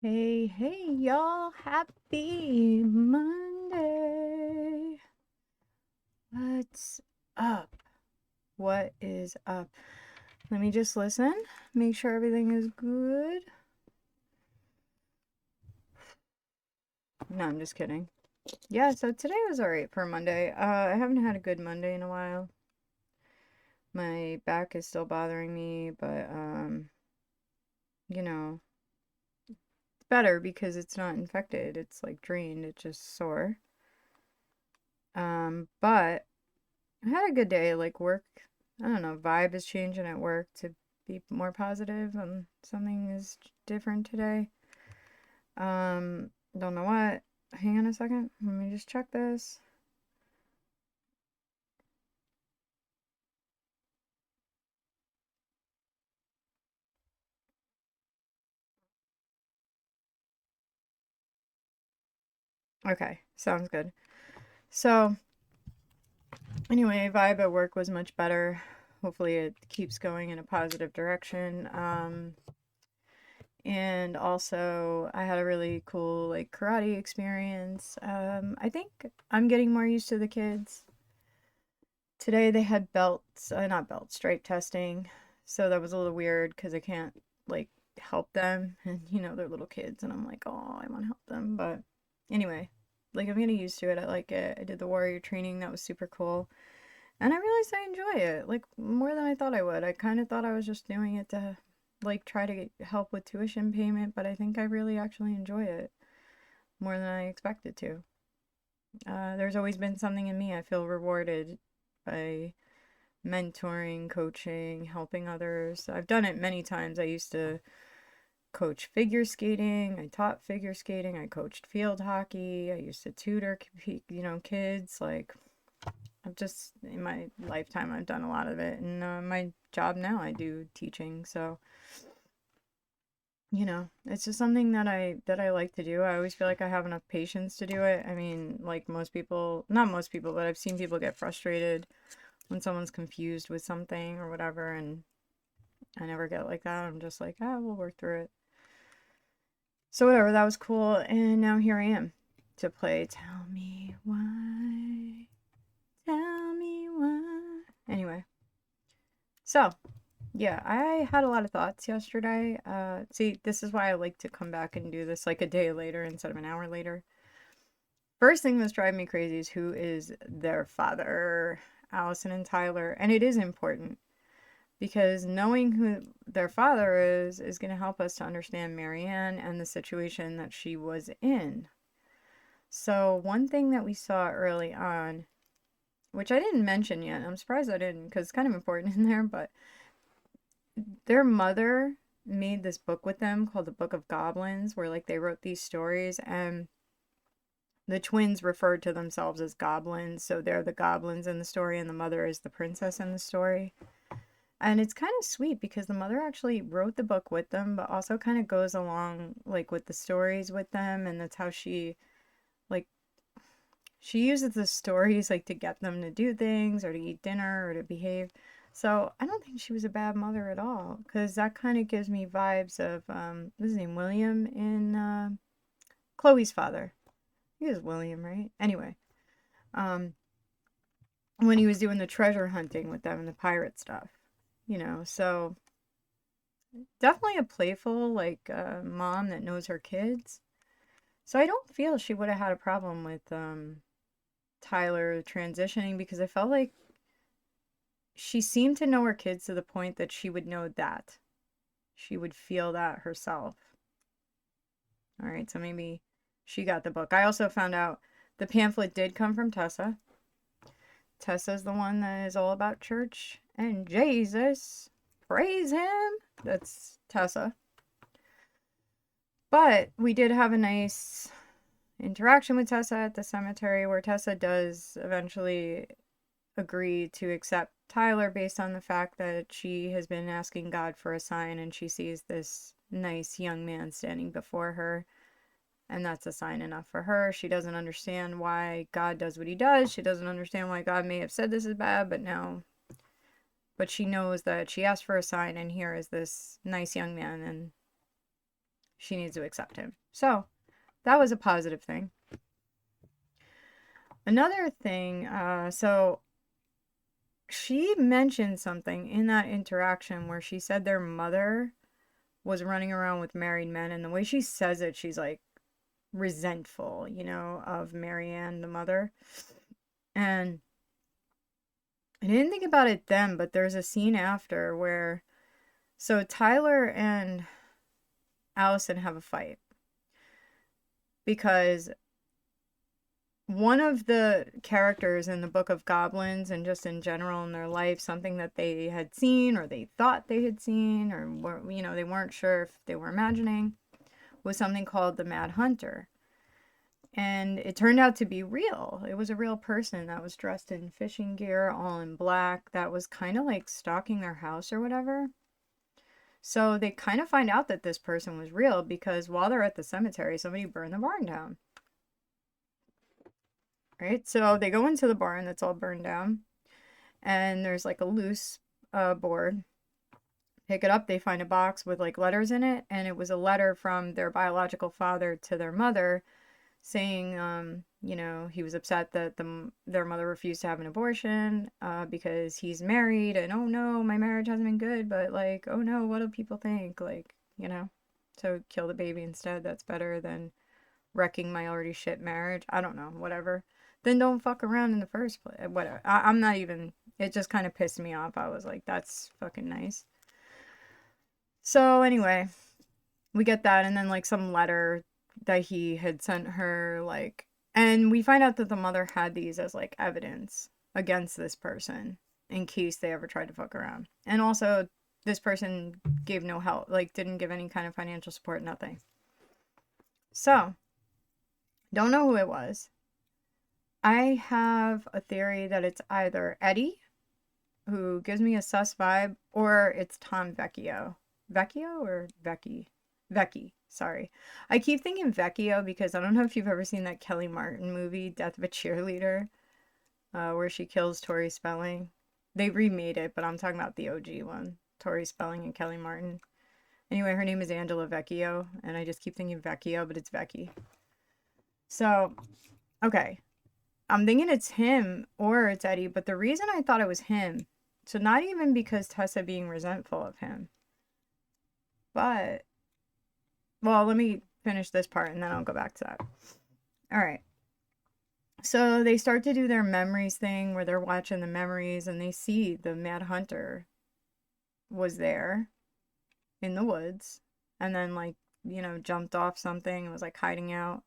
Hey, hey, y'all. Happy Monday. What's up? What is up? Let me just listen, make sure everything is good. No, I'm just kidding. Yeah, so today was alright for Monday. I haven't had a good Monday in a while. My back is still bothering me, but, you know, it's better because it's not infected. It's like drained, it's just sore. But I had a good day, like work. I don't know, vibe is changing at work to be more positive. Something is different today. Don't know what. Hang on a second. Let me just check this. Okay, sounds good. So, anyway, vibe at work was much better. Hopefully, it keeps going in a positive direction. And also, I had a really cool like karate experience. I think I'm getting more used to the kids. Today they had belts, not belts, stripe testing. So that was a little weird because I can't like help them. And they're little kids and I'm like, oh, I want to help them. But anyway, like I'm getting used to it. I like it. I did the warrior training. That was super cool. And I realized I enjoy it like more than I thought I would. I kind of thought I was just doing it to like try to help with tuition payment, but I think I really actually enjoy it more than I expected to. There's always been something in me I feel rewarded by mentoring, coaching, helping others. I've done it many times. I used to coach figure skating. I taught figure skating. I coached field hockey. I used to tutor, kids. Like, I've just, in my lifetime, I've done a lot of it. And my job now, I do teaching. So, it's just something that I like to do. I always feel like I have enough patience to do it. I mean, like most people, not most people, but I've seen people get frustrated when someone's confused with something or whatever, and I never get like that. I'm just like, ah, we'll work through it. So whatever, that was cool, and now here I am to play Tell Me Why. Tell me why. Anyway, so yeah, I had a lot of thoughts yesterday. See, this is why I like to come back and do this like a day later instead of an hour later. First thing that's driving me crazy is who is their father, Allison and Tyler, and it is important because knowing who their father is going to help us to understand Marianne and the situation that she was in. So, one thing that we saw early on, which I didn't mention yet, I'm surprised I didn't because it's kind of important in there, but their mother made this book with them called the Book of Goblins, where like they wrote these stories, and the twins referred to themselves as goblins. So, they're the goblins in the story, and the mother is the princess in the story. And it's kind of sweet because the mother actually wrote the book with them, but also kind of goes along like with the stories with them, and that's how like she uses the stories like to get them to do things or to eat dinner or to behave. So I don't think she was a bad mother at all because that kind of gives me vibes of what's his name, William in Chloe's father. He was William, right? Anyway, um, when he was doing the treasure hunting with them and the pirate stuff, so definitely a playful, like, mom that knows her kids. So I don't feel she would have had a problem with Tyler transitioning because I felt like she seemed to know her kids to the point that she would know that. She would feel that herself. All right, so maybe she got the book. I also found out the pamphlet did come from Tessa. Tessa's the one that is all about church and Jesus. Praise him. That's Tessa. But we did have a nice interaction with Tessa at the cemetery where Tessa does eventually agree to accept Tyler based on the fact that she has been asking God for a sign and she sees this nice young man standing before her. And that's a sign enough for her. She doesn't understand why God does what he does. She doesn't understand why God may have said this is bad, but she knows that she asked for a sign and here is this nice young man and she needs to accept him. So that was a positive thing. Another thing, so she mentioned something in that interaction where she said their mother was running around with married men, and the way she says it, she's like resentful, of Marianne, the mother. And I didn't think about it then, but there's a scene after where, so Tyler and Allison have a fight because one of the characters in the Book of Goblins and just in general in their life, something that they had seen or they thought they had seen or they weren't sure if they were imagining, was something called the Mad Hunter. And it turned out to be real. It was a real person that was dressed in fishing gear, all in black, that was kind of like stalking their house or whatever. So they kind of find out that this person was real because while they're at the cemetery, somebody burned the barn down. Right? So they go into the barn that's all burned down, and there's like a loose board. Pick it up, they find a box with like letters in it, and it was a letter from their biological father to their mother saying, he was upset that their mother refused to have an abortion because he's married, and oh no, my marriage hasn't been good, but like, oh no, what do people think? Like, so kill the baby instead. That's better than wrecking my already shit marriage. I don't know, whatever. Then don't fuck around in the first place. Whatever. I'm not even, it just kind of pissed me off. I was like, that's fucking nice. So anyway, we get that, and then like some letter that he had sent her, like, and we find out that the mother had these as like evidence against this person in case they ever tried to fuck around. And also this person gave no help, like didn't give any kind of financial support, nothing. So don't know who it was. I have a theory that it's either Eddie, who gives me a sus vibe, or it's Tom Vecchio. Vecchio or Vecchi? Vecchi, sorry. I keep thinking Vecchio because I don't know if you've ever seen that Kelly Martin movie, Death of a Cheerleader, where she kills Tori Spelling. They remade it, but I'm talking about the OG one. Tori Spelling and Kelly Martin. Anyway, her name is Angela Vecchio, and I just keep thinking Vecchio, but it's Vecchi. So, okay. I'm thinking it's him or it's Eddie, but the reason I thought it was him, so not even because Tessa being resentful of him, but, well, let me finish this part and then I'll go back to that. All right. So they start to do their memories thing where they're watching the memories and they see the Mad Hunter was there in the woods and then like, jumped off something and was like hiding out.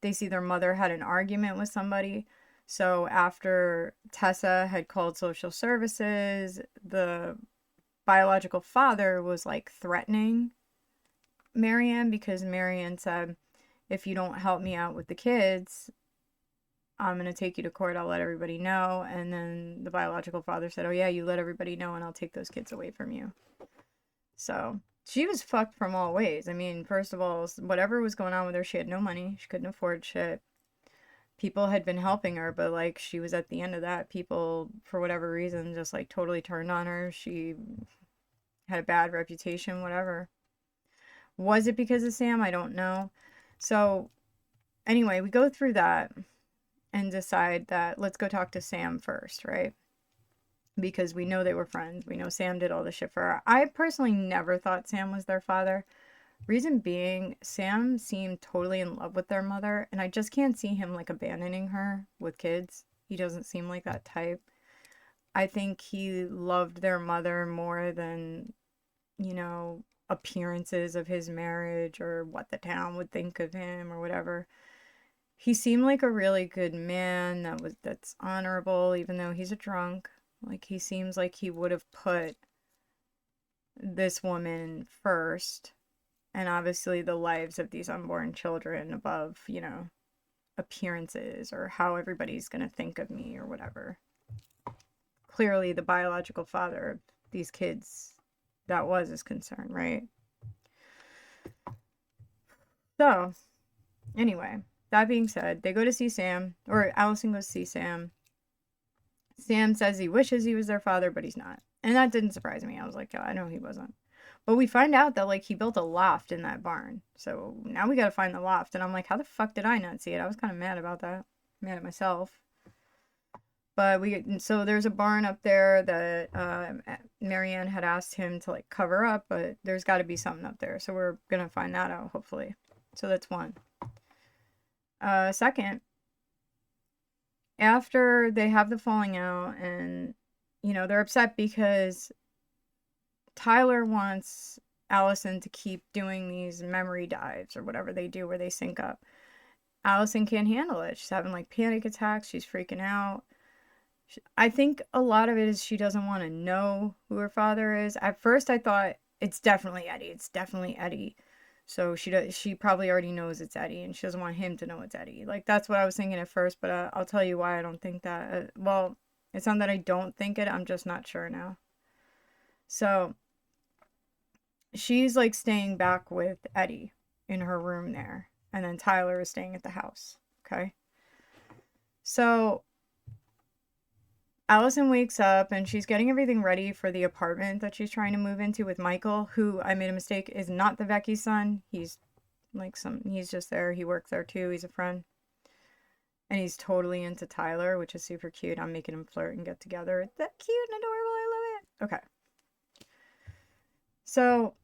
They see their mother had an argument with somebody. So after Tessa had called social services, the biological father was like threatening Marianne because Marianne said, if you don't help me out with the kids, I'm going to take you to court. I'll let everybody know. And then the biological father said, oh yeah, you let everybody know and I'll take those kids away from you. So she was fucked from all ways. I mean, first of all, whatever was going on with her, she had no money. She couldn't afford shit. People had been helping her, but like she was at the end of that. People, for whatever reason, just like totally turned on her. She had a bad reputation, whatever. Was it because of Sam? I don't know. So anyway, we go through that and decide that let's go talk to Sam first, right? Because we know they were friends. We know Sam did all the shit for her. I personally never thought Sam was their father. Reason being, Sam seemed totally in love with their mother, and I just can't see him like abandoning her with kids. He doesn't seem like that type. I think he loved their mother more than, appearances of his marriage or what the town would think of him or whatever. He seemed like a really good man that's honorable, even though he's a drunk. Like, he seems like he would have put this woman first, and obviously the lives of these unborn children above, appearances or how everybody's going to think of me or whatever. Clearly, the biological father of these kids, that was his concern, right? So, anyway, that being said, they go to see Sam, or Allison goes to see Sam. Sam says he wishes he was their father, but he's not. And that didn't surprise me. I was like, oh, I know he wasn't. But we find out that like he built a loft in that barn. So now we got to find the loft. And I'm like, how the fuck did I not see it? I was kind of mad about that. Mad at myself. But so there's a barn up there that Marianne had asked him to like cover up, but there's got to be something up there. So we're going to find that out, hopefully. So that's one. Second, after they have the falling out and, they're upset because Tyler wants Allison to keep doing these memory dives or whatever they do where they sync up. Allison can't handle it. She's having like panic attacks. She's freaking out. I think a lot of it is she doesn't want to know who her father is. At first, I thought it's definitely Eddie. It's definitely Eddie. So she probably already knows it's Eddie, and she doesn't want him to know it's Eddie. Like that's what I was thinking at first, but I'll tell you why I don't think that. Well, it's not that I don't think it. I'm just not sure now. So she's like staying back with Eddie in her room there, and then Tyler is staying at the house. Okay. So Allison wakes up and she's getting everything ready for the apartment that she's trying to move into with Michael, who I made a mistake is not the Vecchi's son. He's like he's just there. He works there too. He's a friend. And he's totally into Tyler, which is super cute. I'm making him flirt and get together. It's that cute and adorable. I love it. Okay. So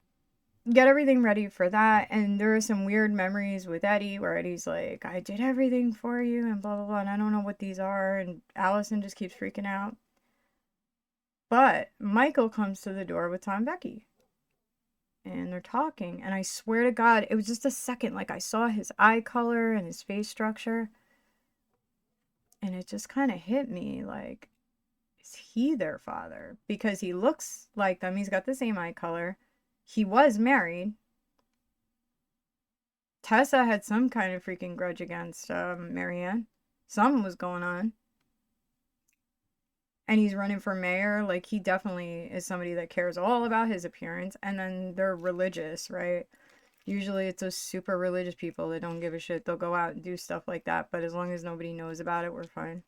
get everything ready for that. And there are some weird memories with Eddie where Eddie's like, I did everything for you and blah, blah, blah. And I don't know what these are. And Allison just keeps freaking out. But Michael comes to the door with Tom and Becky. And they're talking. And I swear to God, it was just a second. Like I saw his eye color and his face structure. And it just kind of hit me like, is he their father? Because he looks like them. He's got the same eye color. He was married. Tessa had some kind of freaking grudge against Marianne. Something was going on. And he's running for mayor. Like, he definitely is somebody that cares all about his appearance. And then they're religious, right? Usually it's those super religious people that don't give a shit. They'll go out and do stuff like that. But as long as nobody knows about it, we're fine.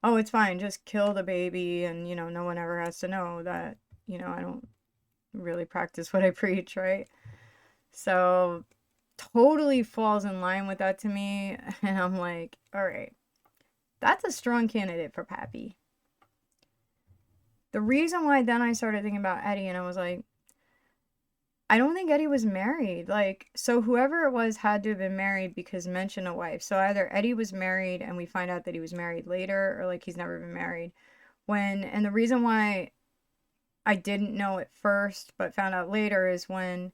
Oh, it's fine. Just kill the baby. And, no one ever has to know that, I don't really practice what I preach, right? So totally falls in line with that to me. And I'm like, all right, that's a strong candidate for Pappy. The reason why then I started thinking about Eddie and I was like, I don't think Eddie was married. Like, so whoever it was had to have been married because mention a wife. So either Eddie was married and we find out that he was married later or like he's never been married. And the reason why I didn't know at first but found out later is when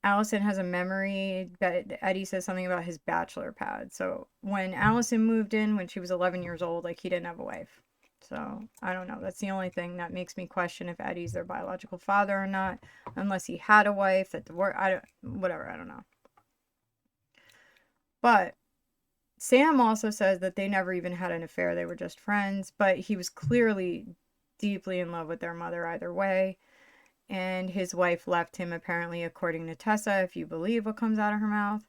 Allison has a memory that Eddie says something about his bachelor pad. So when Allison moved in when she was 11 years old, like he didn't have a wife. So I don't know. That's the only thing that makes me question if Eddie's their biological father or not, unless he had a wife that divorced. I don't know. But Sam also says that they never even had an affair. They were just friends, but he was clearly deeply in love with their mother either way. And his wife left him, apparently, according to Tessa, if you believe what comes out of her mouth.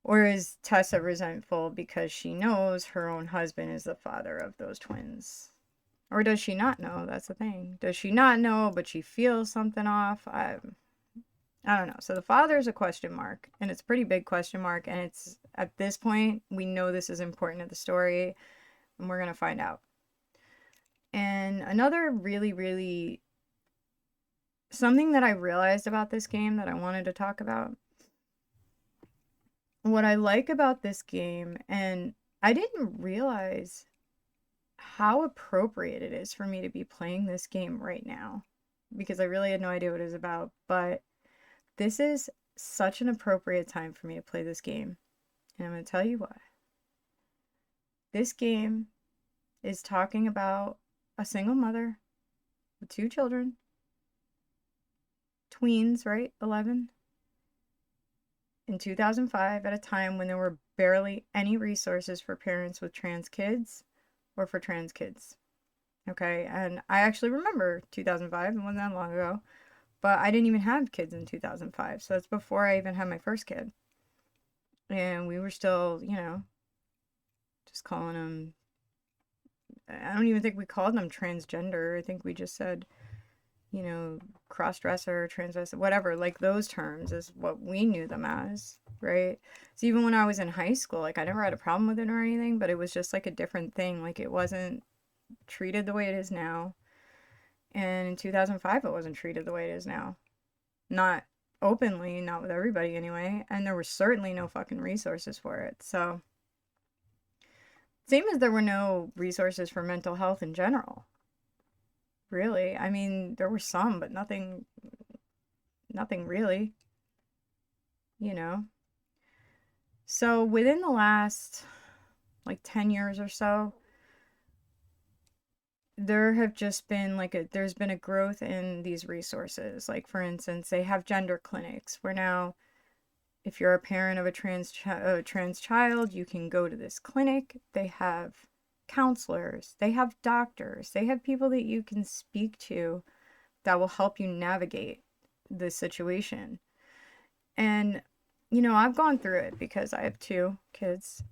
Or is Tessa resentful because she knows her own husband is the father of those twins? Or does she not know? That's the thing. Does she not know, but she feels something off? I don't know. So the father is a question mark, and it's a pretty big question mark, and it's, at this point, we know this is important to the story, and we're going to find out. And another really, really, something that I realized about this game that I wanted to talk about. What I like about this game, and I didn't realize how appropriate it is for me to be playing this game right now, because I really had no idea what it was about, but this is such an appropriate time for me to play this game, and I'm going to tell you why. This game is talking about a single mother with 2 children, tweens, right? 11. In 2005, at a time when there were barely any resources for parents with trans kids or for trans kids. Okay, and I actually remember 2005, it wasn't that long ago, but I didn't even have kids in 2005, so that's before I even had my first kid. And we were still, just calling them, I don't even think we called them transgender. I think we just said cross-dresser, transvestite, whatever, like those terms is what we knew them as, right? So even when I was in high school, like I never had a problem with it or anything, but it was just like a different thing. Like it wasn't treated the way it is now. And in 2005, it wasn't treated the way it is now. Not openly, not with everybody anyway. And there were certainly no fucking resources for it. So, same as there were no resources for mental health in general. Really. I mean, there were some, but nothing really, you know. So, within the last like 10 years or so, there have just been there's been a growth in these resources. Like for instance, they have gender clinics where now if you're a parent of a trans child, you can go to this clinic. They have counselors, they have doctors, they have people that you can speak to that will help you navigate the situation. And I've gone through it because I have two kids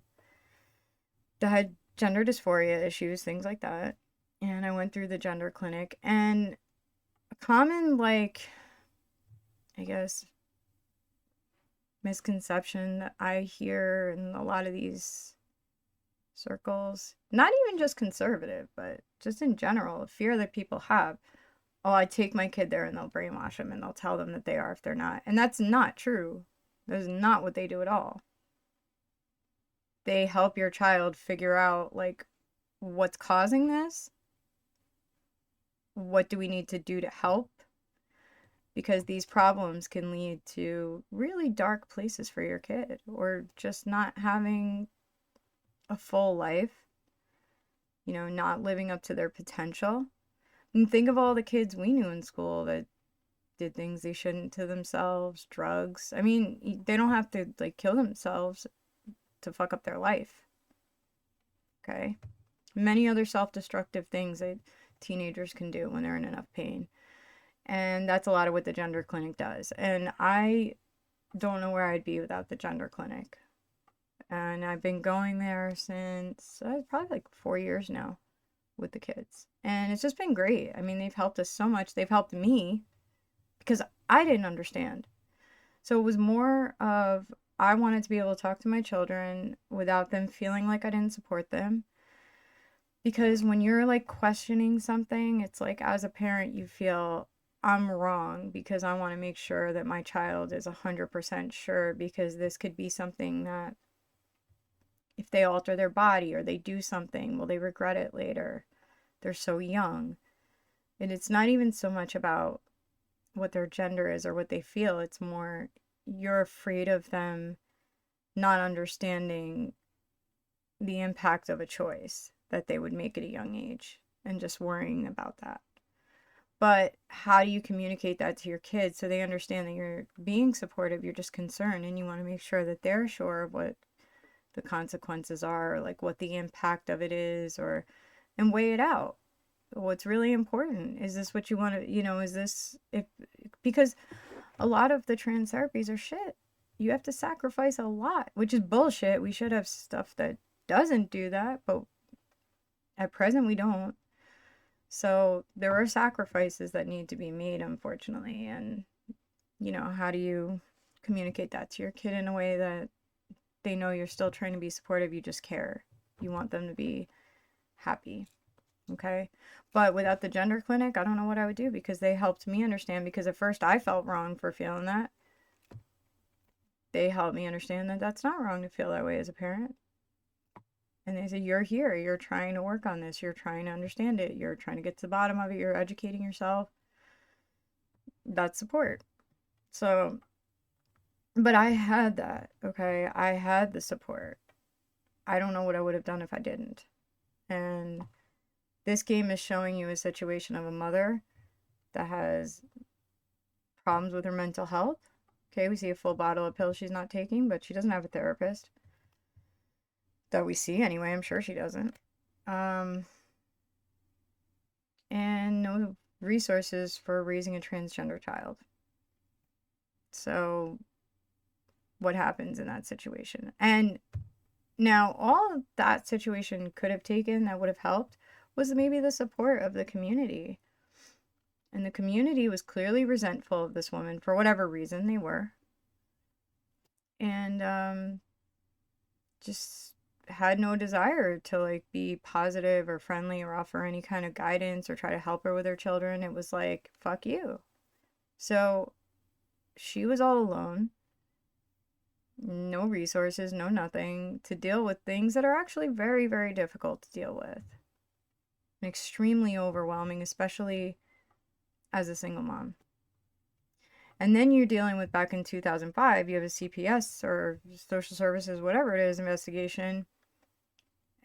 that had gender dysphoria issues, things like that. And I went through the gender clinic, and a common, like, I guess, misconception that I hear in a lot of these circles, not even just conservative, but just in general, a fear that people have. Oh, I take my kid there and they'll brainwash them and they'll tell them that they are if they're not. And that's not true. That's not what they do at all. They help your child figure out, like, what's causing this. What do we need to do to help? Because these problems can lead to really dark places for your kid, or just not having a full life, not living up to their potential. And think of all the kids we knew in school that did things they shouldn't to themselves, drugs. I mean, they don't have to like kill themselves to fuck up their life. Okay? Many other self-destructive things that teenagers can do when they're in enough pain. And that's a lot of what the gender clinic does. And I don't know where I'd be without the gender clinic. And I've been going there since probably like 4 years now with the kids. And it's just been great. I mean, they've helped us so much. They've helped me because I didn't understand. So it was more of I wanted to be able to talk to my children without them feeling like I didn't support them. Because when you're like questioning something, it's like as a parent, you feel I'm wrong because I want to make sure that my child is 100% sure, because this could be something that if they alter their body or they do something, will they regret it later? They're so young. And it's not even so much about what their gender is or what they feel. It's more you're afraid of them not understanding the impact of a choice that they would make at a young age and just worrying about that. But how do you communicate that to your kids so they understand that you're being supportive, you're just concerned, and you want to make sure that they're sure of what the consequences are, or like what the impact of it is, or and weigh it out. What's really important? Is this what you want to, is this if because a lot of the trans therapies are shit. You have to sacrifice a lot, which is bullshit. We should have stuff that doesn't do that, but at present we don't. So there are sacrifices that need to be made, unfortunately. And, how do you communicate that to your kid in a way that they know you're still trying to be supportive, you just care. You want them to be happy. Okay? But without the gender clinic, I don't know what I would do, because they helped me understand, because at first I felt wrong for feeling that. They helped me understand that that's not wrong to feel that way as a parent. And they said, you're here, you're trying to work on this, you're trying to understand it, you're trying to get to the bottom of it, you're educating yourself. That's support. So, but I had that, okay? I had the support. I don't know what I would have done if I didn't. And this game is showing you a situation of a mother that has problems with her mental health. Okay, we see a full bottle of pills she's not taking, but she doesn't have a therapist. That we see anyway, I'm sure she doesn't. And no resources for raising a transgender child. So what happens in that situation? And now all that situation could have taken that would have helped was maybe the support of the community. And the community was clearly resentful of this woman for whatever reason they were. And just had no desire to like be positive or friendly or offer any kind of guidance or try to help her with her children. It was like, fuck you. So she was all alone, no resources, no nothing to deal with things that are actually very, very difficult to deal with. And extremely overwhelming, especially as a single mom. And then you're dealing with, back in 2005, you have a CPS or social services, whatever it is, investigation.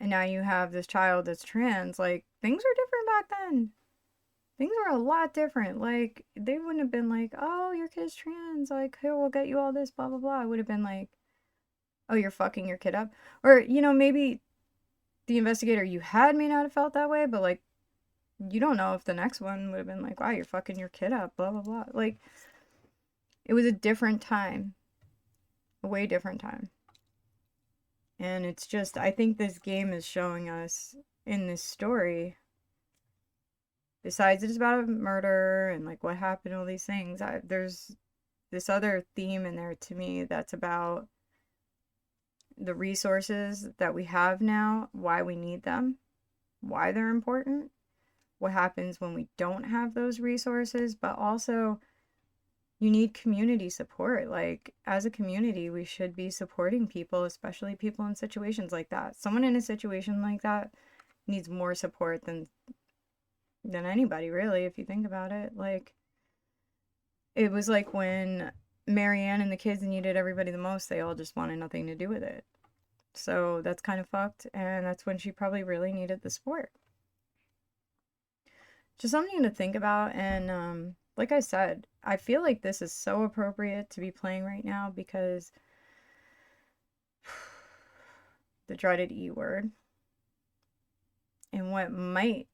And now you have this child that's trans. Like, things were different back then. Things were a lot different. Like, they wouldn't have been like, oh, your kid's trans. Like, here, we'll get you all this, blah, blah, blah. It would have been like, oh, you're fucking your kid up. Or, you know, maybe the investigator you had may not have felt that way, but, like, you don't know if the next one would have been like, wow, you're fucking your kid up, blah, blah, blah. Like, it was a different time. A way different time. And it's just, I think this game is showing us in this story, besides it's about a murder and like what happened, all these things, there's this other theme in there to me that's about the resources that we have now, why we need them, why they're important, what happens when we don't have those resources, but also you need community support. Like, as a community, we should be supporting people, especially people in situations like that. Someone in a situation like that needs more support than anybody, really, if you think about it. Like, it was like when Marianne and the kids needed everybody the most, they all just wanted nothing to do with it. So that's kind of fucked, and that's when she probably really needed the support. Just something to think about. And like I said, I feel like this is so appropriate to be playing right now because the dreaded E word and what might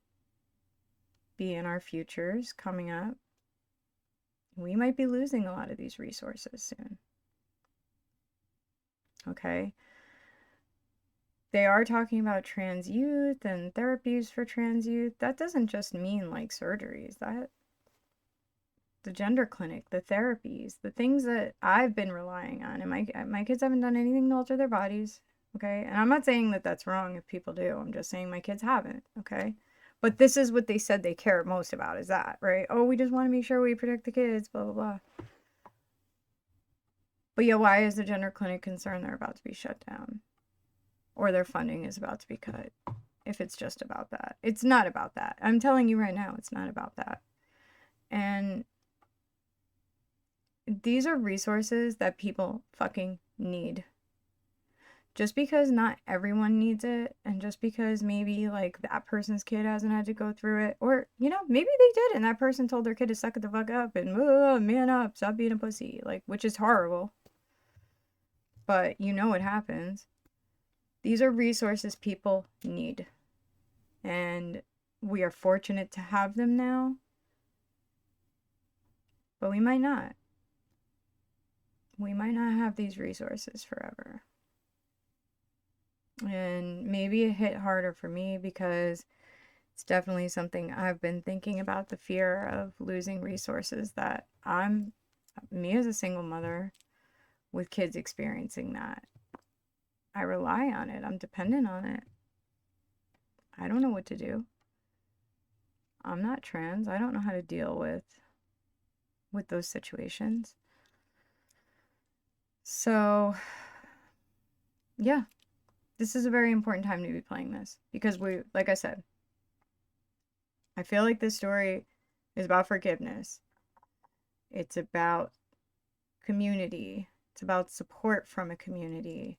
be in our futures coming up, we might be losing a lot of these resources soon. Okay? They are talking about trans youth and therapies for trans youth. That doesn't just mean like surgeries. That the gender clinic, the therapies, the things that I've been relying on. And my kids haven't done anything to alter their bodies, okay? And I'm not saying that that's wrong if people do. I'm just saying my kids haven't, okay? But this is what they said they care most about, is that, right? Oh, we just want to make sure we protect the kids, blah, blah, blah. But yeah, why is the gender clinic concerned they're about to be shut down? Or their funding is about to be cut, if it's just about that. It's not about that. I'm telling you right now, it's not about that. And these are resources that people fucking need. Just because not everyone needs it, and just because maybe like that person's kid hasn't had to go through it, or you know, maybe they did and that person told their kid to suck it the fuck up and man up, stop being a pussy, like, which is horrible. But you know what happens. These are resources people need. And we are fortunate to have them now. But we might not. We might not have these resources forever. And maybe it hit harder for me because it's definitely something I've been thinking about, the fear of losing resources that me as a single mother with kids experiencing that. I rely on it. I'm dependent on it. I don't know what to do. I'm not trans. I don't know how to deal with those situations. So, yeah, this is a very important time to be playing this because like I said, I feel like this story is about forgiveness. It's about community. It's about support from a community.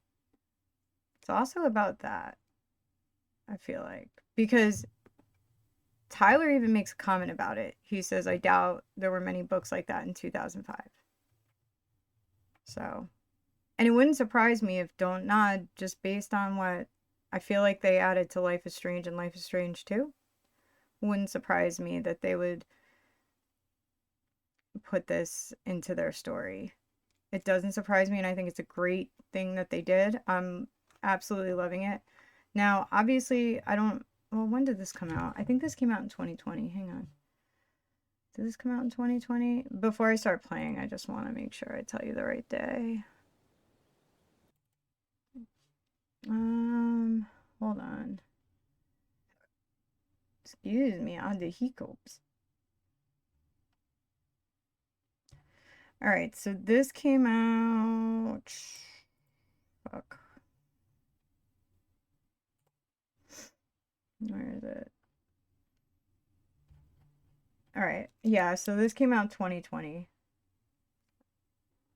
It's also about that, I feel like, because Tyler even makes a comment about it. He says, I doubt there were many books like that in 2005. So, and it wouldn't surprise me if Don't Nod, just based on what I feel like they added to Life is Strange and Life is Strange 2, wouldn't surprise me that they would put this into their story. It doesn't surprise me, and I think it's a great thing that they did. I'm absolutely loving it. Now, obviously, well, when did this come out? I think this came out in 2020. Hang on. Did this come out in 2020? Before I start playing, I just want to make sure I tell you the right day. Hold on. Excuse me, I had the hiccups. Alright, so this came out... Fuck. Where is it? Alright, yeah, so this came out 2020.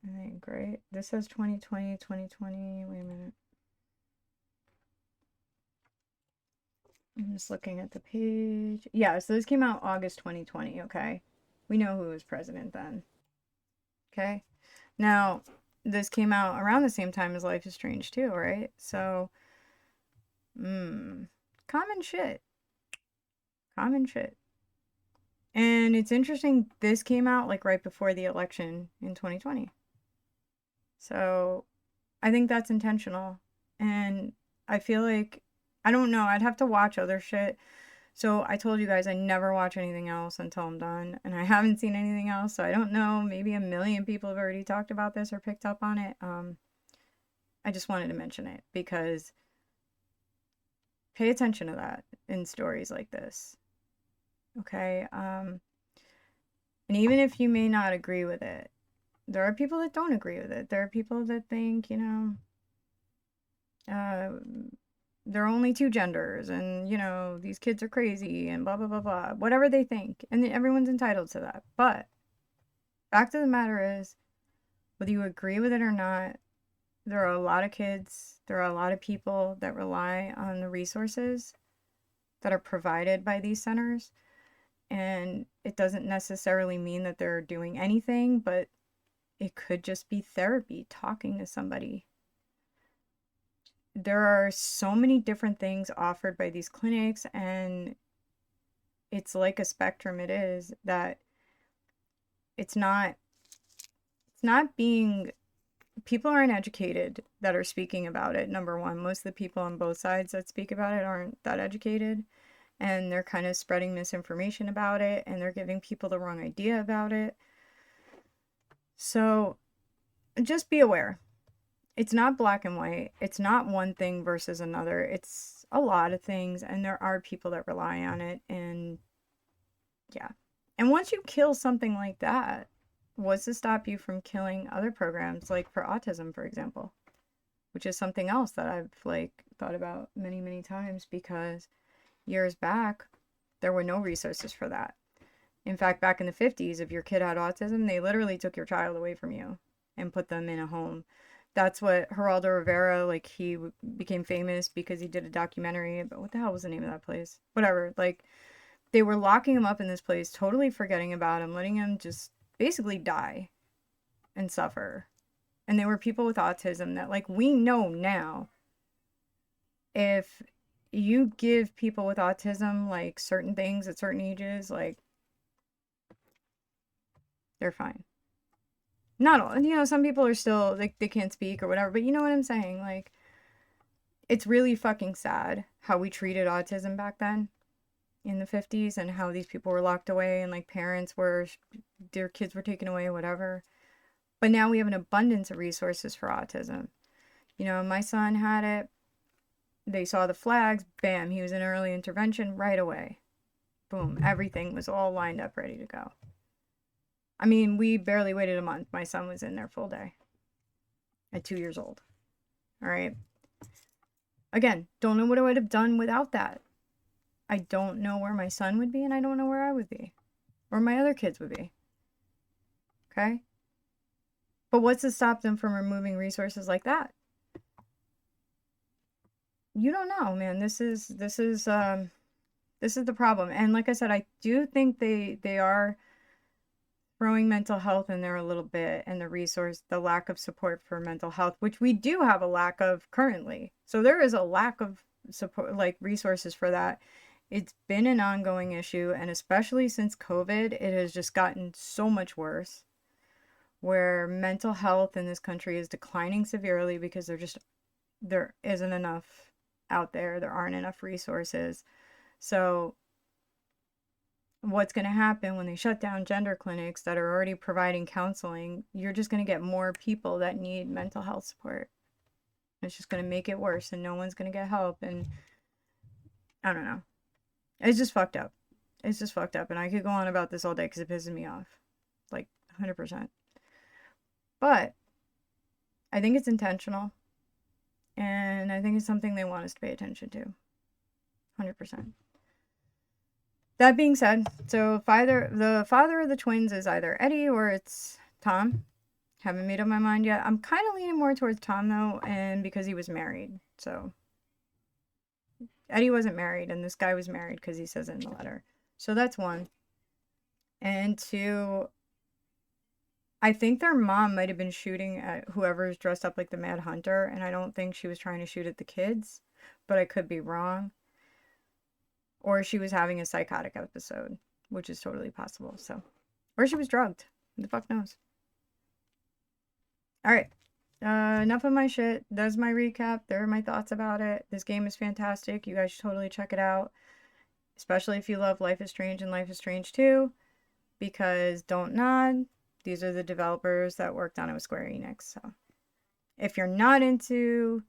I think, right? This says 2020, 2020. Wait a minute. I'm just looking at the page. Yeah, so this came out August 2020, okay? We know who was president then. Okay? Now, this came out around the same time as Life is Strange too, right? So, common shit. Common shit. And it's interesting, this came out like right before the election in 2020. So, I think that's intentional. And I feel like, I don't know, I'd have to watch other shit. So I told you guys I never watch anything else until I'm done. And I haven't seen anything else, so I don't know. Maybe a million people have already talked about this or picked up on it. I just wanted to mention it because pay attention to that in stories like this. Okay? And even if you may not agree with it, there are people that don't agree with it. There are people that think, you know, there are only two genders and, you know, these kids are crazy and blah, blah, blah, blah. Whatever they think. And everyone's entitled to that. But fact of the matter is, whether you agree with it or not, there are a lot of kids, there are a lot of people that rely on the resources that are provided by these centers. And it doesn't necessarily mean that they're doing anything, but it could just be therapy, talking to somebody. There are so many different things offered by these clinics, and it's like a spectrum. It is that it's not being, people aren't educated that are speaking about it. Number one, most of the people on both sides that speak about it aren't that educated, and they're kind of spreading misinformation about it, and they're giving people the wrong idea about it. So just be aware. It's not black and white. It's not one thing versus another. It's a lot of things, and there are people that rely on it, and yeah. And once you kill something like that, what's to stop you from killing other programs, like for autism, for example? Which is something else that I've, like, thought about many, many times, because years back, there were no resources for that. In fact, back in the 50s, if your kid had autism, they literally took your child away from you and put them in a home. That's what Geraldo Rivera, like, he became famous because he did a documentary about, what the hell was the name of that place? Whatever, like, they were locking him up in this place, totally forgetting about him, letting him just basically die and suffer. And there were people with autism that, like, we know now, if you give people with autism, like, certain things at certain ages, like, they're fine. Not all, you know, some people are still, like, they can't speak or whatever, but you know what I'm saying? Like, it's really fucking sad how we treated autism back then in the 50s, and how these people were locked away, and, like, parents were, their kids were taken away, whatever. But now we have an abundance of resources for autism. You know, my son had it. They saw the flags. Bam, he was in early intervention right away. Boom, everything was all lined up, ready to go. I mean, we barely waited a month. My son was in there full day at 2 years old. All right. Again, don't know what I would have done without that. I don't know where my son would be, and I don't know where I would be, or my other kids would be. Okay? But what's to stop them from removing resources like that? You don't know, man. This is the problem. And like I said, I do think they are throwing mental health in there a little bit, and the lack of support for mental health, which we do have a lack of currently. So there is a lack of support, like resources for that. It's been an ongoing issue, and especially since COVID, it has just gotten so much worse, where mental health in this country is declining severely because there isn't enough out there. There aren't enough resources. So what's going to happen when they shut down gender clinics that are already providing counseling, you're just going to get more people that need mental health support. It's just going to make it worse and no one's going to get help. And I don't know. It's just fucked up. It's just fucked up. And I could go on about this all day because it pisses me off. Like 100%. But I think it's intentional. And I think it's something they want us to pay attention to. 100%. That being said, so the father of the twins is either Eddie or it's Tom. Haven't made up my mind yet. I'm kind of leaning more towards Tom though, and because he was married. So Eddie wasn't married, and this guy was married because he says it in the letter. So that's one. And two, I think their mom might have been shooting at whoever's dressed up like the Mad Hunter, and I don't think she was trying to shoot at the kids, but I could be wrong. Or she was having a psychotic episode, which is totally possible. So, or she was drugged. Who the fuck knows? All right. Enough of my shit. That's my recap. There are my thoughts about it. This game is fantastic. You guys should totally check it out. Especially if you love Life is Strange and Life is Strange 2. Because don't nod. These are the developers that worked on it with Square Enix. So, if you're not into...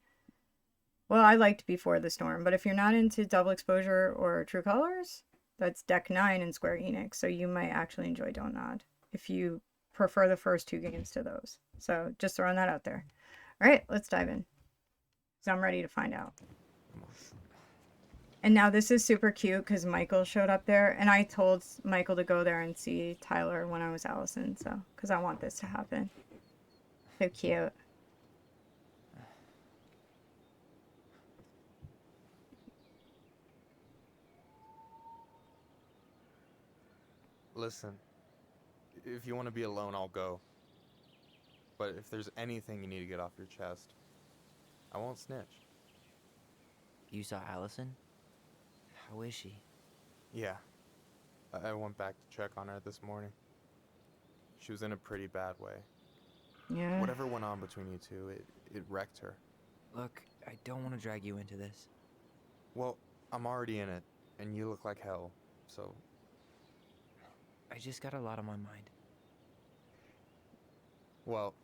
Well, I liked Before the Storm, but if you're not into Double Exposure or True Colors, that's Deck 9 in Square Enix, so you might actually enjoy Don't Nod if you prefer the first two games to those. So just throwing that out there. All right, let's dive in. So I'm ready to find out. And now this is super cute because Michael showed up there, and I told Michael to go there and see Tyler when I was Allison, so because I want this to happen. So cute. Listen, if you want to be alone, I'll go. But if there's anything you need to get off your chest, I won't snitch. You saw Allison? How is she? Yeah, I went back to check on her this morning. She was in a pretty bad way. Yeah. Whatever went on between you two, it wrecked her. Look, I don't want to drag you into this. Well, I'm already in it, and you look like hell, so... I just got a lot on my mind. Well,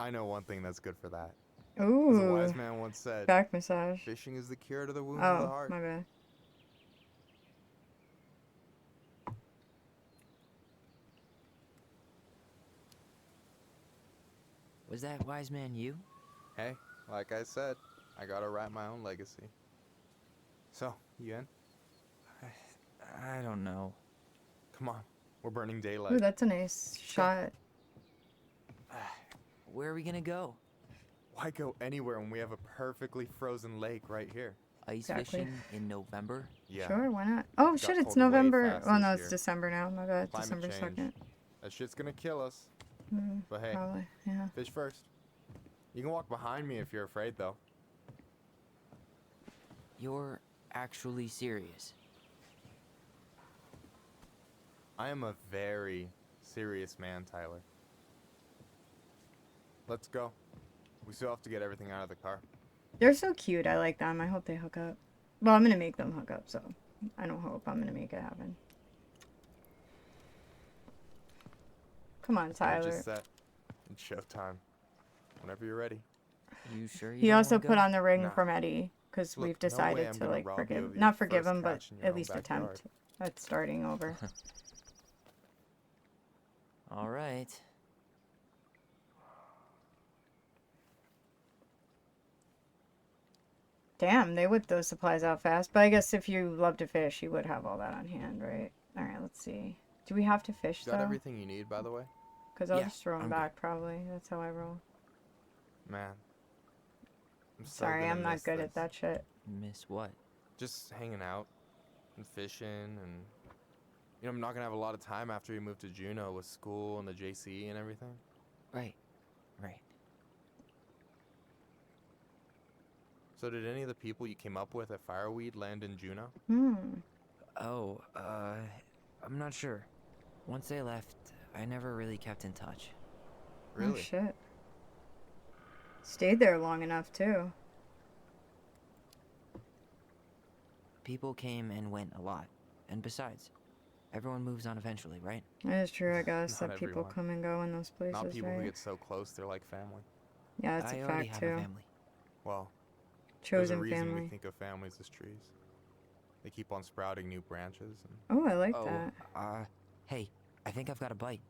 I know one thing that's good for that. Ooh. As a wise man once said, back massage. fishing is the cure to the wounds of the Oh, heart. my bad. Was that wise man you? Hey, like I said, I gotta write my own legacy. So, you in? I don't know. Come on, we're burning daylight. Ooh, that's a nice shot. Where are we gonna go? Why go anywhere when we have a perfectly frozen lake right here? Ice Exactly. fishing in November? Yeah. Sure, why not? Oh Got shit, it's cold way November. fast Oh this no, it's year. December now. My bad. Climate December change. 2nd. That shit's gonna kill us. But hey, Probably, yeah. fish first. You can walk behind me if you're afraid, though. You're actually serious. I am a very serious man, Tyler. Let's go. We still have to get everything out of the car. They're so cute. I like them. I hope they hook up. Well, I'm gonna make them hook up, so I don't hope. I'm gonna make it happen. Come on, Stage Tyler. is set. It's showtime. Whenever you're ready. You sure you He don't also wanna put go? on the ring Nah. from Eddie because Look, we've no way decided I'm to gonna like rob you forgive, of your not forgive first him, but catch in your at own least backyard. attempt at starting over. All right. Damn, they whipped those supplies out fast. But I guess if you love to fish, you would have all that on hand, right? All right, let's see. Do we have to fish Got though? everything you need, by the way? Because I'll Yeah, just throw them I'm back probably. That's how I roll. Man. I'm so Sorry, gonna I'm not miss good this. at that shit. Miss what? Just hanging out and fishing and... You know, I'm not gonna have a lot of time after we move to Juneau with school and the JC and everything. Right. Right. So did any of the people you came up with at Fireweed land in Juneau? Oh, I'm not sure. Once they left, I never really kept in touch. Oh Really? shit. Stayed there long enough too. People came and went a lot. And besides, Everyone moves on eventually, right? It is true, I guess, Not that people everyone. come and go in those Not places, people who right? get so close they're like family. Yeah, that's a I already fact have a too. family. Well, there's a Chosen reason we family. think of families as trees. They keep on sprouting new branches and Oh, I like Oh, that. hey, I think I've got a bite.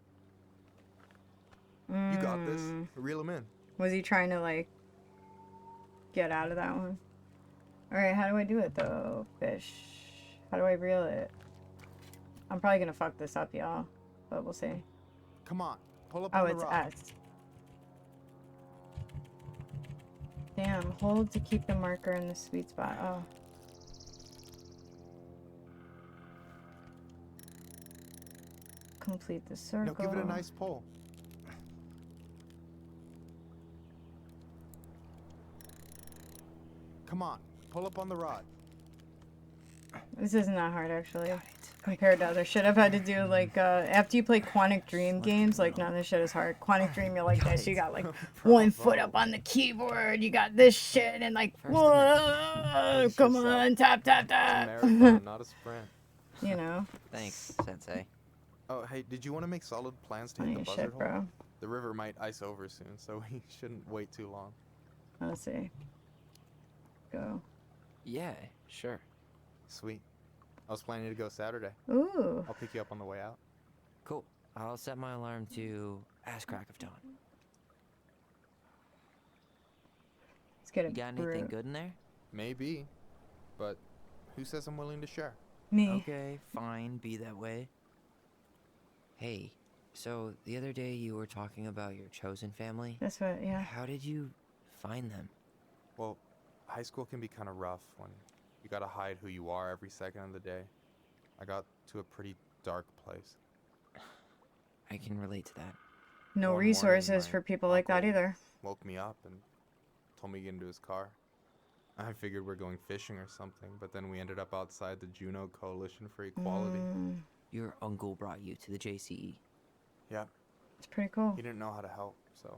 you got this. Mm. Reel them in. Was he trying to, like, get out of that one? Alright, how do I do it, though? Fish. How do I reel it? I'm probably gonna fuck this up, y'all. But we'll see. Come on, pull up Oh, on the it's rock. S. Damn, hold to keep the marker in the sweet spot. Oh. Complete the circle. Now give it a nice pull. Come on, pull up on the rod. This isn't that hard, actually. Compared to other shit I've had to do, like, after you play Quantic Dream games, like, none of this shit is hard. Quantic Dream, you're like this, you got, like, one foot up on the keyboard, you got this shit, and, like, whoa, Pace come yourself. on, tap, tap, It's a tap. marathon, not a sprint. You know? Thanks, Sensei. Oh, hey, did you want to make solid plans to hit Funny the as buzzard shit, hole? bro. The river might ice over soon, so we shouldn't wait too long. Let's see. Go. Yeah, sure. Sweet. I was planning to go Saturday. Ooh. I'll pick you up on the way out. Cool. I'll set my alarm to ass crack of dawn. Let's get You it. got anything good in there? Maybe, but who says I'm willing to share? Me. Okay, fine, be that way. Hey, so the other day you were talking about your chosen family. That's what, yeah. How did you find them? Well, high school can be kind of rough when you gotta hide who you are every second of the day. I got to a pretty dark place. I can relate to that. No One morning, resources my for people like that uncle either. Woke me up and told me to get into his car. I figured we're going fishing or something, but then we ended up outside the Juneau Coalition for Equality. Your uncle brought you to the JCE. Yeah, It's pretty cool. he didn't know how to help, so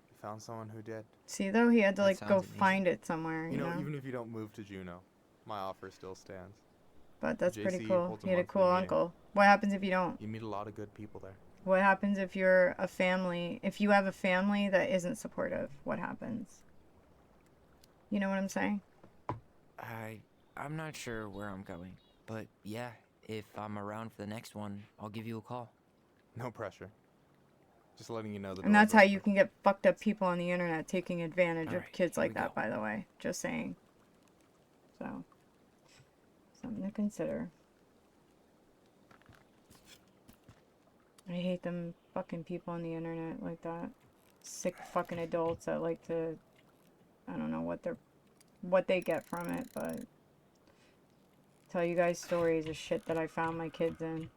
he found someone who did. See, though, he had to, That like, go sounds amazing. find it somewhere, You you know, know? even if you don't move to Juneau, my offer still stands. But that's pretty JCE cool. holds a He had a monthly cool meeting. uncle. What happens if you don't? You meet a lot of good people there. What happens if you're a family? If you have a family that isn't supportive, what happens? You know what I'm saying? I'm not sure where I'm going, but yeah, if I'm around for the next one, I'll give you a call. No pressure. Just letting you know the And that's how door's you open. can get fucked up people on the internet taking advantage of Alright, kids here like we that, go. by the way. Just saying. So, something to consider. I hate them fucking people on the internet like that. Sick fucking adults that like to, I don't know what they get from it, but tell you guys stories of shit that I found my kids in.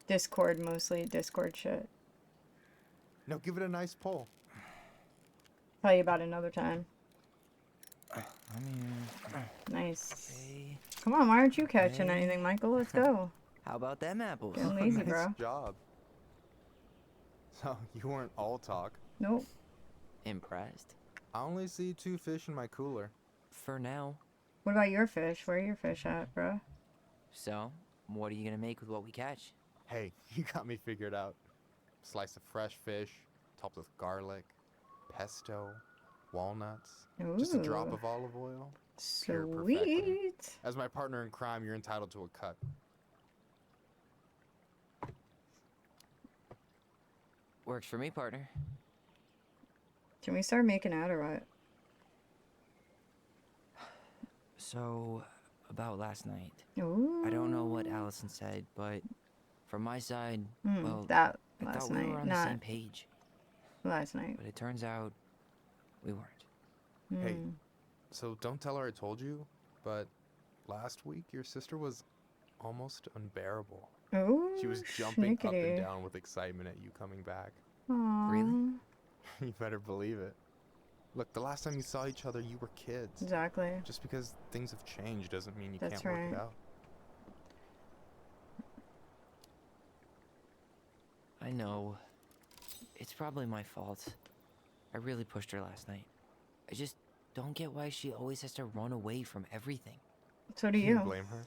Discord mostly, Discord shit. No, give it a nice pull. Tell you about it another time. I mean, Nice. okay. Come on, why aren't you catching Okay. anything, Michael? Let's go. How about them apples? Getting lazy, Nice bro. job. So, you weren't all talk. Nope. Impressed? I only see 2 fish in my cooler. For now. What about your fish? Where are your fish at, bro? So, what are you gonna make with what we catch? Hey, you got me figured out. Slice of fresh fish, topped with garlic, pesto, walnuts, just a drop Ooh. of olive oil. Pure perfection. Sweet. As my partner in crime, you're entitled to a cut. Works for me, partner. Can we start making out or what? So, about last night. Ooh. I don't know what Allison said, but from my side, well, That I last thought we night, were on the not same page. last night. But it turns out we weren't. Hey, so don't tell her I told you, but last week your sister was almost unbearable. Ooh. She was jumping up and schnickety. down with excitement at you coming back. Aw. Really? You better believe it. Look, the last time you saw each other, you were kids. Exactly. Just because things have changed doesn't mean you That's can't work right. it out. I know. It's probably my fault. I really pushed her last night. I just don't get why she always has to run away from everything. So do You you. blame her?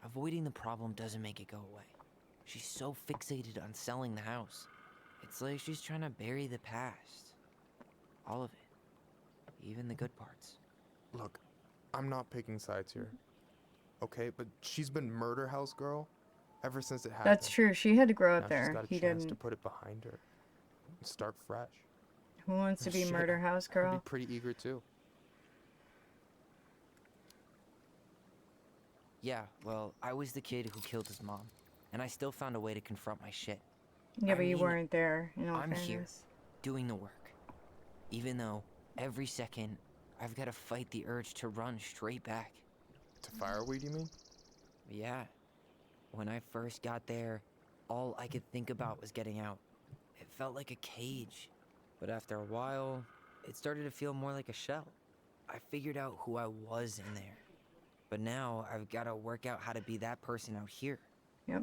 avoiding the problem doesn't make it go away. She's so fixated on selling the house. It's like she's trying to bury the past. All of it. Even the good parts. Look, I'm not picking sides here. Okay, but she's been murder house girl ever since it happened. That's true. She had to grow Now up she's there. got a He chance to didn't. put it behind her and start fresh. Who wants to be Shit, murder house I'd girl? be pretty eager too. Yeah, well, I was the kid who killed his mom. And I still found a way to confront my shit. Yeah, I but you mean, weren't there, in all I'm here. fairness. Doing the work. Even though, every second, I've got to fight the urge to run straight back. To fireweed, you mean? Yeah. When I first got there, all I could think about was getting out. It felt like a cage. But after a while, it started to feel more like a shell. I figured out who I was in there. But now, I've got to work out how to be that person out here.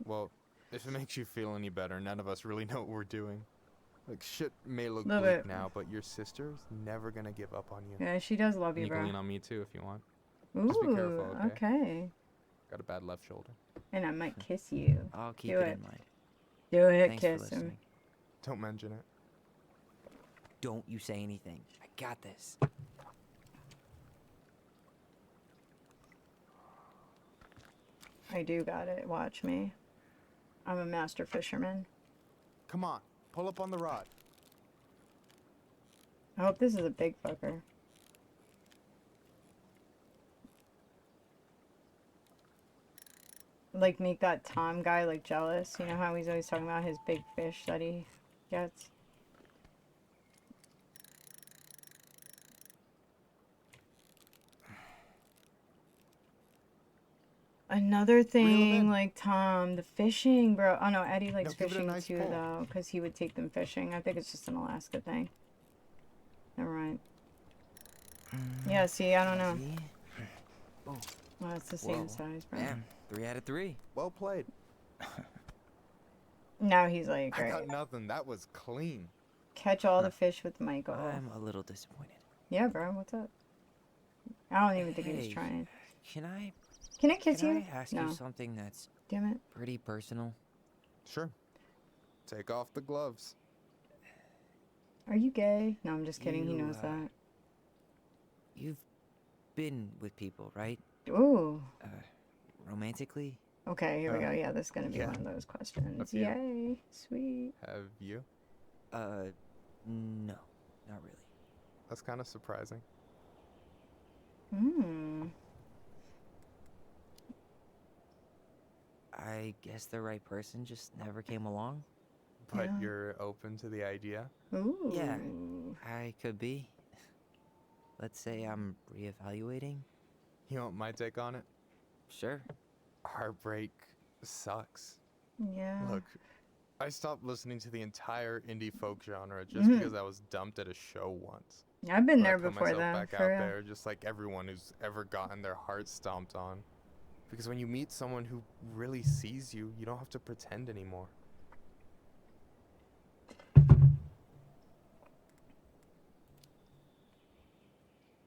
Well, if it makes you feel any better, none of us really know what we're doing. Like, shit may look Love bleak it. now, but your sister's never gonna give up on you. Yeah, she does love And you, you can bro. lean on me too if you want. Ooh, Just be careful, okay? okay. Got a bad left shoulder. And I might kiss you. I'll keep Do it it. in mind. Do it, Thanks for kiss him. listening. Don't mention it. Don't you say anything. I got this. I do got it. Watch me. I'm a master fisherman. Come on, pull up on the rod. I hope this is a big fucker. Like, make that Tom guy, like, jealous. You know how he's always talking about his big fish that he gets? Another thing, in. like, Tom, the fishing, bro. Oh, no, Eddie likes Now give it a fishing, nice too, pull. though, because he would take them fishing. I think it's just an Alaska thing. Never mind. Yeah, see, I don't know. See? Oh, Well, it's the same whoa. size, bro. Damn. 3 out of 3. Well played. Now he's like, I right, got nothing. That was clean. catch all the fish with Michael. I'm a little disappointed. Yeah, bro, what's up? I don't even think he was Hey, trying. Can I Can I kiss can you? I ask No. you something that's Damn it. pretty personal? Sure. Take off the gloves. Are you gay? No, I'm just kidding. He You, knows that. You've been with people, right? Ooh. Romantically? Okay, here we go. Yeah, this is going to be yeah. one of those questions. few. Yay. Sweet. Have you? No. Not really. That's kind of surprising. Hmm. I guess the right person just never came along. But Yeah. you're open to the idea? Ooh. Yeah. I could be. Let's say I'm reevaluating. You want my take on it? Sure. Heartbreak sucks. Yeah. Look, I stopped listening to the entire indie folk genre just Mhm. because I was dumped at a show once. I've been But I there put before, myself though. back For out real. there, just like everyone who's ever gotten their heart stomped on. Because when you meet someone who really sees you, you don't have to pretend anymore.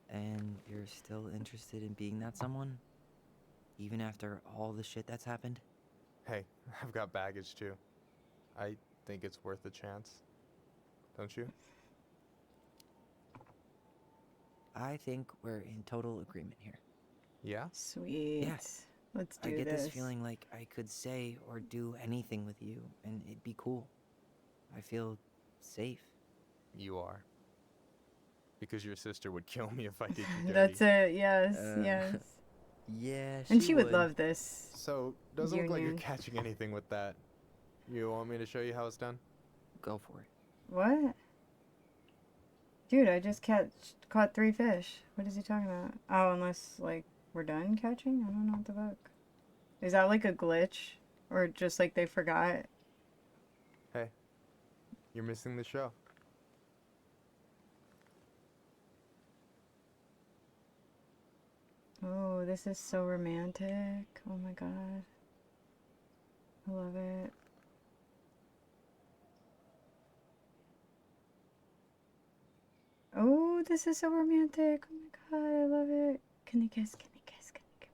And you're still interested in being that someone? Even after all the shit that's happened? Hey, I've got baggage too. I think it's worth a chance. Don't you? I think we're in total agreement here. Yeah? Sweet. Yeah. Let's do I get this. this feeling like I could say or do anything with you, and it'd be cool. I feel safe. You are. Because your sister would kill me if I did you dirty. That's it. Yes. Uh, yes. Yeah, And she would love this. So, doesn't look like you're Union. catching anything with that. You want me to show you how it's done? Go for it. What? Dude, I just caught 3 fish. What is he talking about? Oh, unless, like, we're done catching? I don't know what the fuck. Is that like a glitch? Or just like they forgot? Hey, you're missing the show. Oh, this is so romantic. Oh my god. I love it. Oh, this is so romantic. Oh my god, I love it. Can they kiss? Can they kiss? Can they kiss?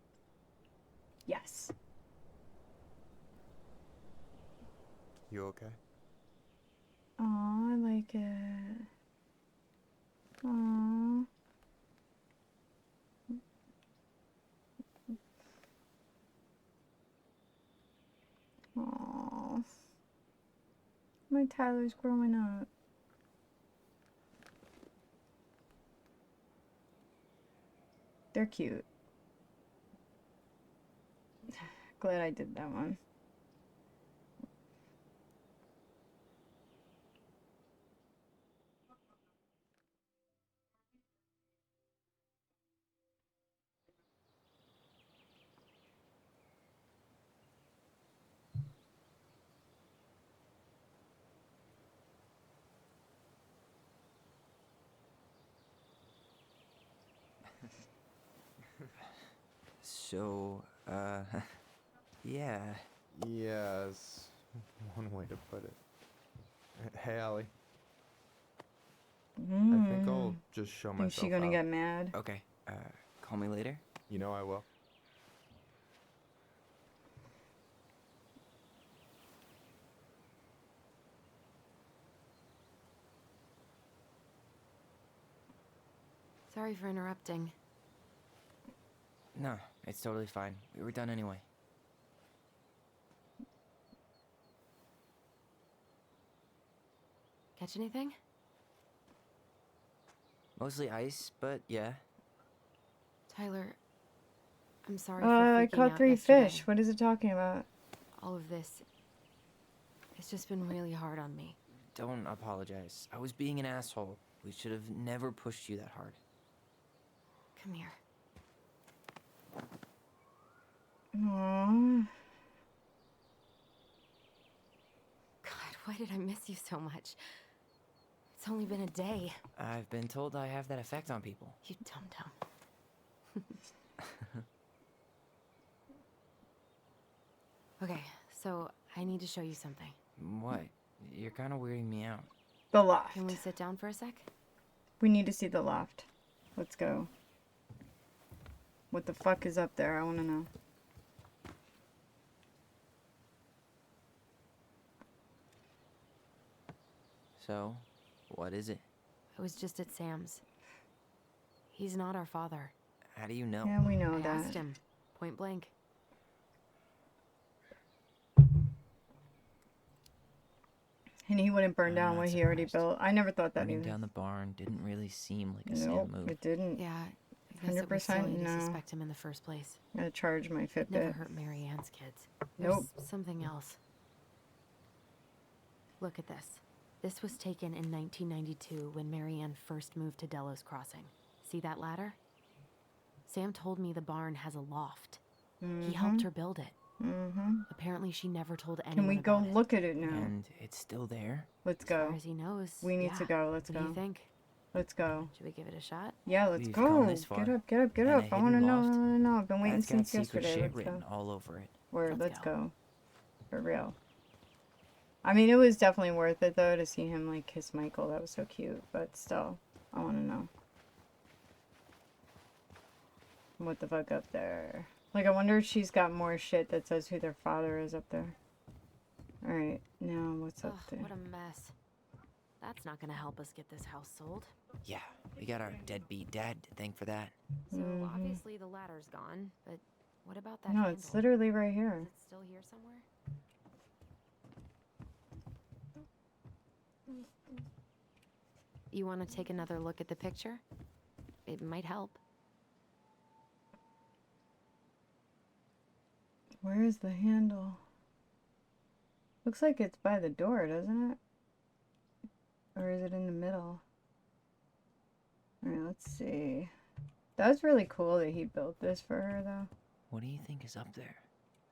Yes. You okay? Aw, I like it. Aw. Aw. My Tyler's growing up. They're cute. Glad I did that one. So, yeah. Yes, one way to put it. Hey, Allie. I think I'll just show Think she myself gonna out. get mad? Okay, call me later? You know I will. Sorry for interrupting. No, it's totally fine. We were done anyway. Catch anything? Mostly ice, but yeah. Tyler, I'm sorry for I freaking caught out 3 yesterday. fish. What is it talking about? All of this. It's just been really hard on me. Don't apologize. I was being an asshole. We should have never pushed you that hard. Come here. Aww. God, why did I miss you so much? It's only been a day. I've been told I have that effect on people. You dum-dum. Okay, so I need to show you something. What? You're kind of weirding me out. The loft. Can we sit down for a sec? We need to see the loft. Let's go. What the fuck is up there? I want to know. So, what is it? I was just at Sam's. He's not our father. How do you know? Yeah, we know I that. asked him, point blank. And he wouldn't burn I'm down not what he already surprised. built. I never thought that Burning either. down the barn didn't really seem like a Nope, Sam move. it didn't. Yeah, I guess it was 100% silly to no. suspect him in the first place. Gotta charge my It never Fitbit. hurt Mary Ann's kids. Nope. There's something else. Look at this. This was taken in 1992 when Mary Ann first moved to Delos Crossing. See that ladder? Sam told me the barn has a loft. He helped her build it. Apparently she never told anyone Can we go about it. look at it now? And it's still there? Let's As far go. as he knows. We need yeah. to go. Let's What do go. you think? Let's go. Should we give it a shot? Yeah, let's We've go. come this Get far. up, get up, get And up. a I want to hidden know. loft? I want to know. I've been waiting That's got since secret yesterday. shit Let's written go. all over it. Let's Let's go. go. For real. I mean, it was definitely worth it, though, to see him, like, kiss Michael. That was so cute. But still, I want to know. What the fuck up there? Like, I wonder if she's got more shit that says who their father is up there. Alright, now what's up Ugh, there? what a mess. That's not gonna help us get this house sold. Yeah, we got our deadbeat dad to thank for that. So obviously the ladder's gone, but what about that No, handle? it's literally right Is here. it still here somewhere? You want to take another look at the picture? It might help. Where is the handle? Looks like it's by the door, doesn't it? Or is it in the middle? Alright, let's see. That was really cool that he built this for her, though. What do you think is up there?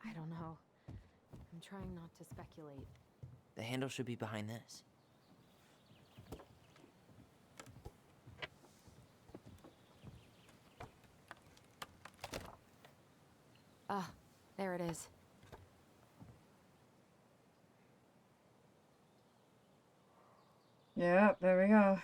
I don't know. I'm trying not to speculate. The handle should be behind this. Ah, there it is. Yep, there we go.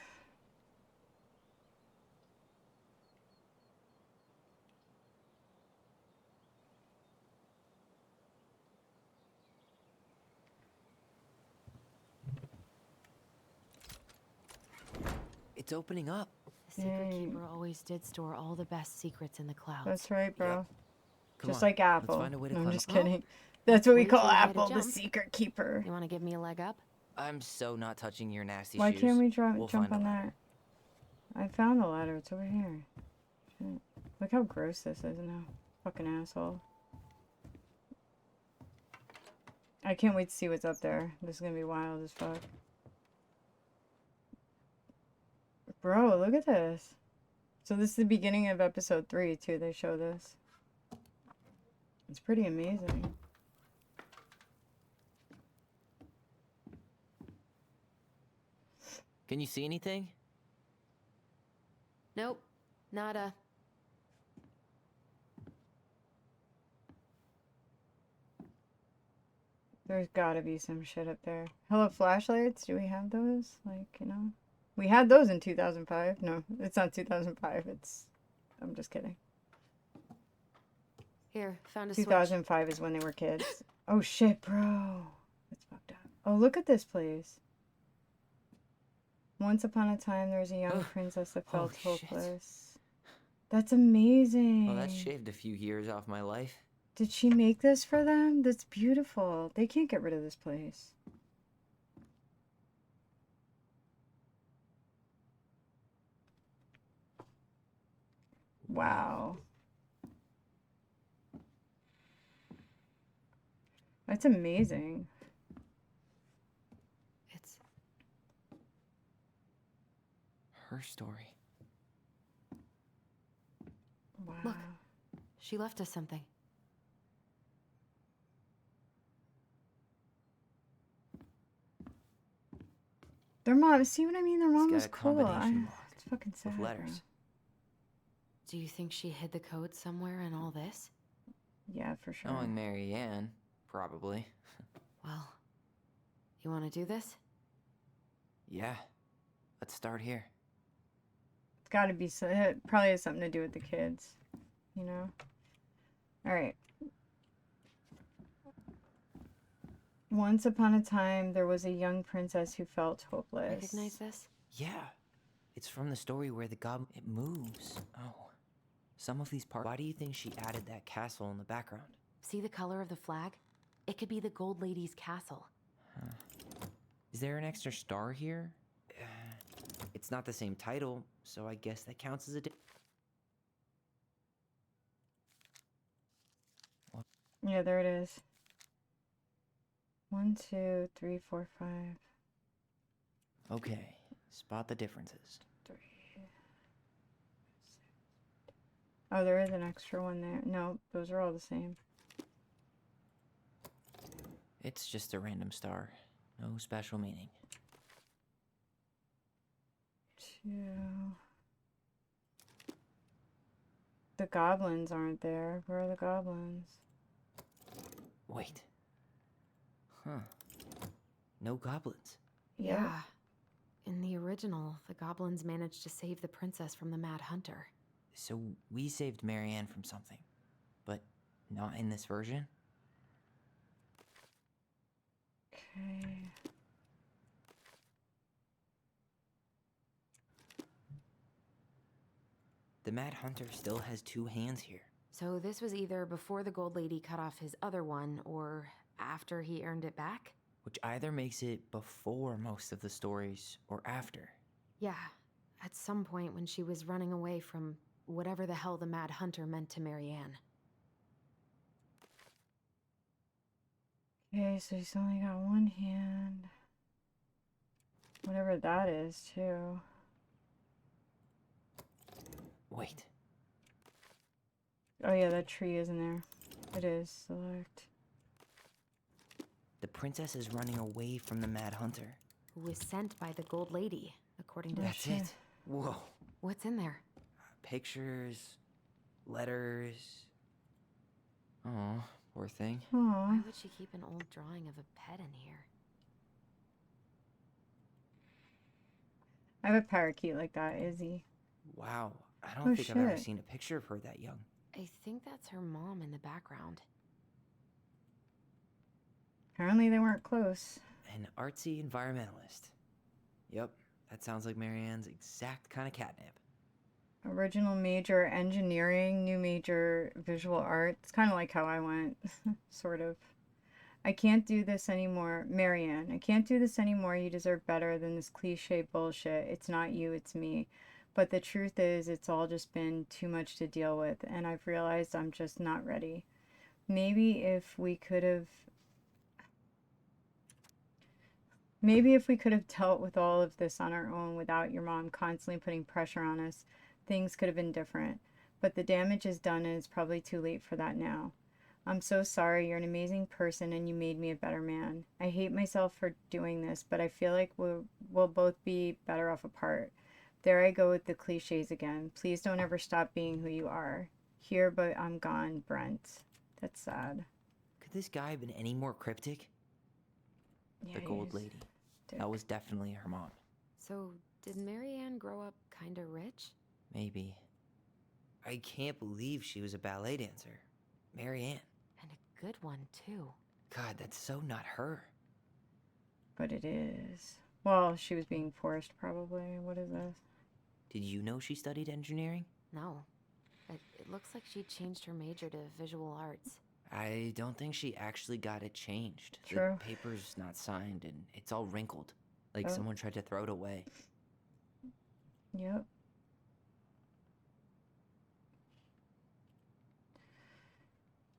It's opening up. The secret Yay. keeper always did store all the best secrets in the clouds. That's right, bro. Yep. Come Just on, like let's Apple. find a way to No, I'm climb just up. kidding. Well, That's what we way call too high to Apple, the jump. secret keeper. You want to give me a leg up? I'm so not touching your nasty Why shoes. can't we We'll jump find a on ladder. that? I found the ladder. It's over here. Shit. Look how gross this is now. Fucking asshole. I can't wait to see what's up there. This is gonna be wild as fuck. Bro, look at this. So this is the beginning of episode 3 too. They show this. It's pretty amazing. Can you see anything? Nope. Nada. There's gotta be some shit up there. Hello, flashlights? Do we have those? Like, you know? We had those in 2005. No, it's not 2005. I'm just kidding. Here, found a switch. 2005 is when they were kids. Oh shit, bro. That's fucked up. Oh, look at this place. Once upon a time, there was a young Ugh. princess that felt Holy shit. hopeless. That's amazing. Well, that shaved a few years off my life. Did she make this for them? That's beautiful. They can't get rid of this place. Wow. That's amazing. It's Her story. Wow. Look. She left us something. Their mom, see what I mean? Their mom got was a cool. combination It's fucking sad. With bro. letters. Do you think she hid the code somewhere in all this? Yeah, for sure. Knowing Mary Ann, probably. Well, you want to do this? Yeah. Let's start here. It's got to be, it probably has something to do with the kids, you know? Alright. Once upon a time, there was a young princess who felt hopeless. Recognize this? Yeah. It's from the story where the goblin... It moves. Oh. Some of these parts... Why do you think she added that castle in the background? See the color of the flag? It could be the Gold Lady's castle. Is there an extra star here? It's not the same title, so I guess that counts as a... Yeah, there it is. 1, 2, 3, 4, 5. Okay. Spot the differences. 3. Oh, there is an extra one there. No, those are all the same. It's just a random star. No special meaning. 2. The goblins aren't there. Where are the goblins? Wait. Huh. No goblins. Yep. Yeah. In the original, the goblins managed to save the princess from the Mad Hunter. So we saved Mary Ann from something. But not in this version? Okay. The Mad Hunter still has 2 hands here. So this was either before the Gold Lady cut off his other one, or after he earned it back? Which either makes it before most of the stories, or after. Yeah, at some point when she was running away from whatever the hell the Mad Hunter meant to Mary Ann. Okay, so he's only got one hand. Whatever that is, too. Wait. Oh yeah, that tree isn't there. It is. Select. The princess is running away from the Mad Hunter. Who was sent by the Gold Lady, according to... Oh, That's shit. it. Whoa. What's in there? Pictures, letters. Oh, poor thing. Aw. Why would she keep an old drawing of a pet in here? I have a parakeet like that, Izzy. Wow. I don't Oh, think I've ever shit. seen a picture of her that young. I think that's her mom in the background. Apparently they weren't close. An artsy environmentalist. Yep, That sounds like Marianne's exact kind of catnip. Original major engineering, new major visual art. It's kind of like how I went, sort of. I can't do this anymore. Marianne, I can't do this anymore. You deserve better than this cliche bullshit. It's not you, it's me. But the truth is, it's all just been too much to deal with, and I've realized I'm just not ready. Maybe if we could have Maybe if we could have dealt with all of this on our own without your mom constantly putting pressure on us, things could have been different. But the damage is done and it's probably too late for that now. I'm so sorry. You're an amazing person and you made me a better man. I hate myself for doing this, but I feel like we'll both be better off apart. There I go with the cliches again. Please don't ever stop being who you are. Here, but I'm gone, Brent. That's sad. Could this guy have been any more cryptic? Yeah, The gold he's lady. dick. That was definitely her mom. So, did Marianne grow up kinda rich? Maybe. I can't believe she was a ballet dancer. Marianne. And a good one, too. God, that's so not her. But it is. Well, she was being forced, probably. What is this? Did you know she studied engineering? No. But it looks like she changed her major to visual arts. I don't think she actually got it changed. True. The paper's not signed and it's all wrinkled. Like Oh. someone tried to throw it away. Yep.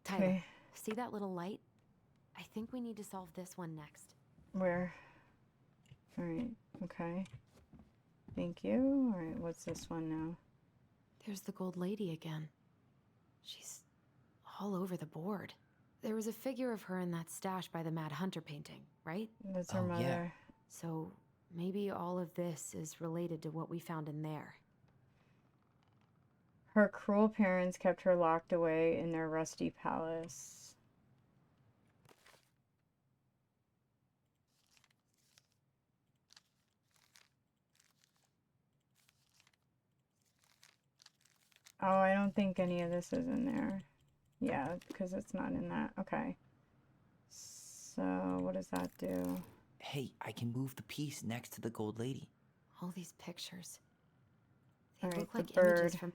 Tyler, Okay. see that little light? I think we need to solve this one next. Where? Alright. Okay. Thank you. Alright, what's this one now? There's the gold lady again. She's all over the board. There was a figure of her in that stash by the Mad Hunter painting, right? That's her Oh, mother. yeah. So maybe all of this is related to what we found in there. Her cruel parents kept her locked away in their rusty palace. Oh, I don't think any of this is in there. Yeah, because it's not in that. Okay. So, what does that do? Hey, I can move the piece next to the gold lady. All these pictures. They All right, look the like bird. images from...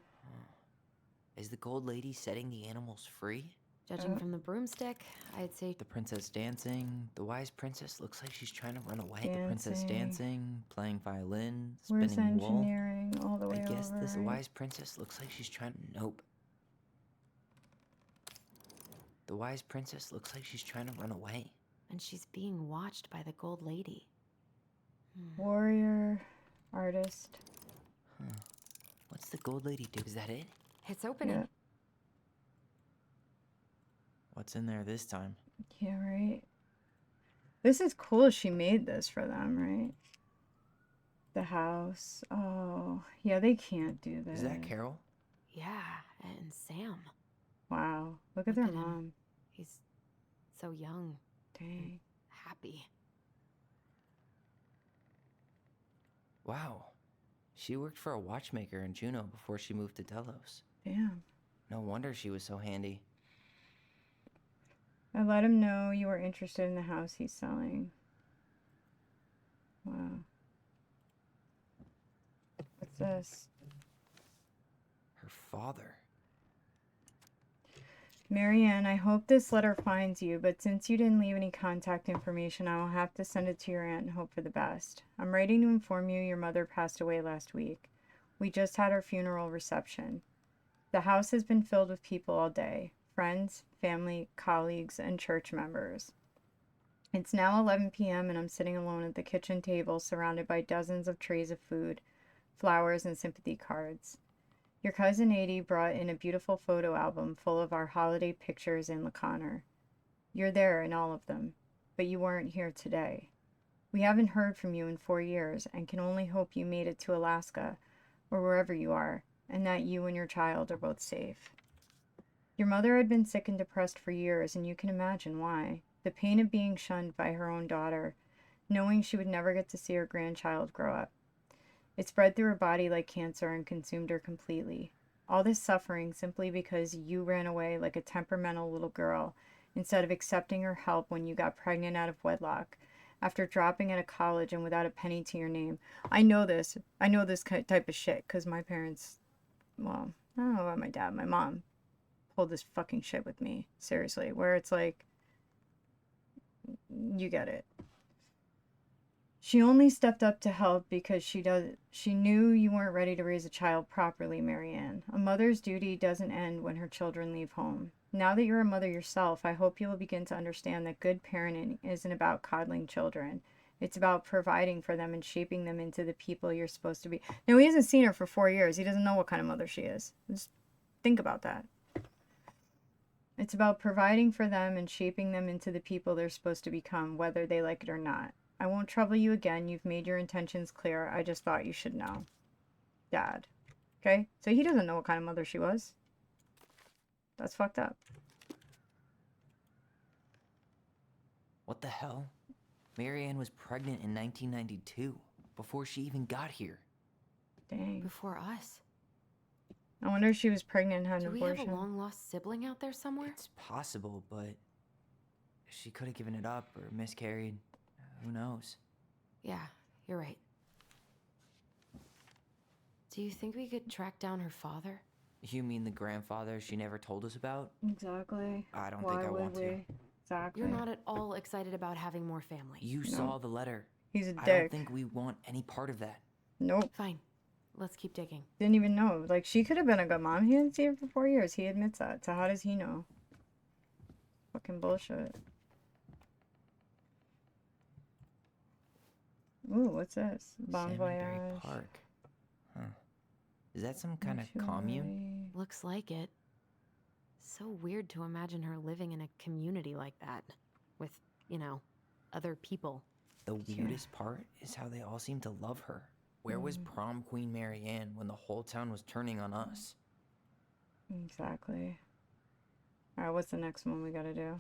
Is the gold lady setting the animals free? Judging from the broomstick, I'd say... The princess dancing. The wise princess looks like she's trying to run away. The princess Dancing. dancing, playing violin, Where's spinning wool. engineering? All the way I guess over, this right? wise princess looks like she's trying to... Nope. The wise princess looks like she's trying to run away. And she's being watched by the gold lady. Warrior, artist. What's the gold lady do? Is that it? It's opening. Yeah. What's in there this time? Yeah, right. This is cool. She made this for them, right? The house. Oh, yeah, they can't do this. Is that Carol? Yeah, and Sam. Wow. Look at Look their at him. mom. He's so young, Dang. happy. Wow. She worked for a watchmaker in Juneau before she moved to Delos. Damn. No wonder she was so handy. I let him know you were interested in the house he's selling. Wow. What's this? Her father. Marianne, I hope this letter finds you, but since you didn't leave any contact information, I will have to send it to your aunt and hope for the best. I'm writing to inform you your mother passed away last week. We just had our funeral reception. The house has been filled with people all day. Friends, family, colleagues, and church members. It's now 11 p.m. and I'm sitting alone at the kitchen table surrounded by dozens of trays of food, flowers, and sympathy cards. Your cousin Adie brought in a beautiful photo album full of our holiday pictures in Laconner. You're there in all of them, but you weren't here today. We haven't heard from you in 4 years and can only hope you made it to Alaska or wherever you are, and that you and your child are both safe. Your mother had been sick and depressed for years, and you can imagine why. The pain of being shunned by her own daughter, knowing she would never get to see her grandchild grow up. It spread through her body like cancer and consumed her completely. All this suffering simply because you ran away like a temperamental little girl instead of accepting her help when you got pregnant out of wedlock after dropping out of college and without a penny to your name. I know this. I know this type of shit because my parents, well, I don't know about my dad. My mom pulled this fucking shit with me. Seriously. Where it's like, you get it. She only stepped up to help because she knew you weren't ready to raise a child properly, Marianne. A mother's duty doesn't end when her children leave home. Now that you're a mother yourself, I hope you will begin to understand that good parenting isn't about coddling children. It's about providing for them and shaping them into the people you're supposed to be. Now, he hasn't seen her for 4 years. He doesn't know what kind of mother she is. Just think about that. It's about providing for them and shaping them into the people they're supposed to become, whether they like it or not. I won't trouble you again. You've made your intentions clear. I just thought you should know. Dad. Okay? So he doesn't know what kind of mother she was. That's fucked up. What the hell? Marianne was pregnant in 1992, before she even got here. Dang. Before us. I wonder if she was pregnant and had Do an we have abortion. a long-lost sibling out there somewhere? It's possible, but she could have given it up or miscarried. Who knows? Yeah, you're right. Do you think we could track down her father? You mean the grandfather she never told us about? Exactly. I don't Why think I would want to. we? Exactly. You're not at all excited about having more family. You saw the letter. He's a I don't dick. think we want any part of that. Nope. Fine. Let's keep digging. Didn't even know. Like, she could have been a good mom. He didn't see her for 4 years. He admits that. So how does he know? Fucking bullshit. Ooh, what's this? Bon Salmonberry voyage. Park. Huh. Is that some kind of commune? Looks like it. So weird to imagine her living in a community like that. With, you know, other people. The weirdest part is how they all seem to love her. Where was prom queen Marianne when the whole town was turning on us? Exactly. Alright, what's the next one we gotta do?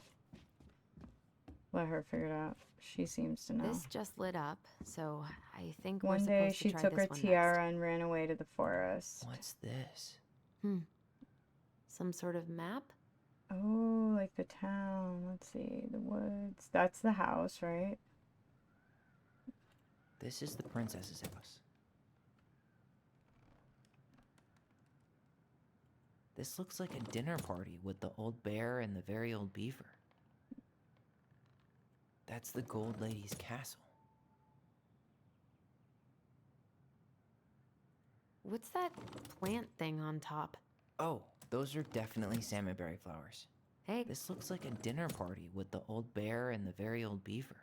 Let her figure it out. She seems to know. This just lit up, so I think we're One supposed day to she try took this her one tiara and ran away to the forest. What's this? next. Some sort of map? Oh, like the town. Let's see. The woods. That's the house, right? This is the princess's house. This looks like a dinner party with the old bear and the very old beaver. That's the gold lady's castle. What's that plant thing on top? Oh, those are definitely salmonberry flowers. Hey, This looks like a dinner party with the old bear and the very old beaver.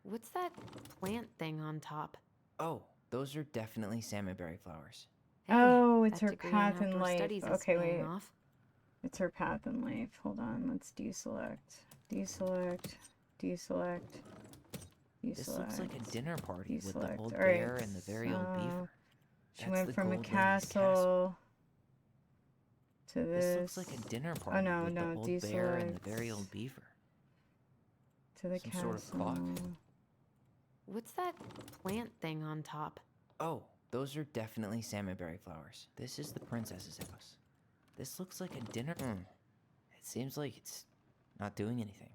what's that plant thing on top? Oh, those are definitely salmonberry flowers. Hey, Oh, it's that her degree in path in outdoor life. studies is Okay, paying wait. off. It's her path in life. Hold on. Let's deselect. Deselect. Deselect. Deselect. This looks like a dinner party with the Deselect. old All right, bear and the very old so beaver. She That's went the from a gold lady's castle. castle to This this. looks like a dinner party no, with no, the old bear and the very deselect. old beaver. To the Some castle. sort of clock. What's that plant thing on top? Oh, those are definitely salmonberry flowers. This is the princess's house. This looks like a dinner. It seems like it's not doing anything.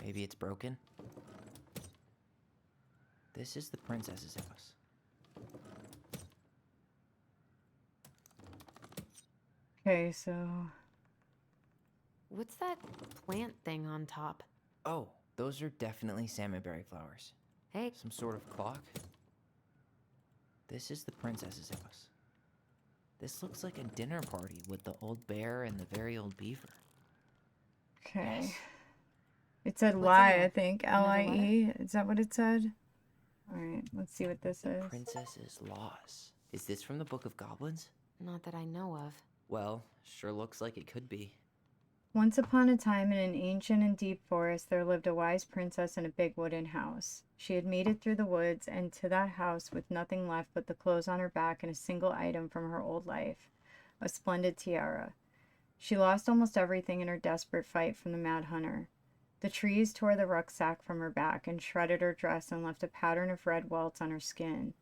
Maybe it's broken. This is the princess's house. Okay, so What's that plant thing on top? Oh, those are definitely salmonberry flowers. Hey, Some sort of clock. This is the princess's house. This looks like a dinner party with the old bear and the very old beaver. okay. Yes. It said What's in lie, there? I think. Another LIE. Is that what it said? Alright, let's see what this The is. princess's laws. Is this from the Book of Goblins? not that I know of. Well, sure looks like it could be. Once upon a time in an ancient and deep forest there lived a wise princess in a big wooden house. She had made it through the woods and to that house with nothing left but the clothes on her back and a single item from her old life, a splendid tiara. She lost almost everything in her desperate fight from the mad hunter. The trees tore the rucksack from her back and shredded her dress and left a pattern of red welts on her skin.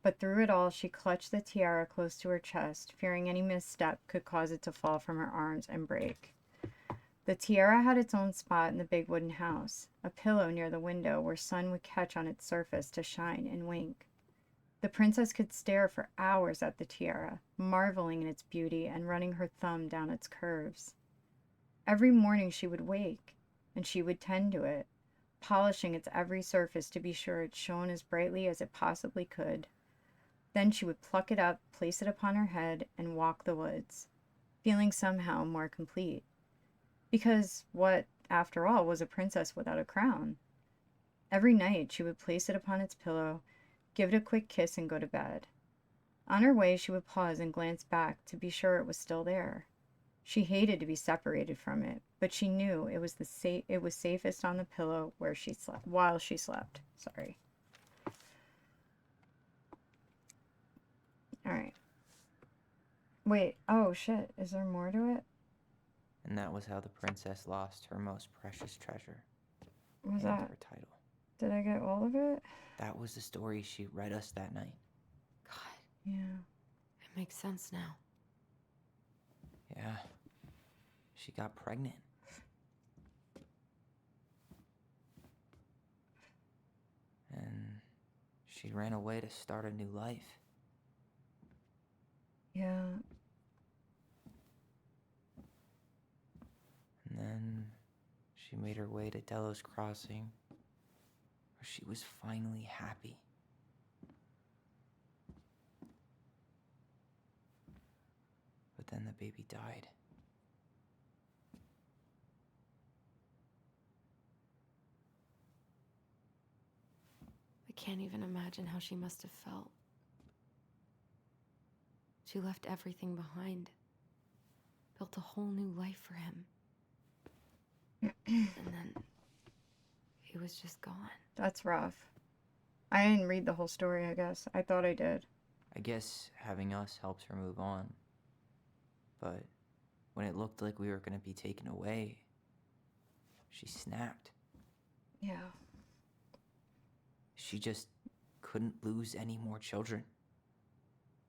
But through it all she clutched the tiara close to her chest, fearing any misstep could cause it to fall from her arms and break. The tiara had its own spot in the big wooden house, a pillow near the window where sun would catch on its surface to shine and wink. The princess could stare for hours at the tiara, marveling in its beauty and running her thumb down its curves. Every morning she would wake, and she would tend to it, polishing its every surface to be sure it shone as brightly as it possibly could. Then she would pluck it up, place it upon her head, and walk the woods, feeling somehow more complete. Because what, after all, was a princess without a crown? Every night she would place it upon its pillow, give it a quick kiss, and go to bed. On her way she would pause and glance back to be sure it was still there. She hated to be separated from it, but she knew it was safest on the pillow where she slept while she slept. Sorry. All right. Wait. Oh shit. Is there more to it? And that was how the princess lost her most precious treasure. What was and that? her title. Did I get all of it? That was the story she read us that night. God, Yeah. it makes sense now. Yeah. She got pregnant. And she ran away to start a new life. Yeah. And then she made her way to Delos Crossing, where she was finally happy. But then the baby died. I can't even imagine how she must have felt. She left everything behind, built a whole new life for him. And then he was just gone. That's rough. I didn't read the whole story, I guess. I thought I did. I guess having us helped her move on. But when it looked like we were going to be taken away, she snapped. Yeah. She just couldn't lose any more children.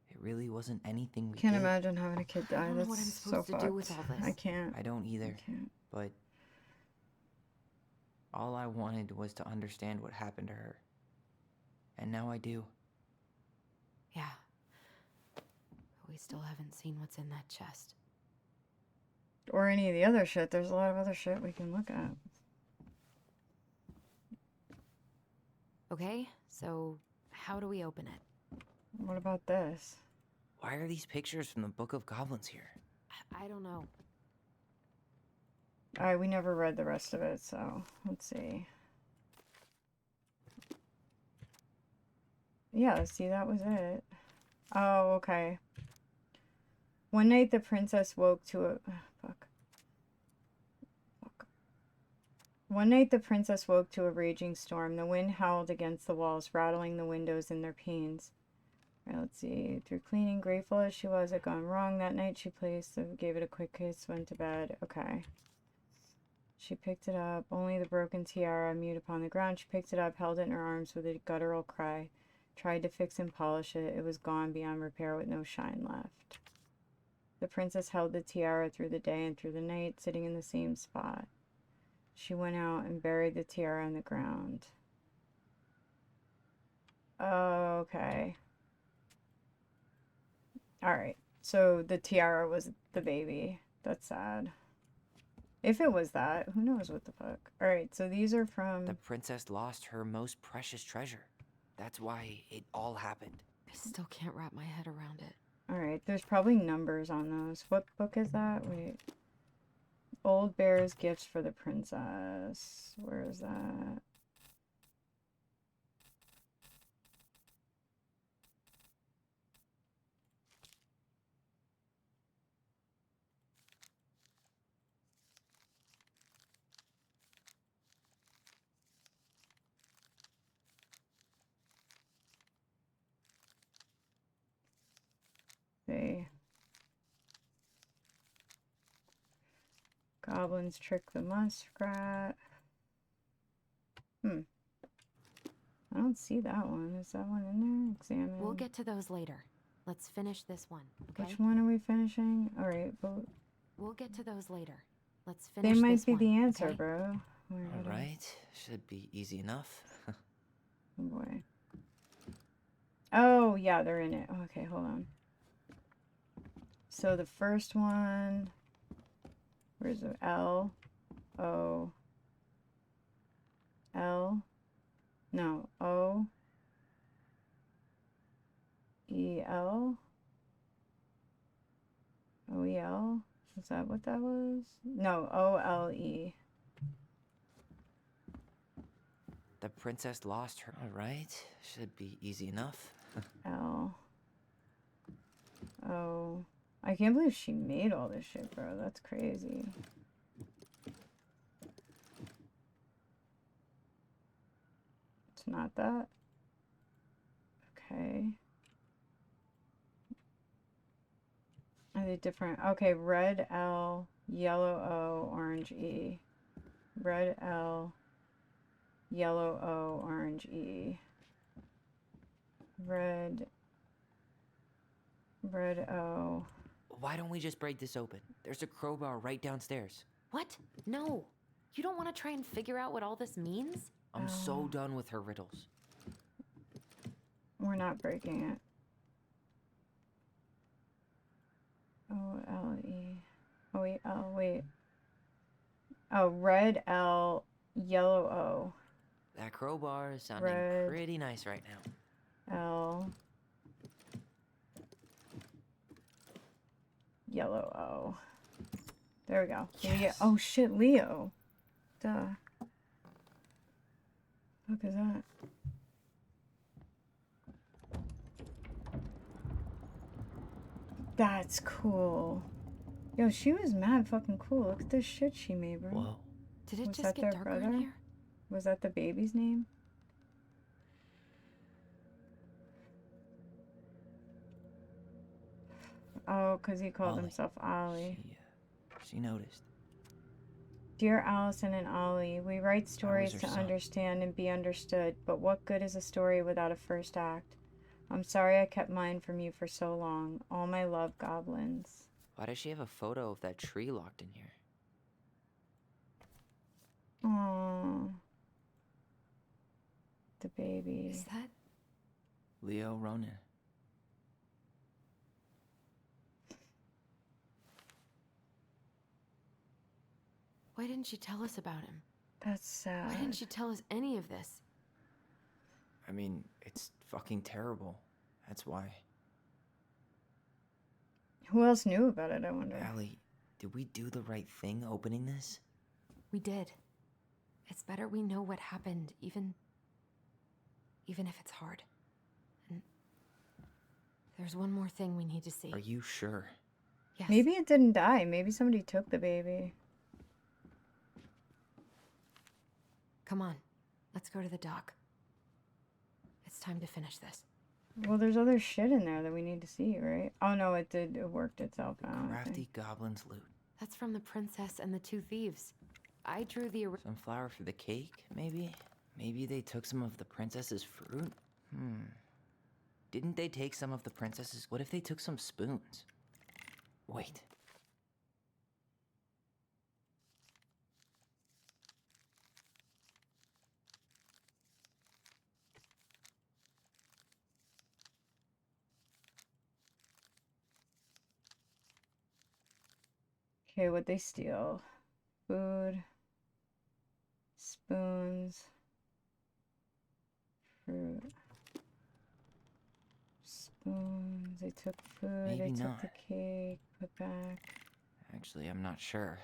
It really wasn't anything we Can't did. imagine having a kid die. I don't know what I'm That's so supposed to fucked. do with all this. I can't. I don't either. I can't. But all I wanted was to understand what happened to her. And now I do. Yeah. But we still haven't seen what's in that chest. Or any of the other shit. There's a lot of other shit we can look at. Okay, so how do we open it? What about this? Why are these pictures from the Book of Goblins here? I don't know. Alright, we never read the rest of it, so let's see. Yeah, see, that was it. Oh, okay. One night the princess woke to a... fuck. One night the princess woke to a raging storm. The wind howled against the walls, rattling the windows in their panes. Alright, let's see. Through cleaning, grateful as she was, it gone wrong. That night she gave it a quick kiss, went to bed. Okay. She picked it up. Only the broken tiara, mute upon the ground. She picked it up, held it in her arms with a guttural cry. Tried to fix and polish it. It was gone beyond repair with no shine left. The princess held the tiara through the day and through the night, sitting in the same spot. She went out and buried the tiara in the ground. Okay. Alright. So the tiara was the baby. That's sad. If it was that, who knows what the fuck. Alright, so these are from... The princess lost her most precious treasure. That's why it all happened. I still can't wrap my head around it. Alright, there's probably numbers on those. What book is that? Wait. Old Bear's Gifts for the Princess. Where is that? See. Goblins trick the muskrat. I don't see that one. Is that one in there? Examine. We'll get to those later. Let's finish this one, okay? Which one are we finishing? Alright, but... We'll get to those later. Let's They finish might this be one, the answer, okay? bro. We're All gonna- right, should be easy enough. Oh boy. Oh, yeah, they're in it. Okay, hold on. So the first one, where's the L? O. L? No, O. E. L? O. E. L? Is that what that was? No, O. L. E. The princess lost her. All right, should be easy enough. L. O. I can't believe she made all this shit, bro. That's crazy. It's not that. Okay. Are they different? Okay, red L, yellow O, orange E. Red L, yellow O, orange E. Red O. Why don't we just break this open? There's a crowbar right downstairs. What? No. You don't want to try and figure out what all this means? I'm so done with her riddles. We're not breaking it. O L E. Oh, E L. Wait. Oh, red L, yellow O. That crowbar is sounding Red. pretty nice right now. L, yellow O. There we go. Leo. Yes. Oh shit, Leo. Duh. Look at that. That's cool. Yo, she was mad fucking cool. Look at this shit she made, bro. Whoa. Did it Was just that get their darker in brother? here? Was that the baby's name? Oh, because he called Ollie. himself Ollie. She noticed. Dear Allison and Ollie, we write stories her to son? understand and be understood, but what good is a story without a first act? I'm sorry I kept mine from you for so long. All my love, goblins. Why does she have a photo of that tree locked in here? Aww. The baby. Is that? Leo Ronan. Why didn't she tell us about him? That's sad. Why didn't she tell us any of this? I mean, it's fucking terrible. That's why. Who else knew about it, I wonder? Allie, did we do the right thing opening this? We did. It's better we know what happened, even if it's hard. And there's one more thing we need to see. Are you sure? Yes. Maybe it didn't die. Maybe somebody took the baby. Come on. Let's go to the dock. It's time to finish this. Well, there's other shit in there that we need to see, right? Oh no, it did. It worked itself out. I Crafty think. goblin's loot. That's from the princess and the two thieves. I drew the Some flour for the cake, maybe? Maybe they took some of the princess's fruit? Didn't they take some of the princess's... What if they took some spoons? Wait. Okay, what'd they steal? Food. Spoons. Fruit. Spoons. They took food. Maybe they took not. the cake. Put back. Actually, I'm not sure.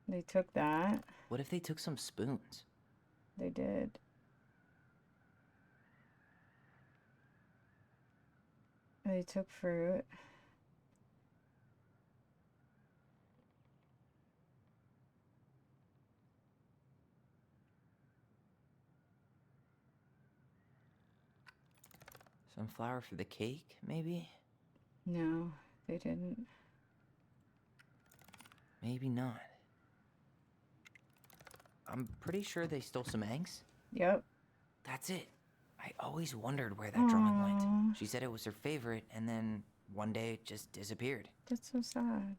They took that. What if they took some spoons? They did. They took fruit. Some flour for the cake, maybe? No, they didn't. Maybe not. I'm pretty sure they stole some eggs. Yep. That's it. I always wondered where that drawing Aw. went. She said it was her favorite, and then one day it just disappeared. That's so sad.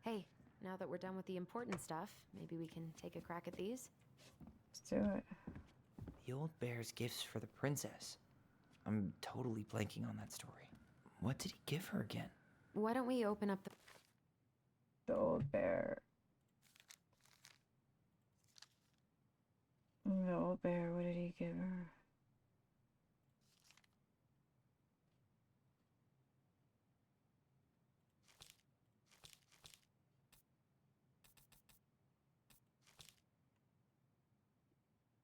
Hey, now that we're done with the important stuff, maybe we can take a crack at these? Let's do it. The old bear's gifts for the princess. I'm totally blanking on that story. What did he give her again? Why don't we open up The old bear. The old bear, what did he give her?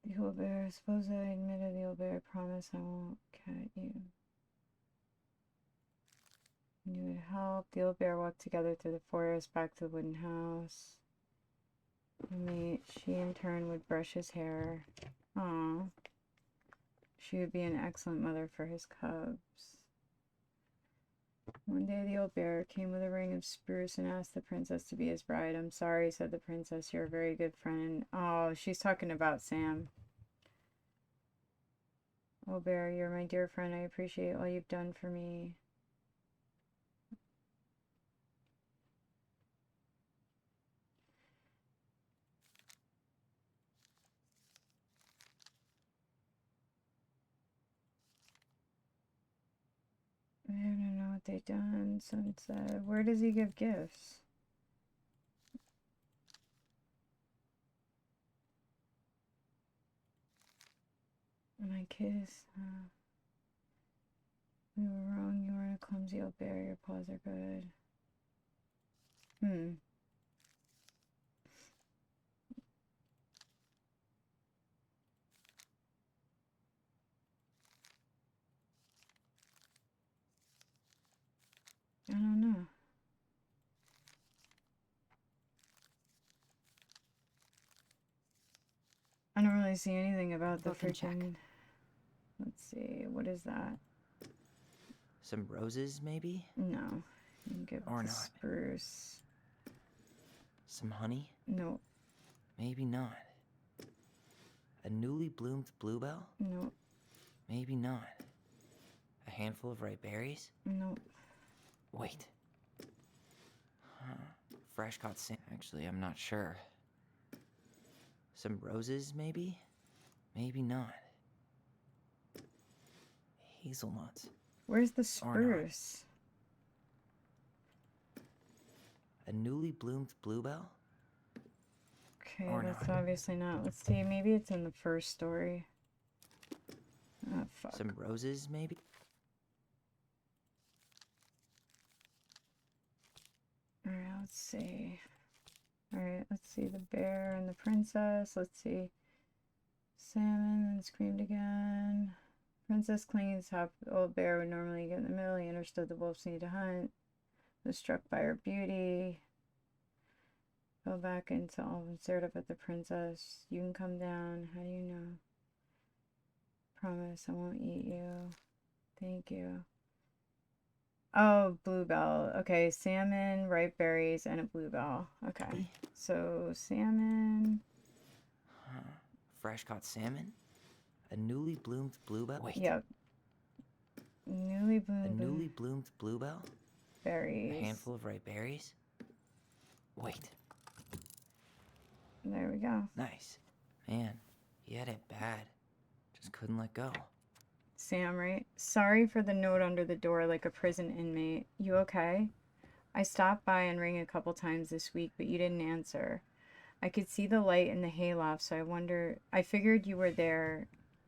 The old bear, suppose I admitted the old bear, I promise I won't cat you. You would help. The old bear walked together through the forest back to the wooden house. She in turn would brush his hair. Aw. She would be an excellent mother for his cubs. One day the old bear came with a ring of spruce and asked the princess to be his bride. I'm sorry, said the princess. You're a very good friend. Oh, she's talking about Sam. Oh, bear, you're my dear friend. I appreciate all you've done for me. I don't know what they've done since. Where does he give gifts? My kiss. We were wrong. You are a clumsy old bear. Your paws are good. I don't know. I don't really see anything about the Book and check. freaking. Let's see. What is that? Some roses, maybe? No. You can give Or the not. spruce. Some honey? No. Maybe not. A newly bloomed bluebell? No. Maybe not. A handful of ripe berries? No. Wait. Fresh caught sand. Actually, I'm not sure. Some roses, maybe? Maybe not. Hazelnuts. Where's the Or not. spruce? A newly bloomed bluebell? Okay, Or that's not. obviously not. Let's see. Maybe it's in the first story. Oh, fuck. Some roses, maybe? Alright, let's see. Alright, let's see the bear and the princess. Let's see. Salmon and screamed again. Princess clinging to the top. The old bear would normally get in the middle. He understood the wolves need to hunt. Was struck by her beauty. Fell back into all and stared up at the princess. You can come down. How do you know? Promise I won't eat you. Thank you. Oh, bluebell. Okay, salmon, ripe berries, and a bluebell. Okay. So, salmon. Fresh caught salmon? A newly bloomed bluebell? Wait. Yep. Newly A bloomed newly bloomed bluebell? berries. A handful of ripe berries? Wait. There we go. Nice. Man, he had it bad. Just couldn't let go. Sam, right? Sorry for the note under the door like a prison inmate. You okay? I stopped by and rang a couple times this week, but you didn't answer. I could see the light in the hayloft, so I figured you were there.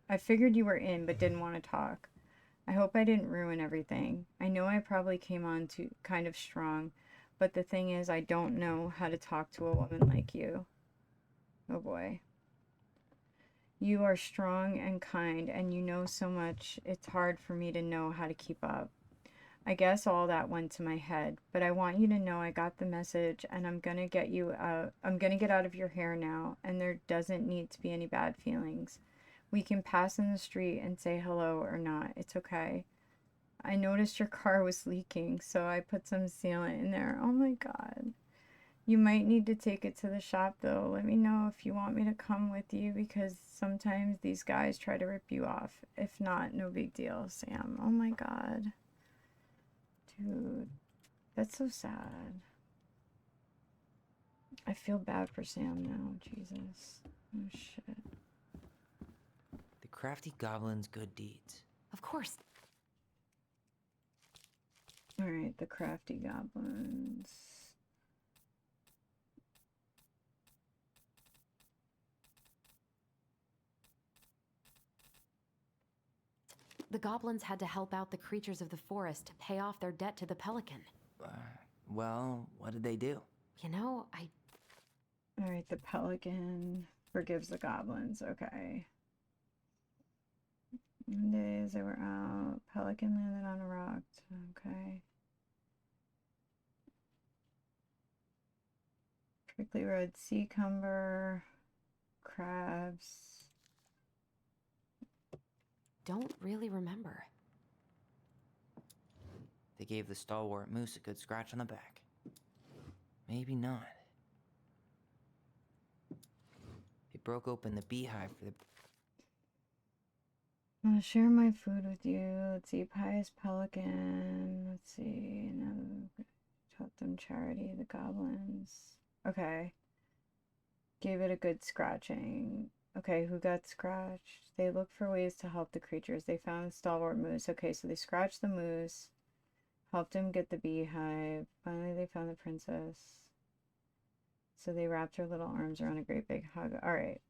I figured you were in, but didn't want to talk. I hope I didn't ruin everything. I know I probably came on too kind of strong, but the thing is, I don't know how to talk to a woman like you. Oh boy. You are strong and kind, and you know so much, it's hard for me to know how to keep up. I guess all that went to my head, but I want you to know I got the message, and I'm gonna get you out. I'm gonna get out of your hair now, and there doesn't need to be any bad feelings. We can pass in the street and say hello or not. It's okay. I noticed your car was leaking, so I put some sealant in there. Oh my God. You might need to take it to the shop though. Let me know if you want me to come with you because sometimes these guys try to rip you off. If not, no big deal, Sam. Oh my God. Dude, that's so sad. I feel bad for Sam now. Jesus. Oh, shit. The crafty goblin's good deeds. Of course. Alright, the crafty goblins. The goblins had to help out the creatures of the forest to pay off their debt to the pelican. Well, what did they do? You know, Alright, the pelican forgives the goblins. Okay. One day as they were out, pelican landed on a rock. Okay. Prickly red sea cumber, crabs. don't really remember. They gave the stalwart moose a good scratch on the back. Maybe not. They broke open the beehive for the... I'll share my food with you. Let's see, pious pelican. Let's see, now taught them charity, the goblins. Okay. Gave it a good scratching. Okay, who got scratched? They looked for ways to help the creatures. They found the stalwart moose. Okay, so they scratched the moose. Helped him get the beehive. Finally, they found the princess. So they wrapped her little arms around a great big hug. Alright.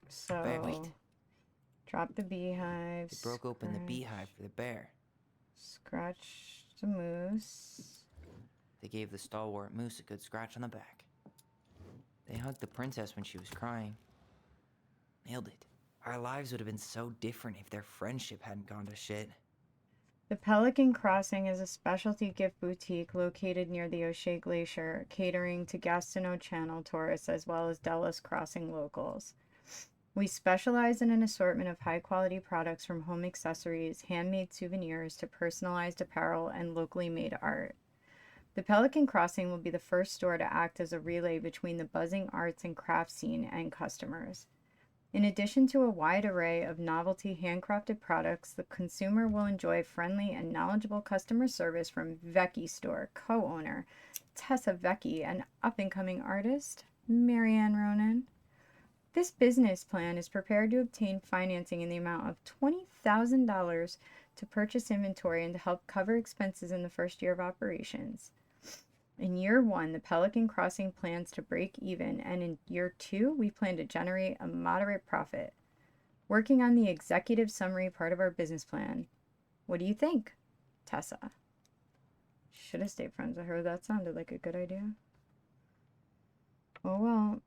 So... Wait. Drop the beehive. They broke open the beehive for the bear. Scratch the moose. They gave the stalwart moose a good scratch on the back. They hugged the princess when she was crying. Nailed it. Our lives would have been so different if their friendship hadn't gone to shit. The Pelican Crossing is a specialty gift boutique located near the O'Shea Glacier, catering to Gastineau Channel tourists as well as Delos Crossing locals. We specialize in an assortment of high-quality products from home accessories, handmade souvenirs, to personalized apparel and locally made art. The Pelican Crossing will be the first store to act as a relay between the buzzing arts and crafts scene and customers. In addition to a wide array of novelty handcrafted products, the consumer will enjoy friendly and knowledgeable customer service from Vecchi Store co-owner Tessa Vecchi and up-and-coming artist Marianne Ronan. This business plan is prepared to obtain financing in the amount of $20,000 to purchase inventory and to help cover expenses in the first year of operations. In year 1, the Pelican Crossing plans to break even, and in year 2, we plan to generate a moderate profit. Working on the executive summary part of our business plan. What do you think, Tessa? Should have stayed friends with her. That sounded like a good idea. Oh well.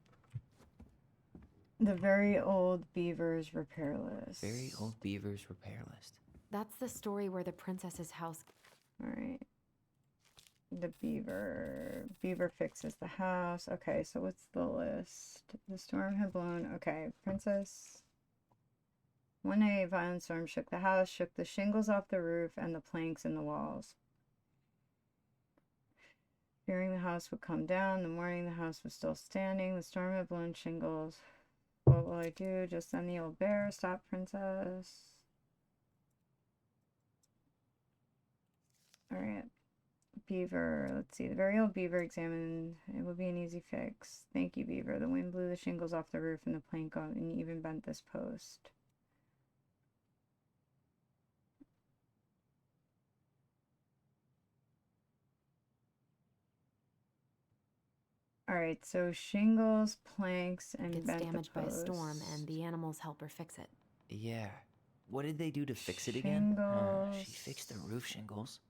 The Very Old Beavers Repair List. Very Old Beavers Repair List. That's the story where the princess's house... Alright. The beaver fixes the house. Okay, so what's the list? The storm had blown. Okay, princess. One day, a violent storm shook the house, shook the shingles off the roof and the planks in the walls. Fearing the house would come down, in the morning the house was still standing. The storm had blown shingles. What will I do? Just send the old bear. Stop, princess. Alright. Beaver. Let's see. The very old beaver examined. It will be an easy fix. Thank you, beaver. The wind blew the shingles off the roof and the plank out and even bent this post. Alright, so shingles, planks, and gets bent damaged the by a post. storm, and the animals help her fix it. Yeah. What did they do to fix it again? She Shingles. fixed the roof shingles.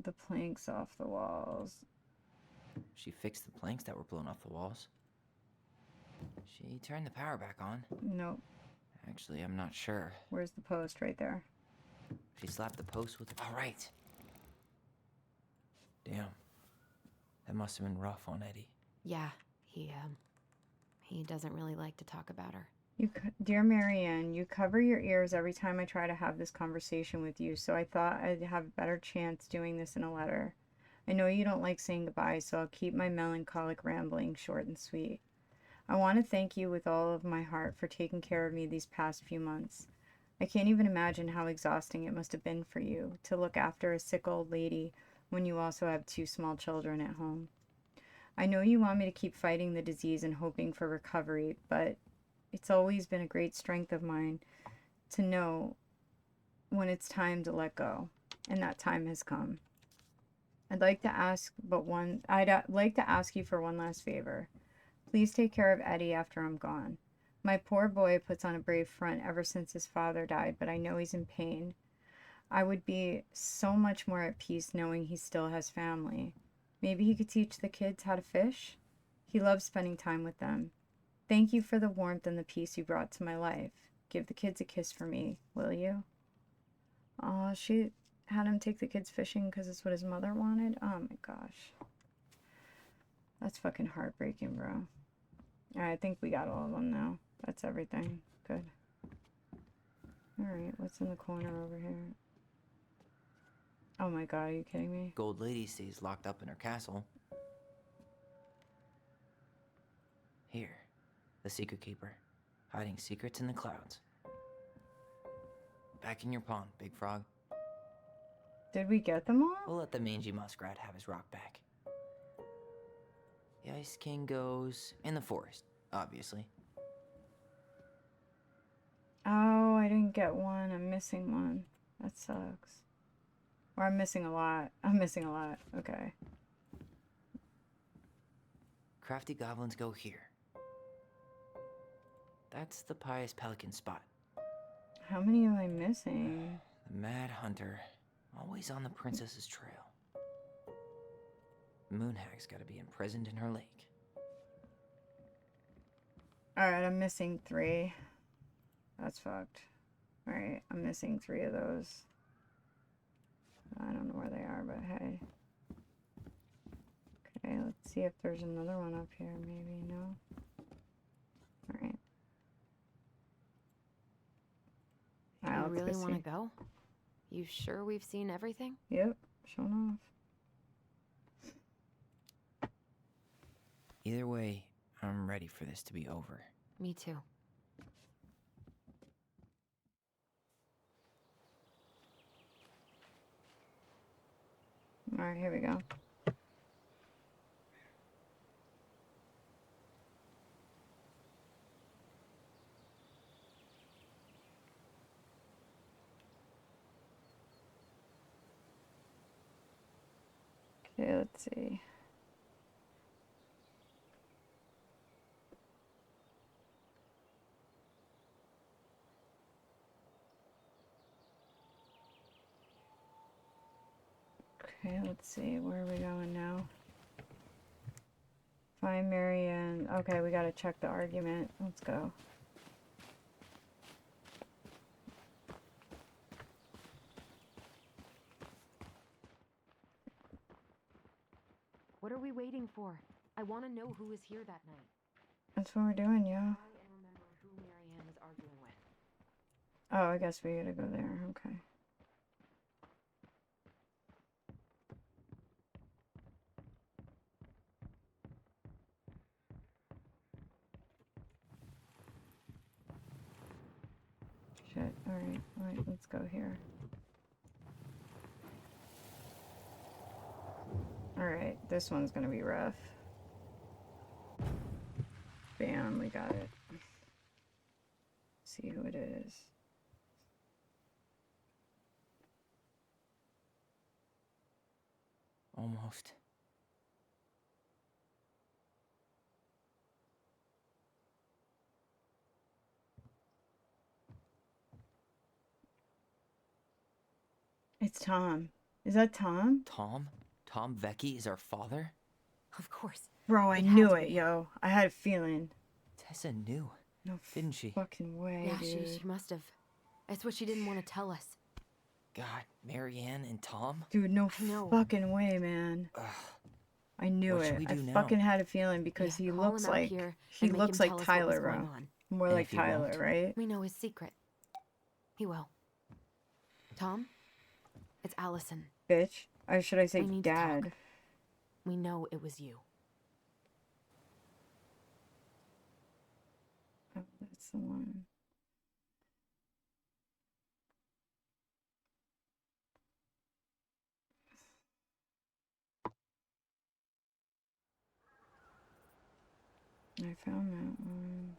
The planks off the walls. She fixed the planks that were blown off the walls. She turned the power back on. Nope. Actually, I'm not sure. Where's the post? Right there. She slapped the post with... All right. Damn. That must have been rough on Eddie. Yeah, he doesn't really like to talk about her. Dear Marianne, you cover your ears every time I try to have this conversation with you, so I thought I'd have a better chance doing this in a letter. I know you don't like saying goodbye, so I'll keep my melancholic rambling short and sweet. I want to thank you with all of my heart for taking care of me these past few months. I can't even imagine how exhausting it must have been for you to look after a sick old lady when you also have 2 small children at home. I know you want me to keep fighting the disease and hoping for recovery, but it's always been a great strength of mine to know when it's time to let go, and that time has come. I'd like to ask you for one last favor. Please take care of Eddie after I'm gone. My poor boy puts on a brave front ever since his father died, but I know he's in pain. I would be so much more at peace knowing he still has family. Maybe he could teach the kids how to fish? He loves spending time with them. Thank you for the warmth and the peace you brought to my life. Give the kids a kiss for me, will you? Oh, she had him take the kids fishing because it's what his mother wanted? Oh my gosh. That's fucking heartbreaking, bro. Alright, I think we got all of them now. That's everything. Good. Alright, what's in the corner over here? Oh my god, are you kidding me? Gold Lady stays locked up in her castle. Here, the Secret Keeper, hiding secrets in the clouds. Back in your pond, Big Frog. Did we get them all? We'll let the mangy muskrat have his rock back. The Ice King goes in the forest, obviously. Oh, I didn't get one. I'm missing one. That sucks. Or I'm missing a lot. I'm missing a lot. Okay. Crafty goblins go here. That's the Pious Pelican spot. How many am I missing? The Mad Hunter, always on the princess's trail. Moonhag's gotta be imprisoned in her lake. Alright, I'm missing 3. That's fucked. Alright, I'm missing 3 of those. I don't know where they are, but hey. Okay, let's see if there's another one up here. Maybe, no? Alright. You let's really go want see. to go? You sure we've seen everything? Yep, showing off. Either way, I'm ready for this to be over. Me too. Alright, here we go. Okay, let's see. Okay, let's see. Where are we going now? Find Marianne. Okay, we gotta check the argument. Let's go. What are we waiting for? I want to know who was here that night. That's what we're doing, yo. Try and remember who Marianne was arguing with. Oh, I guess we gotta go there. Okay. Shit. Alright, let's go here. Alright, this one's gonna be rough. Bam, we got it. See who it is. Almost. It's Tom. Is that Tom? Tom? Tom Vecchi is our father? Of course. Bro, I It had knew to it, be. yo. I had a feeling. Tessa knew, No didn't she? fucking way, Yeah, dude. she must have. That's what she didn't want to tell us. God, Marianne and Tom? Dude, no I know. fucking way, man. Ugh. I knew What it. should we I do now? fucking had a feeling because Yeah, he call looks him out like here he and make looks him like tell us what was Tyler, going bro. on. More And like if he Tyler, won't? right? We know his secret. He will. Tom, it's Allison. Bitch. Or should I say We need to dad? talk. We know it was you. Oh, that's the one. I found that one.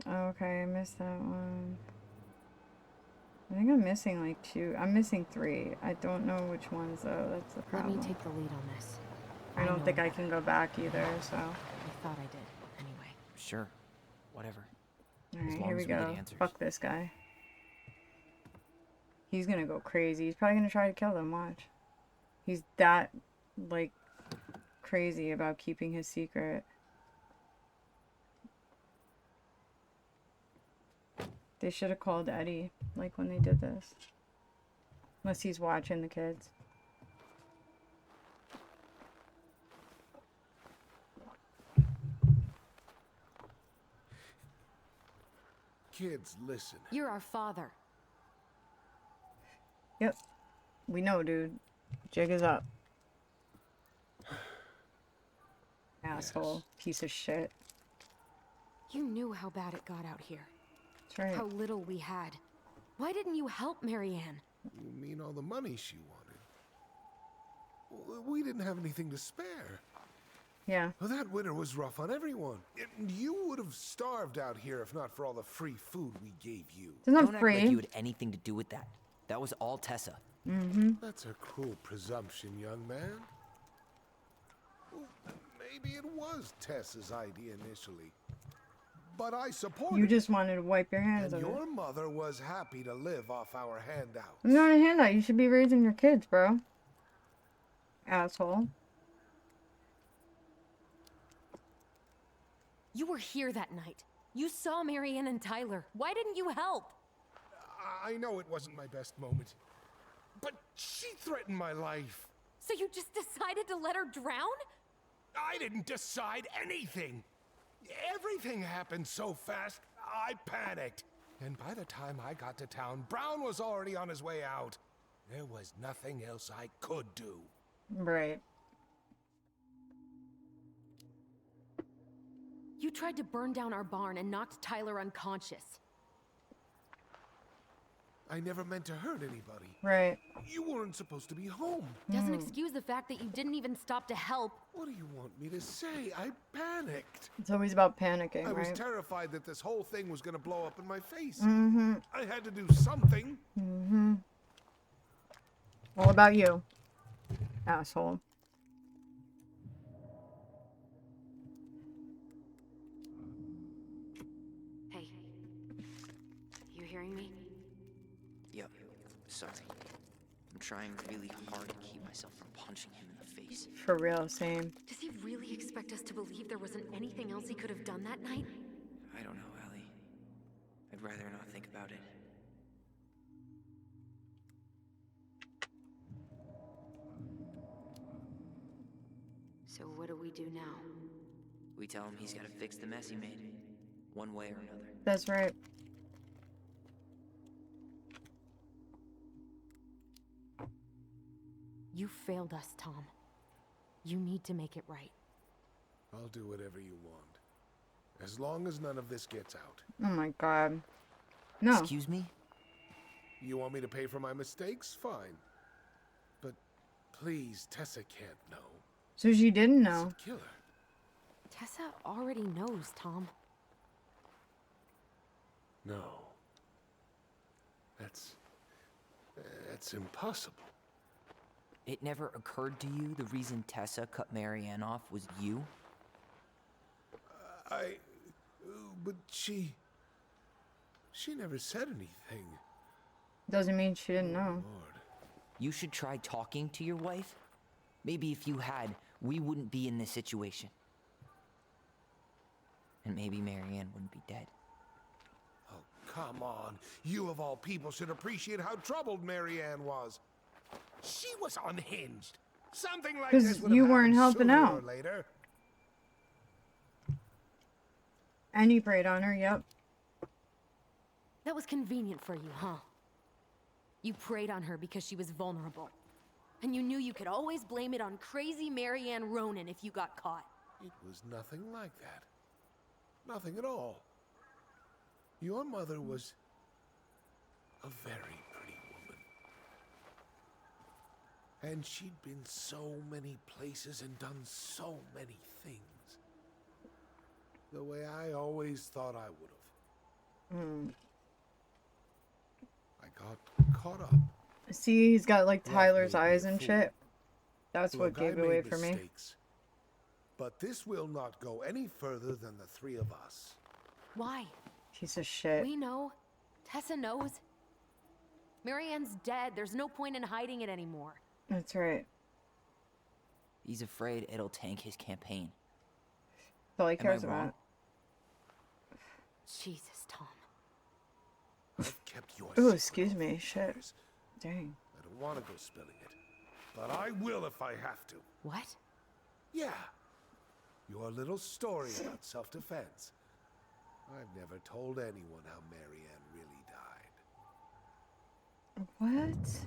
Okay, I missed that one. I think I'm missing like 2. I'm missing 3. I don't know which ones though. That's the Let problem. me take the lead on this. I don't know think I about can it. go back either, so. I thought I did, anyway. Sure. Whatever. Alright, long here we as we get go. answers. Fuck this guy. He's gonna go crazy. He's probably gonna try to kill them, watch. He's that, like, crazy about keeping his secret. They should have called Eddie, like, when they did this. Unless he's watching the kids. Kids, listen. You're our father. Yep. We know, dude. Jig is up. Asshole. Piece of shit. You knew how bad it got out here. That's right. How little we had. Why didn't you help Marianne? You mean all the money she wanted? We didn't have anything to spare. Yeah. Well, that winter was rough on everyone. You would have starved out here if not for all the free food we gave you. It's not Don't act free. like you had anything to do with that. That was all Tessa. That's a cruel presumption, young man. Well, maybe it was Tessa's idea initially. But I supported You it. just wanted to wipe your hands And of it. your mother was happy to live off our handouts. I'm not a handout. You should be raising your kids, bro. Asshole. You were here that night. You saw Marianne and Tyler. Why didn't you help? I know it wasn't my best moment. But she threatened my life. So you just decided to let her drown? I didn't decide anything. Everything happened so fast, I panicked. And by the time I got to town, Brown was already on his way out. There was nothing else I could do. Right. You tried to burn down our barn and knocked Tyler unconscious. I never meant to hurt anybody. Right. You weren't supposed to be home. Doesn't excuse the fact that you didn't even stop to help. What do you want me to say? I panicked. It's always about panicking, I was right? terrified that this whole thing was going to blow up in my face. Mm-hmm. I had to do something. Mm-hmm. All about you. Asshole. Hey. You hearing me? Yep. Sorry. I'm trying really hard to keep myself from punching him in the face. For real, same. Does he really expect us to believe there wasn't anything else he could have done that night? I don't know, Ellie. I'd rather not think about it. So what do we do now? We tell him he's got to fix the mess he made, one way or another. That's right. You failed us, Tom. You need to make it right. I'll do whatever you want. As long as none of this gets out. Oh my god. No. Excuse me? You want me to pay for my mistakes? Fine. But please, Tessa can't know. So she didn't It's know. a killer. Tessa already knows, Tom. No. That's impossible. It never occurred to you the reason Tessa cut Marianne off was you? But she never said anything. Doesn't mean she didn't know. Lord. You should try talking to your wife. Maybe if you had, we wouldn't be in this situation. And maybe Marianne wouldn't be dead. Oh, come on. You of all people should appreciate how troubled Marianne was. She was unhinged. Something like 'Cause this would you have weren't happened helping sooner out. or later. And you preyed on her, yep. That was convenient for you, huh? You preyed on her because she was vulnerable. And you knew you could always blame it on crazy Marianne Ronan if you got caught. It was nothing like that. Nothing at all. Your mother was a very pretty And she'd been so many places and done so many things. The way I always thought I would have. I got caught up. See, he's got like Love Tyler's made me eyes a and fool. shit. That's what Look, I gave it away made for me. mistakes. But this will not go any further than the three of us. Why? Piece of shit. We know. Tessa knows. Marianne's dead. There's no point in hiding it anymore. That's right. He's afraid it'll tank his campaign. That's all he Am I cares wrong? about. Jesus, Tom. I've kept your Oh, secret excuse all me. these Shit. years. Dang. I don't want to go spilling it. But I will if I have to. What? Yeah. Your little story about self-defense. I've never told anyone how Marianne really died. What?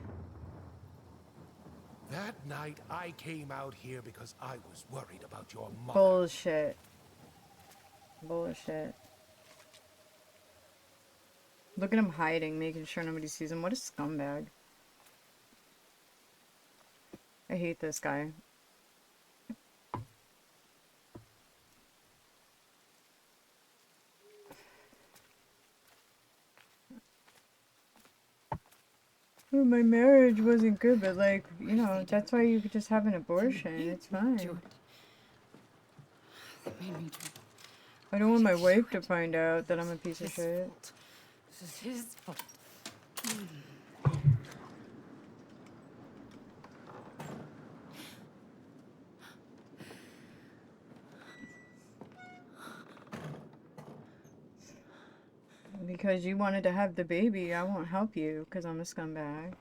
That night, I came out here because I was worried about your mother. Bullshit. Bullshit. Look at him hiding, making sure nobody sees him. What a scumbag. I hate this guy. Well, my marriage wasn't good, but like, you know, that's why you could just have an abortion. It's fine. I don't want my wife to find out that I'm a piece of shit. This is his fault. Because you wanted to have the baby, I won't help you because I'm a scumbag.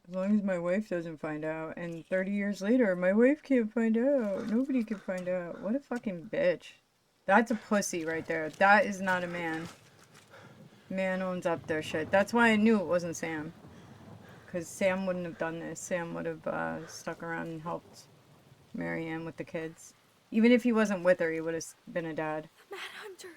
As long as my wife doesn't find out, and 30 years later, my wife can't find out. Nobody can find out. What a fucking bitch. That's a pussy right there. That is not a man. Man owns up their shit. That's why I knew it wasn't Sam. Because Sam wouldn't have done this. Sam would have stuck around and helped Marianne with the kids. Even if he wasn't with her, he would have been a dad. Mad Hunter.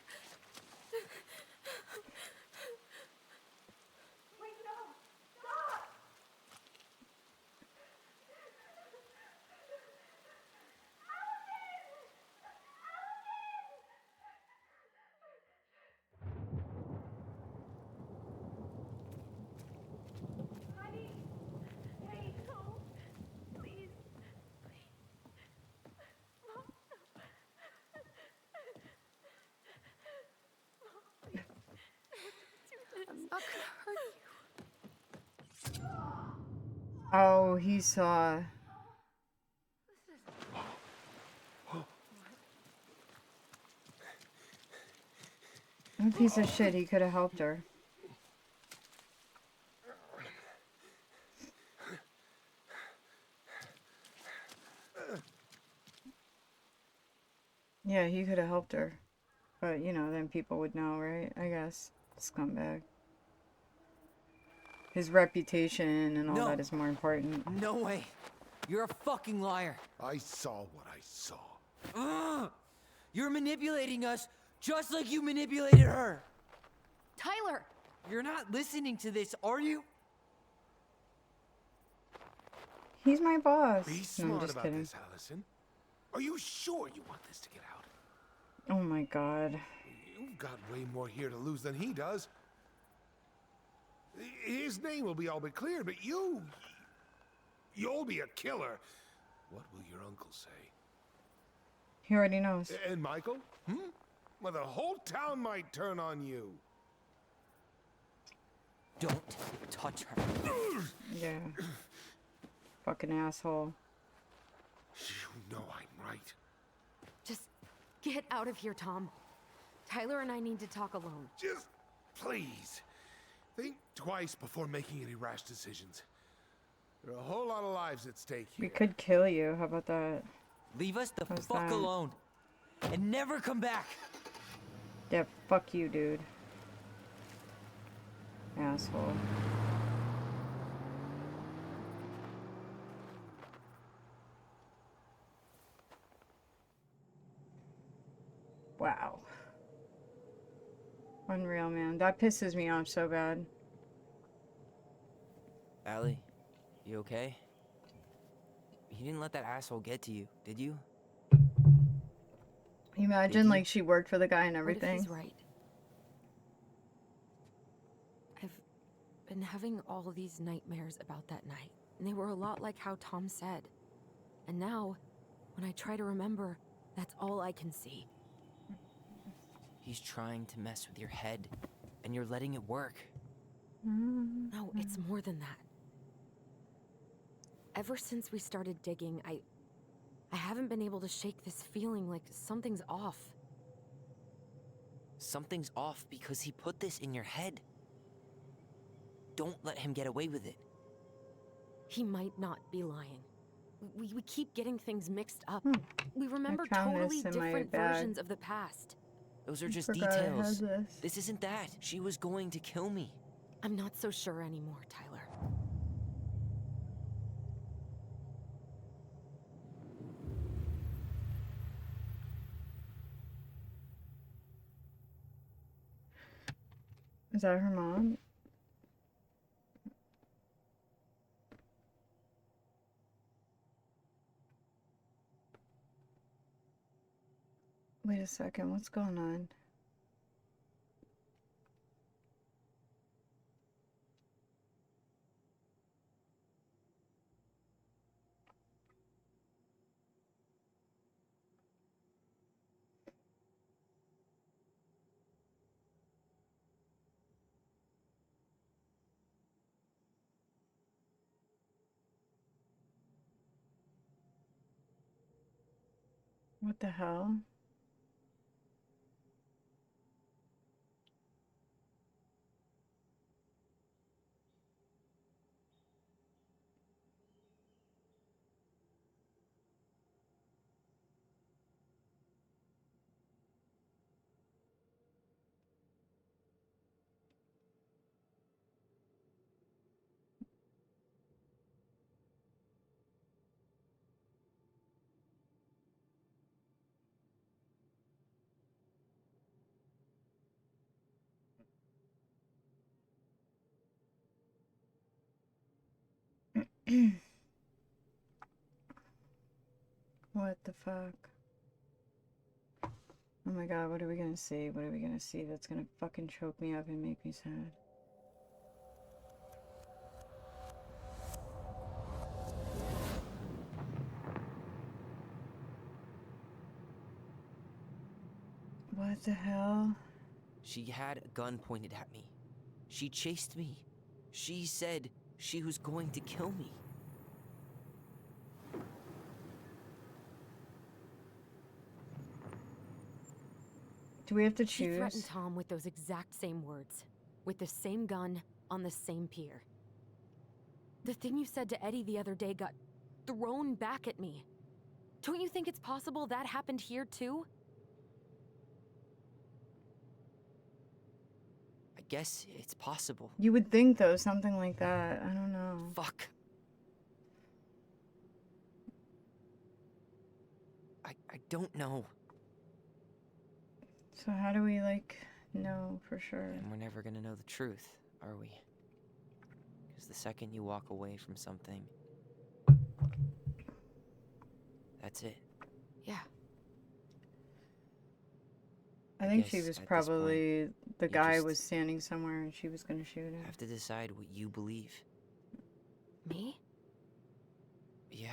I'm not gonna hurt you. Oh, he saw. What a piece of shit. He could have helped her. Yeah, he could have helped her. But, you know, then people would know, right? I guess. Scumbag. His reputation and all No. that is more important. No way. You're a fucking liar. I saw what I saw. Ugh! You're manipulating us just like you manipulated her. Tyler! You're not listening to this, are you? He's my boss. Be No, I'm smart just about kidding. this, Allison. Are you sure you want this to get out? Oh my god. You've got way more here to lose than he does. His name will be all but clear, but you'll be a killer. What will your uncle say? He already knows. And Michael? Well, the whole town might turn on you. Don't touch her. Yeah. Fucking asshole. You know I'm right. Just get out of here, Tom. Tyler and I need to talk alone. Just please, think twice before making any rash decisions. There are a whole lot of lives at stake here. We could kill you. How about that? Leave us the How's fuck that? alone. And never come back. Yeah, fuck you, dude. Asshole. Wow. Unreal, man. That pisses me off so bad. Allie, you okay? You didn't let that asshole get to you, did you? Imagine, you? like, she worked for the guy and What if everything. he's right? I've been having all these nightmares about that night, and they were a lot like how Tom said. And now, when I try to remember, that's all I can see. He's trying to mess with your head, and you're letting it work. No, it's more than that. Ever since we started digging, I haven't been able to shake this feeling like something's off. Something's off because he put this in your head. Don't let him get away with it. He might not be lying. We keep getting things mixed up. We remember found totally this in my different bag. versions of the past. Those are just Forgot I had details. this. This isn't that. She was going to kill me. I'm not so sure anymore, Tyler. Is that her mom? Wait a second, what's going on? What the hell? What the fuck? Oh my god, what are we gonna see? What are we gonna see that's gonna fucking choke me up and make me sad? What the hell? She had a gun pointed at me. She chased me. She said she was going to kill me. Do we have to She threatened choose? Tom with those exact same words, with the same gun, on the same pier. The thing you said to Eddie the other day got thrown back at me. Don't you think it's possible that happened here too? I guess it's possible. You would think though, something like that. I don't know. Fuck. I don't know. So how do we, like, know for sure? And we're never gonna know the truth, are we? Because the second you walk away from something, that's it. Yeah. I I think she guess was at this probably the you guy just was standing somewhere and she was gonna shoot him. Have to decide what you believe. Me? Yeah.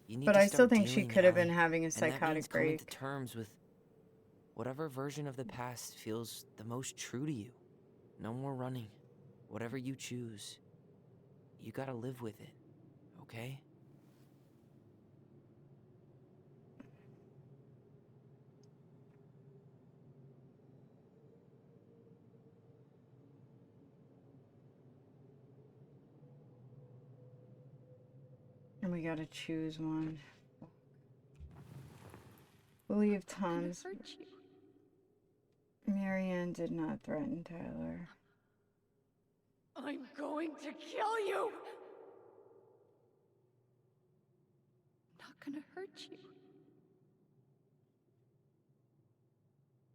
You need But to I still start think she dealing, could have been Allie. having a And that means psychotic coming to break. terms with whatever version of the past feels the most true to you. No more running. Whatever you choose, you gotta live with it, okay? And we gotta choose one. Believe Tom's. Hurt you. Marianne did not threaten Tyler. I'm going to kill you! I'm not gonna hurt you.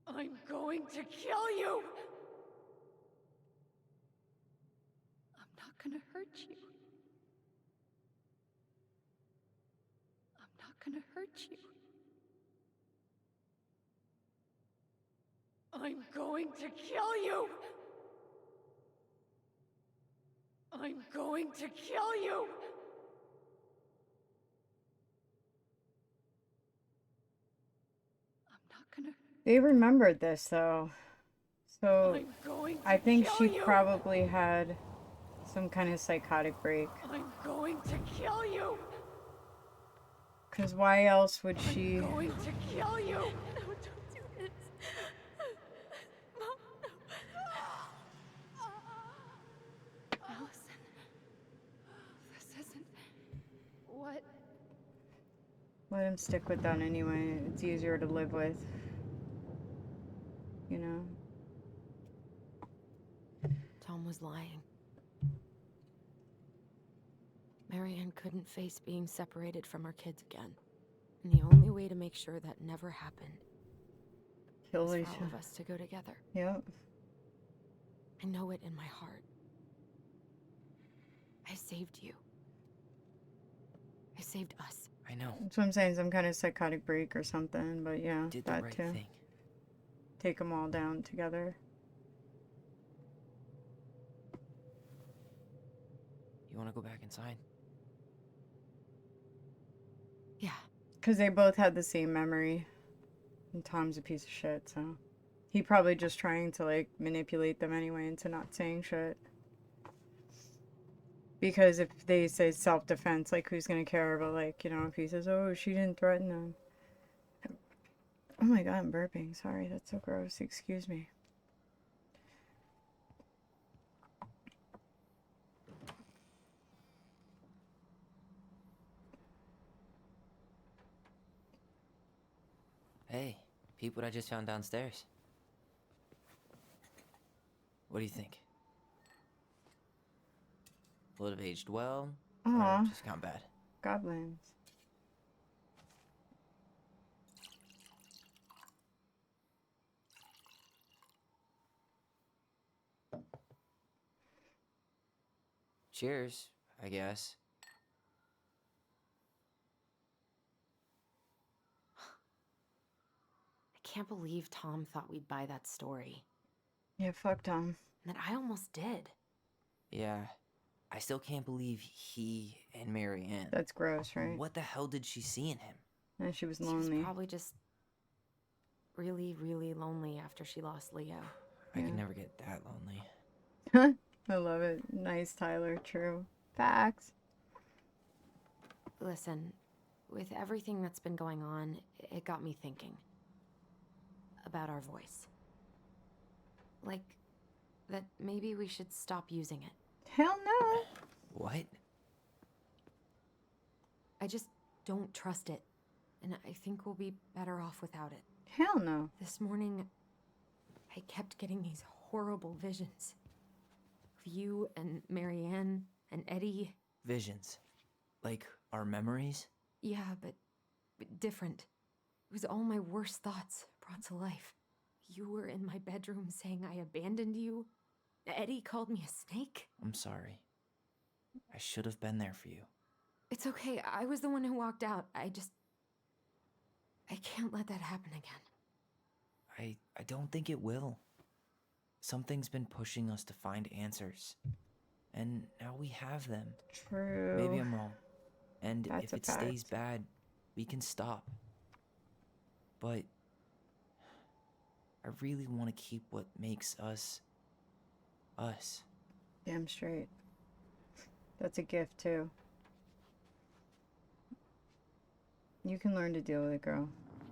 I'm going to kill you! I'm not not gonna hurt you. I'm not gonna hurt you. I'm going to kill you! I'm going to kill you! I'm not gonna. They remembered this though. So I'm going to I think kill she you! probably had some kind of psychotic break. I'm going to kill you! Because why else would she? I'm going to kill you! No, don't do this. Mom, no. Allison, this isn't what. Let him stick with that anyway. It's easier to live with. You know? Tom was lying. Marianne couldn't face being separated from her kids again. And the only way to make sure that never happened Kill was each for all of us to go together. Yep. I know it in my heart. I saved you. I saved us. I know. That's what I'm saying. Some kind of psychotic break or something. But yeah, Did the that right too. thing. Take them all down together. You want to go back inside? Yeah. Because they both had the same memory. And Tom's a piece of shit, so. He probably just trying to, like, manipulate them anyway into not saying shit. Because if they say self-defense, like, who's gonna care? But, like, you know, if he says, oh, she didn't threaten them. Oh my god, I'm burping. Sorry, that's so gross. Excuse me. Hey, peep what I just found downstairs. What do you think? Will it have aged well? Aw. Or just gone bad? Goblins. Cheers, I guess. I can't believe Tom thought we'd buy that story. Yeah, fuck Tom. And that I almost did. Yeah. I still can't believe he and Marianne. That's gross, right? What the hell did she see in him? And she was She was lonely. probably just really, really lonely after she lost Leo. I Yeah. could never get that lonely. I love it. Nice, Tyler. True. Facts. Listen, with everything that's been going on, it got me thinking about our voice. Like, that maybe we should stop using it. Hell no. What? I just don't trust it, and I think we'll be better off without it. Hell no. This morning, I kept getting these horrible visions of you and Marianne and Eddie. Visions. Like our memories? Yeah, but different. It was all my worst thoughts brought to life. You were in my bedroom saying I abandoned you. Eddie called me a snake. I'm sorry. I should have been there for you. It's okay. I was the one who walked out. I can't let that happen again. I don't think it will. Something's been pushing us to find answers. And now we have them. True. Maybe I'm wrong. And That's if a it stays fact. bad, we can stop. But I really want to keep what makes us us. Damn straight. That's a gift, too. You can learn to deal with it, girl.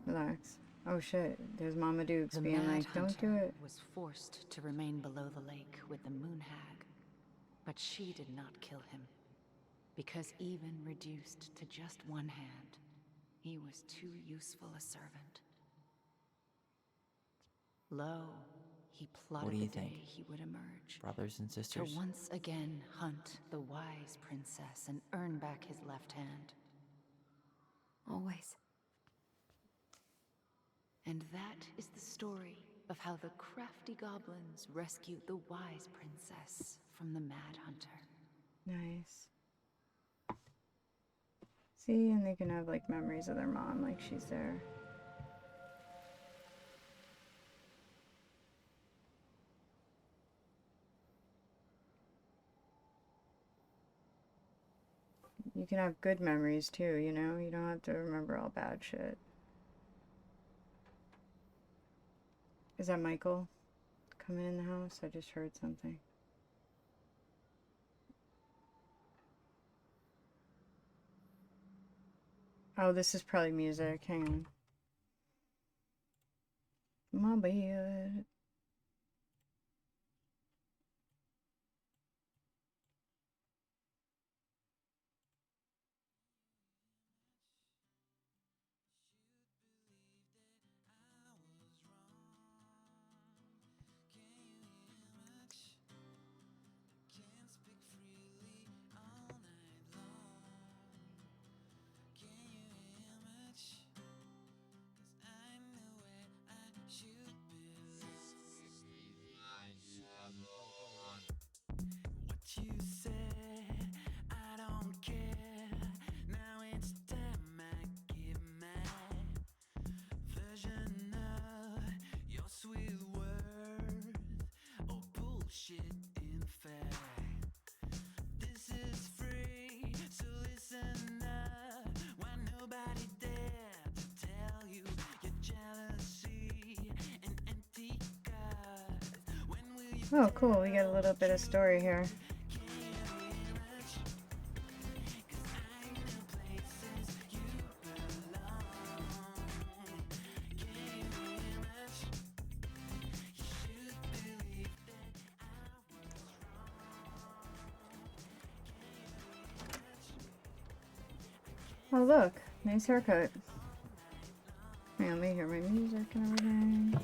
Relax. Oh shit, there's Mama Dukes The being Mad like, don't do Hunter it. was forced to remain below the lake with the Moon Hag, but she did not kill him, because even reduced to just one hand, he was too useful a servant. Lo, he plotted do you the day think? he would emerge, Brothers and to sisters? once again hunt the wise princess and earn back his left hand. Always. And that is the story of how the crafty goblins rescued the wise princess from the Mad Hunter. Nice. See, and they can have like memories of their mom, like she's there. You can have good memories too, you know? You don't have to remember all bad shit. Is that Michael coming in the house? I just heard something. Oh, this is probably music. Hang on. My bad. You said I don't care. Now it's time I give my version of your sweet words. Oh, bullshit, in fact. This is free, so listen up. Why nobody dared to tell you your jealousy and empty guts. When will you Oh, cool. We get a little bit of story here. Oh, look. Nice haircut. Hang on, let me hear my music and everything.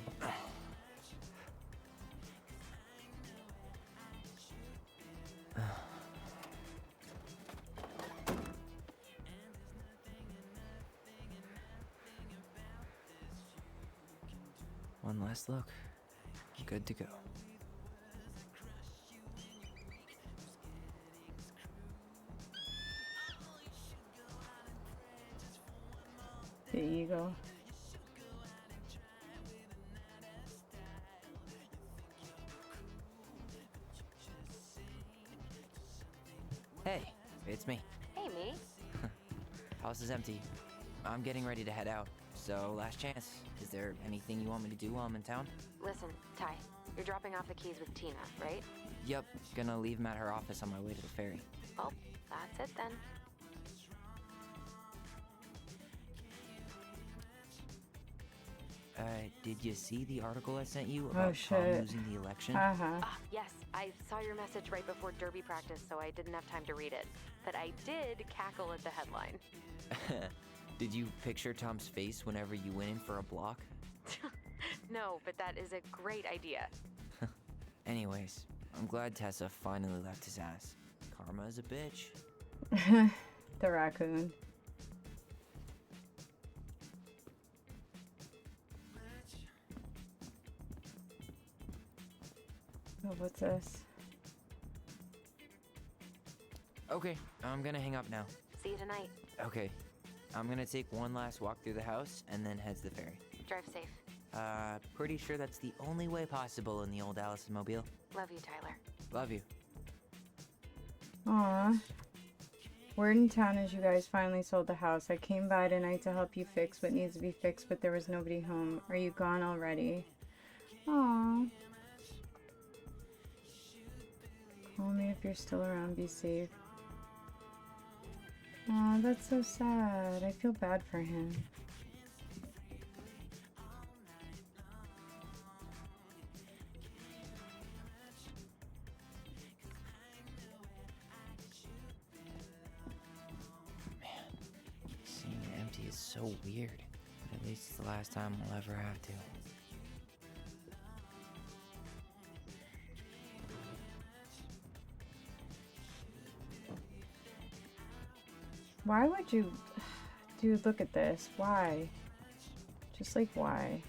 One last look. Good to go. The eagle. Hey, it's me. Hey, me. House is empty. I'm getting ready to head out. So, last chance. Is there anything you want me to do while I'm in town? Listen, Ty, you're dropping off the keys with Tina, right? Yep, gonna leave them at her office on my way to the ferry. Well, that's it then. Did you see the article I sent you about Tom shit. losing the election? Haha. Ah, yes, I saw your message right before derby practice, so I didn't have time to read it. But I did cackle at the headline. Did you picture Tom's face whenever you went in for a block? No, but that is a great idea. Anyways, I'm glad Tessa finally left his ass. Karma is a bitch. The raccoon. Oh, what's this? Okay, I'm gonna hang up now. See you tonight. Okay, I'm gonna take one last walk through the house and then head to the ferry. Drive safe. Pretty sure that's the only way possible in the old Allison mobile. Love you, Tyler. Love you. Aw. Word in town is you guys finally sold the house. I came by tonight to help you fix what needs to be fixed, but there was nobody home. Are you gone already? Aw. Call me if you're still around. Be safe. Aw, that's so sad. I feel bad for him. Seeing it empty is so weird. But at least it's the last time we'll ever have to. Why would you... Dude, look at this. Why? Just like, why?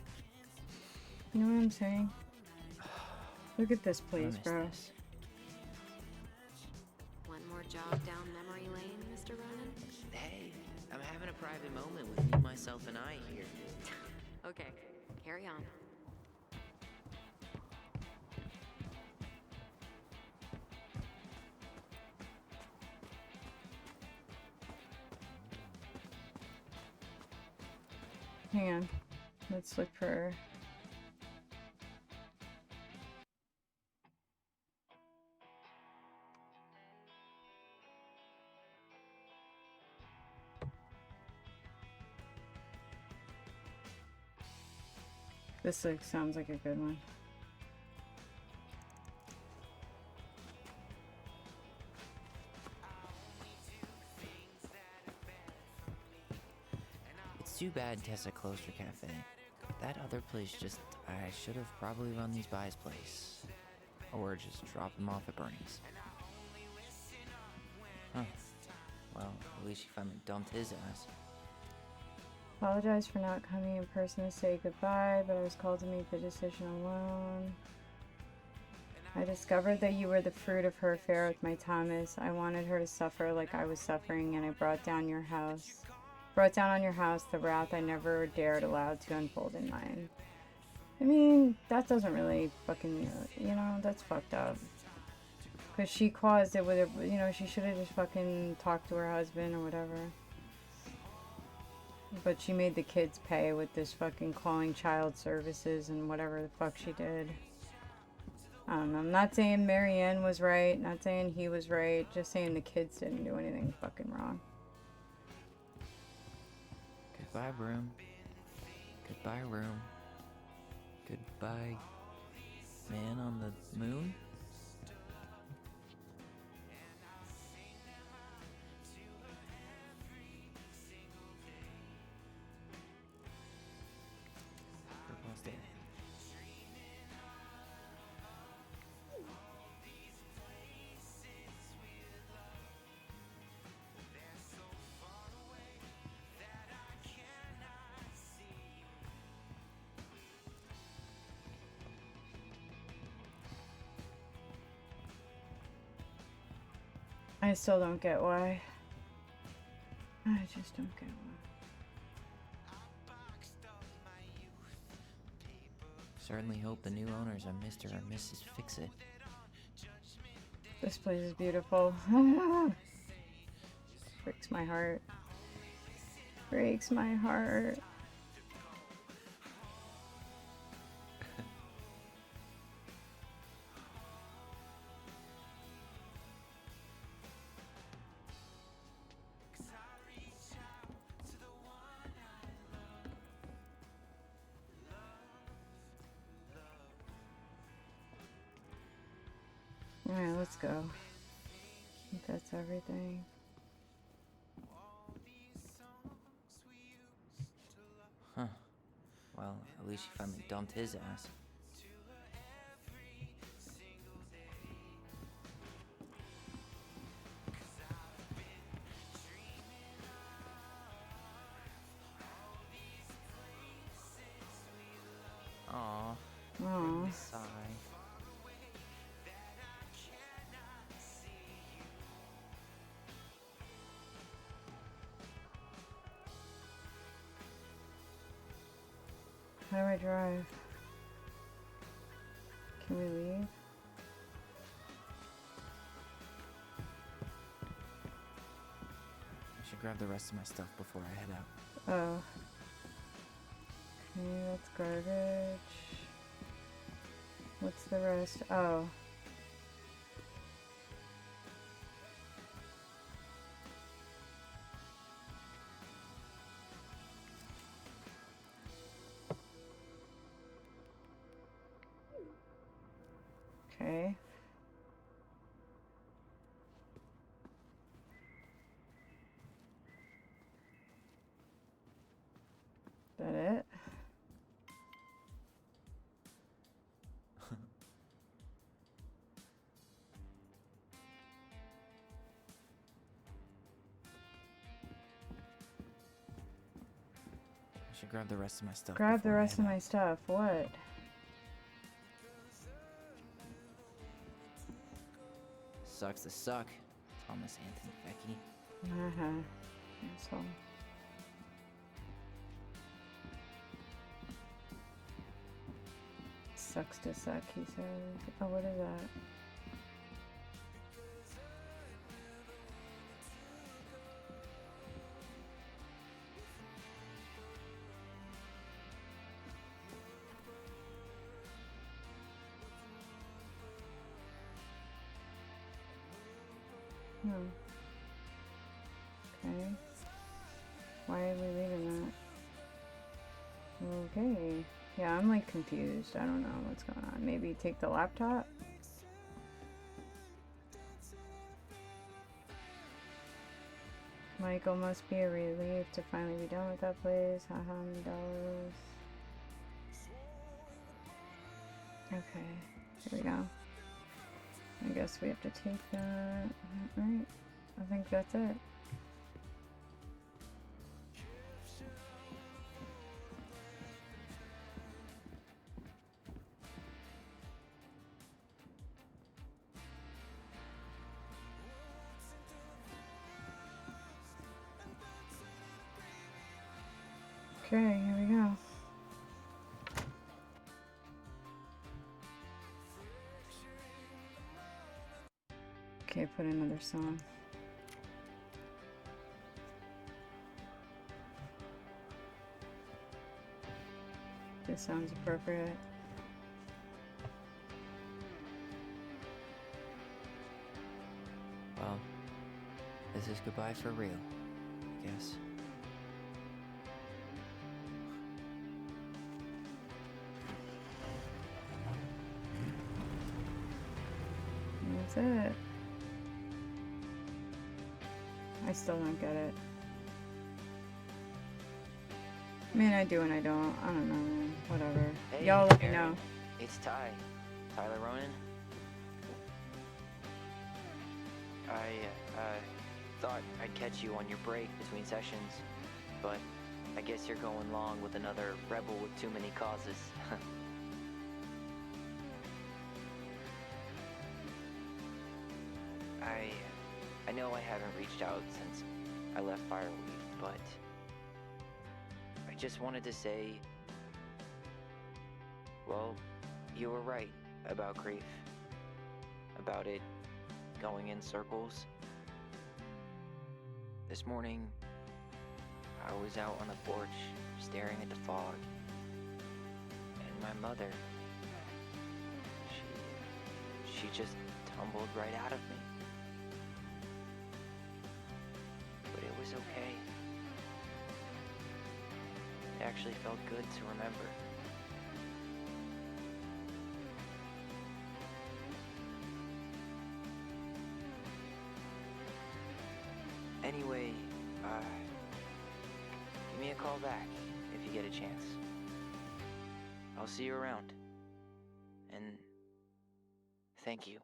You know what I'm saying? Look at this place, bro. This. One more jog down memory lane, Mr. Ronan? Hey, I'm having a private moment with me, myself, and I here. Okay, carry on. Hang on. Let's look for... This sounds like a good one. It's too bad Tessa closed her cafe. That other place I should have probably run these by his place. Or just drop him off at Bernie's. Huh. Well, at least she finally dumped his ass. Apologize for not coming in person to say goodbye, but I was called to make the decision alone. I discovered that you were the fruit of her affair with my Thomas. I wanted her to suffer like I was suffering, and I brought down on your house the wrath I never dared allow to unfold in mine. I mean, that doesn't really fucking, that's fucked up. Because she caused it with her, she should have just fucking talked to her husband or whatever. But she made the kids pay with this fucking calling child services and whatever the fuck she did. I don't know. I'm not saying Marianne was right. Not saying he was right. Just saying the kids didn't do anything fucking wrong. Goodbye, room. Goodbye, room. Goodbye, man on the moon? I still don't get why. I just don't get why. Certainly hope the new owners are Mr. or Mrs. Fix-It. This place is beautiful. Breaks my heart. Breaks my heart. Alright, let's go. I think that's everything. Huh. Well, at least she finally dumped his ass. Aww. Aww. Sigh. How do I drive? Can we leave? I should grab the rest of my stuff before I head out. Oh. Okay, that's garbage. What's the rest? Oh. Okay. Is that it? I should grab the rest of my stuff. Grab the before I rest head of out. my stuff. What? Sucks to suck. Thomas Anthony Becky. So. Sucks to suck, he says. Oh, what is that? Okay. Why are we leaving that? Okay. Yeah, I'm like confused. I don't know what's going on. Maybe take the laptop? Michael must be a relief to finally be done with that place. Haha, $1. Okay, here we go. I guess we have to take that. Alright, I think that's it. Okay, here we go. Okay, put another song. This sounds appropriate. Well, this is goodbye for real, I guess. That's it. I still don't get it. I mean, I do and I don't. I don't know, man. Whatever. Hey, Y'all let me Aaron, know. It's Ty. Tyler Ronan. I thought I'd catch you on your break between sessions, but I guess you're going long with another rebel with too many causes. I know I haven't reached out since I left Fireweed, but I just wanted to say, well, you were right about grief, about it going in circles. This morning, I was out on the porch staring at the fog, and my mother, she just tumbled right out of me. But it was okay. It actually felt good to remember. Anyway, give me a call back if you get a chance. I'll see you around. And thank you.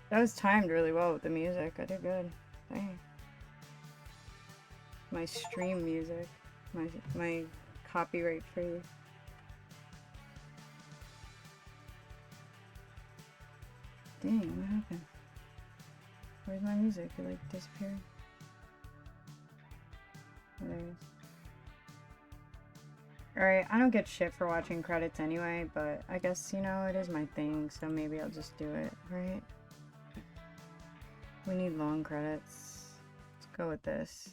That was timed really well with the music. I did good. Dang. My stream music. My copyright free. Dang, what happened? Where's my music? It like disappeared. Oh, there it is. Alright, I don't get shit for watching credits anyway, but I guess, you know, it is my thing, so maybe I'll just do it, right? We need long credits. Let's go with this.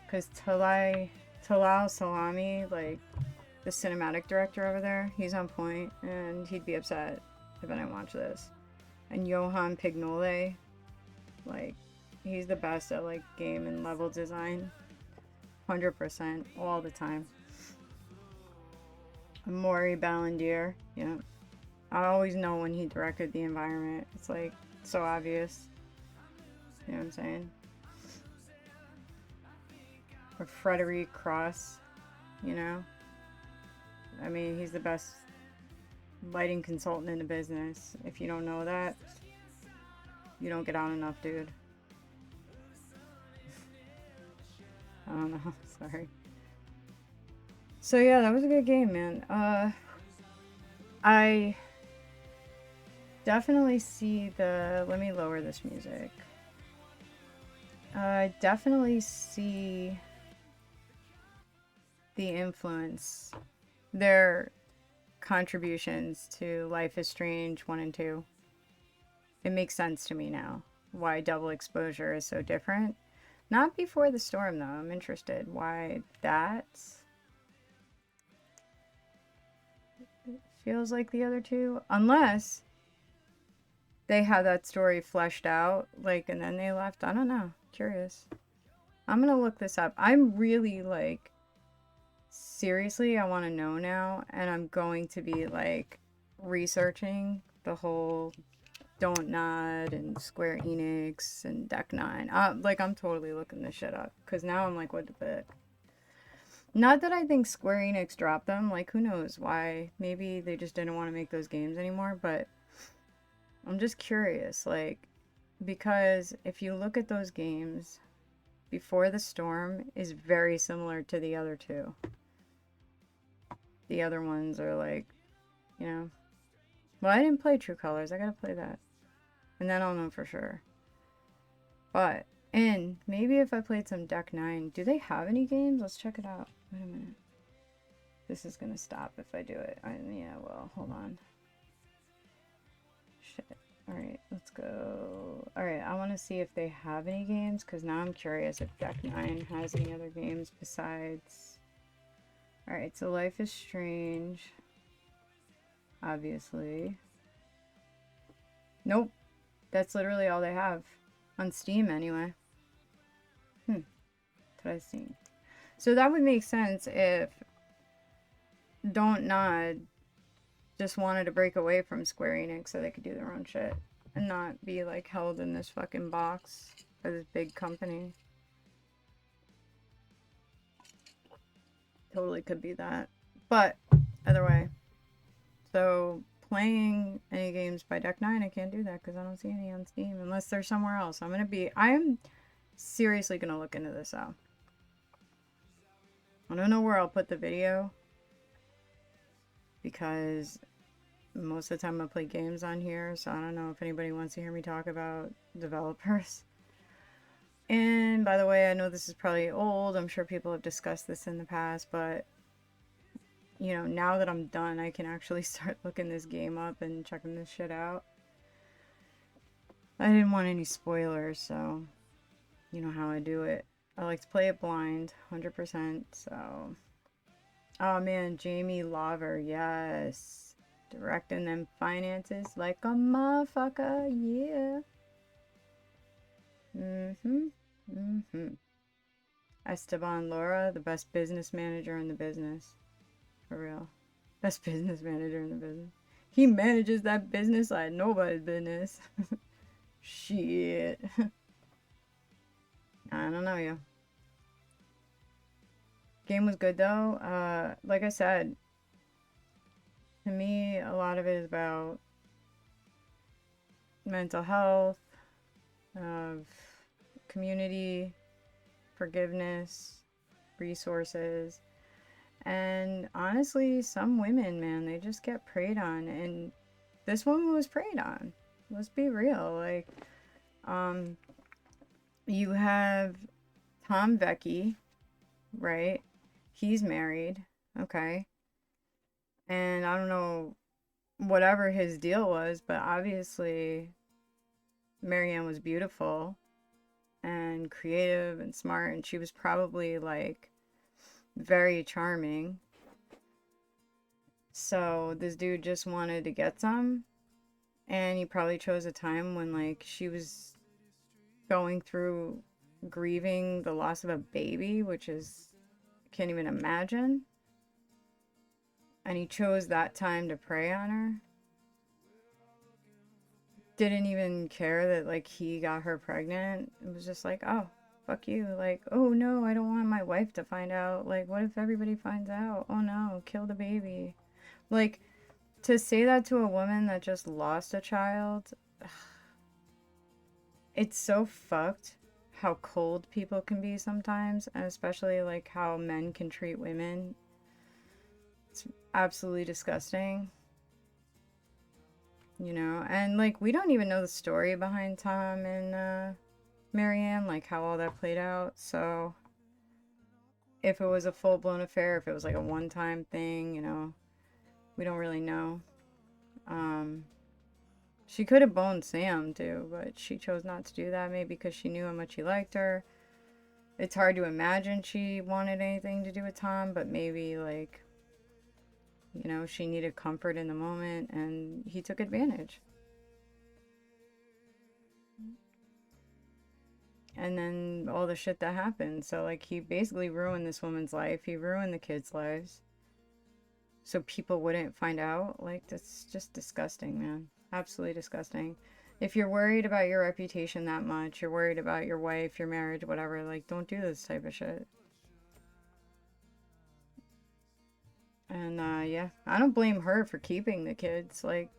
Because Talal Salami, like, the cinematic director over there, he's on point, and he'd be upset if I didn't watch this. And Johan Pignole, like, he's the best at, like, game and level design. 100%, all the time. Maury Ballandier, yeah. I always know when he directed the environment. It's, like, so obvious. You know what I'm saying? Or Frederic Cross, you know? I mean, he's the best lighting consultant in the business. If you don't know that, You don't get out enough, dude. I don't know. Sorry. So yeah, that was a good game, man. I definitely see the... Let me lower this music. I definitely see the influence, their contributions to Life is Strange 1 and 2. It makes sense to me now why double exposure is so different. Not Before the Storm, though. I'm interested why that feels like the other two. Unless they had that story fleshed out, like, and then they left. I don't know. Curious. I'm gonna look this up. I'm really, like, seriously, I want to know now, and I'm going to be, like, researching the whole Don't Nod and Square Enix and Deck 9. Like, I'm totally looking this shit up, because now I'm like, what the fuck? Not that I think Square Enix dropped them, like, who knows why. Maybe they just didn't want to make those games anymore, but I'm just curious, like, because if you look at those games, Before the Storm is very similar to the other two. The other ones are like, you know. Well, I didn't play True Colors. I gotta play that. And then I'll know for sure. But, and maybe if I played some Deck 9, do they have any games? Let's check it out. Wait a minute. This is gonna stop if I do it. Yeah, well, hold on. Shit. Alright, let's go. Alright, I want to see if they have any games, because now I'm curious if Deck 9 has any other games besides... Alright, so Life is Strange. Obviously. Nope. That's literally all they have. On Steam, anyway. That's what I've seen. So that would make sense if Don't Nod just wanted to break away from Square Enix so they could do their own shit. And not be, like, held in this fucking box by this big company. Totally could be that. But, either way. So, playing any games by Deck 9, I can't do that because I don't see any on Steam. Unless they're somewhere else. I'm seriously gonna look into this out. I don't know where I'll put the video. Because most of the time I play games on here. So, I don't know if anybody wants to hear me talk about developers. And, by the way, I know this is probably old. I'm sure people have discussed this in the past, but, you know, now that I'm done, I can actually start looking this game up and checking this shit out. I didn't want any spoilers, so, you know how I do it. I like to play it blind, 100%, so. Oh, man, Jamie Laver, yes. Directing them finances like a motherfucker, yeah. Esteban Laura, the best business manager in the business. For real. Best business manager in the business. He manages that business like nobody's business. Shit. I don't know, yo. Game was good, though. Like I said, to me, a lot of it is about mental health, of community, forgiveness, resources, and honestly, some women, man, they just get preyed on, and this woman was preyed on. Let's be real. Like, you have Tom Vecchi, right? He's married, okay, and I don't know whatever his deal was, but obviously Marianne was beautiful and creative and smart, and she was probably, like, very charming. So this dude just wanted to get some, and he probably chose a time when, like, she was going through grieving the loss of a baby, which is, can't even imagine. And he chose that time to prey on her. Didn't even care that, like, he got her pregnant. It was just like, oh, fuck you. Like, oh no, I don't want my wife to find out. Like, what if everybody finds out? Oh no, kill the baby. Like, to say that to a woman that just lost a child, it's so fucked how cold people can be sometimes, and especially like how men can treat women. It's absolutely disgusting. You know, and like we don't even know the story behind Tom and Marianne, like how all that played out. So if it was a full-blown affair, if it was like a one-time thing, you know, we don't really know. She could have boned Sam too, but she chose not to do that, maybe because she knew how much he liked her. It's hard to imagine she wanted anything to do with Tom, but maybe like, you know, she needed comfort in the moment and he took advantage. And then all the shit that happened. So like he basically ruined this woman's life. He ruined the kids' lives. So people wouldn't find out. Like, that's just disgusting, man. Absolutely disgusting. If you're worried about your reputation that much, you're worried about your wife, your marriage, whatever, like, don't do this type of shit. And, yeah, I don't blame her for keeping the kids. Like,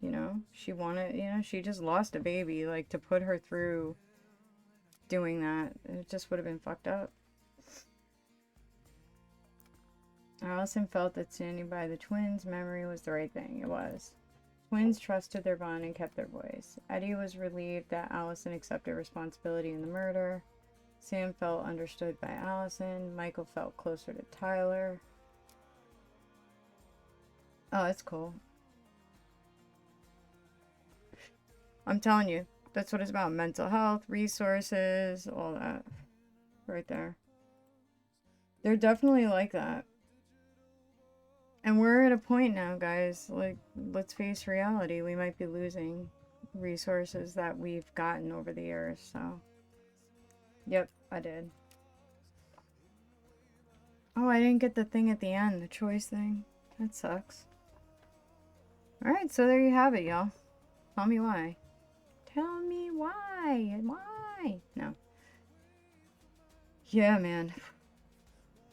you know, she wanted, you know, she just lost a baby. Like, to put her through doing that, it just would have been fucked up. Allison felt that standing by the twins' memory was the right thing. It was. Twins trusted their bond and kept their voice. Eddie was relieved that Allison accepted responsibility in the murder. Sam felt understood by Allison. Michael felt closer to Tyler. Oh, that's cool. I'm telling you, that's what it's about. Mental health, resources, all that. Right there. They're definitely like that. And we're at a point now, guys, like, let's face reality. We might be losing resources that we've gotten over the years, so. Yep, I did. Oh, I didn't get the thing at the end, the choice thing. That sucks. Alright, so there you have it, y'all. Tell me why. Tell me why. Why? No. Yeah, man.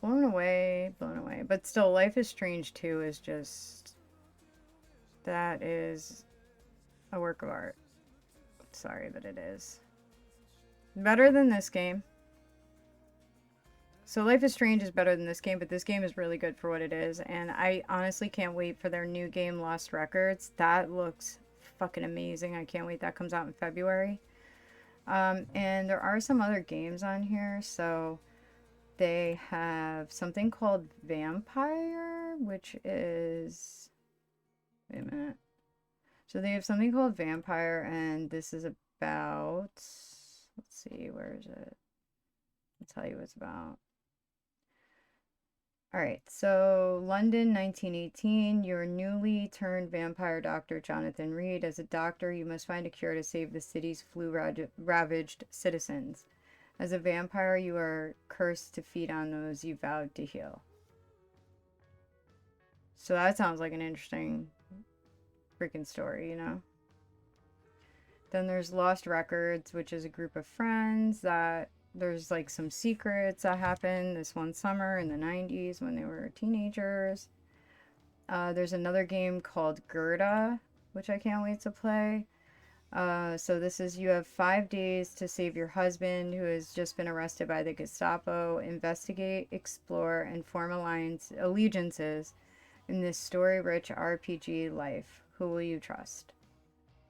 Blown away, blown away. But still, Life is Strange 2 is just... that is a work of art. Sorry, but it is. Better than this game. So Life is Strange is better than this game, but this game is really good for what it is. And I honestly can't wait for their new game, Lost Records. That looks fucking amazing. I can't wait. That comes out in February. And there are some other games on here, so... they have something called Vampire, which is... wait a minute. So they have something called Vampire, and this is about... let's see, where is it? I'll tell you what it's about. Alright, so London, 1918. Your newly turned vampire doctor, Jonathan Reed. As a doctor, you must find a cure to save the city's flu-ravaged citizens. As a vampire, you are cursed to feed on those you vowed to heal. So that sounds like an interesting freaking story, you know? Then there's Lost Records, which is a group of friends that there's like some secrets that happened this one summer in the 90s when they were teenagers. There's another game called Gerda, which I can't wait to play. So this is, you have 5 days to save your husband who has just been arrested by the Gestapo. Investigate, explore, and form allegiances in this story-rich RPG life. Who will you trust?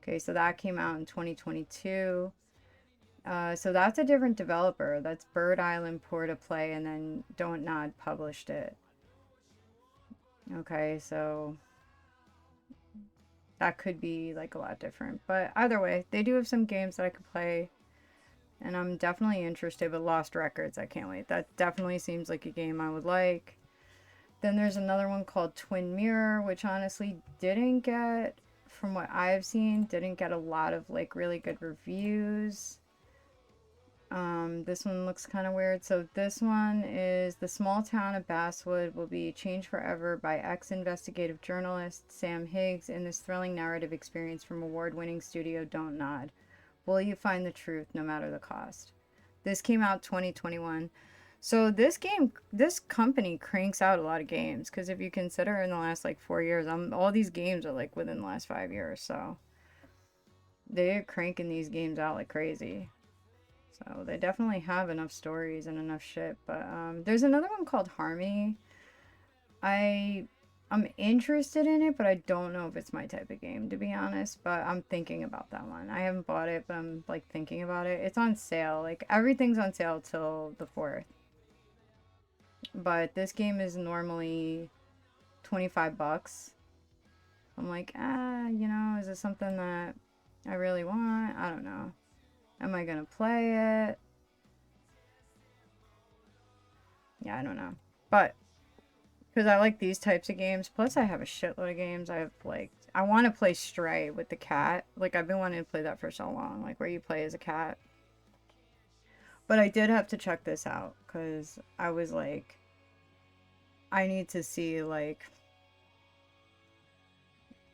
Okay, so that came out in 2022. So that's a different developer. That's Bird Island Pour-to-Play, and then DONTNO published it. Okay, so... that could be like a lot different, but either way, they do have some games that I could play, and I'm definitely interested. But Lost Records, I can't wait. That definitely seems like a game I would like. Then there's another one called Twin Mirror, which honestly didn't get, from what I've seen, didn't get a lot of like really good reviews. This one looks kind of weird. So this one is the small town of Basswood will be changed forever by ex-investigative journalist Sam Higgs in this thrilling narrative experience from award-winning studio DONTNO. Will you find the truth no matter the cost? This came out 2021. So this company cranks out a lot of games, because if you consider in the last like 4 years, all these games are like within the last 5 years. So they're cranking these games out like crazy. So they definitely have enough stories and enough shit. But there's another one called Harmony. I'm interested in it, but I don't know if it's my type of game, to be honest. But I'm thinking about that one. I haven't bought it, but I'm like thinking about it. It's on sale. Like everything's on sale till the 4th. But this game is normally $25. I'm like, you know, is it something that I really want? I don't know. Am I gonna play it? Yeah, I don't know. But because I like these types of games. Plus, I have a shitload of games. I have, like, I want to play Stray with the cat. Like, I've been wanting to play that for so long. Like, where you play as a cat. But I did have to check this out. Because I was like, I need to see, like,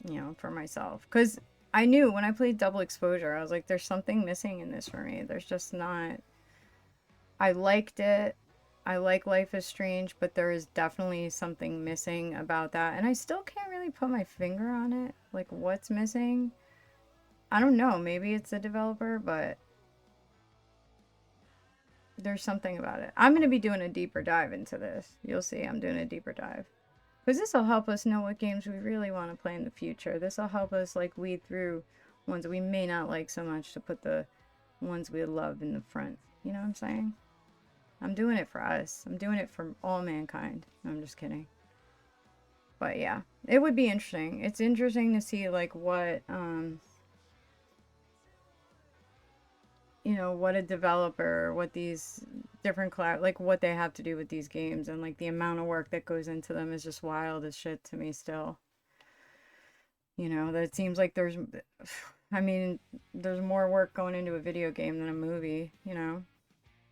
you know, for myself. Because I knew when I played Double Exposure, I was like, there's something missing in this for me. There's just not... I liked it. I like Life is Strange, but there is definitely something missing about that. And I still can't really put my finger on it. Like, what's missing? I don't know. Maybe it's the developer, but there's something about it. I'm going to be doing a deeper dive into this. You'll see I'm doing a deeper dive. Because this will help us know what games we really want to play in the future. This will help us, like, weed through ones we may not like so much to put the ones we love in the front. You know what I'm saying? I'm doing it for us. I'm doing it for all mankind. No, I'm just kidding. But yeah, it would be interesting. It's interesting to see like what, you know, what a developer, what these different like what they have to do with these games, and like the amount of work that goes into them is just wild as shit to me still. You know, that seems like there's, I mean, there's more work going into a video game than a movie, you know?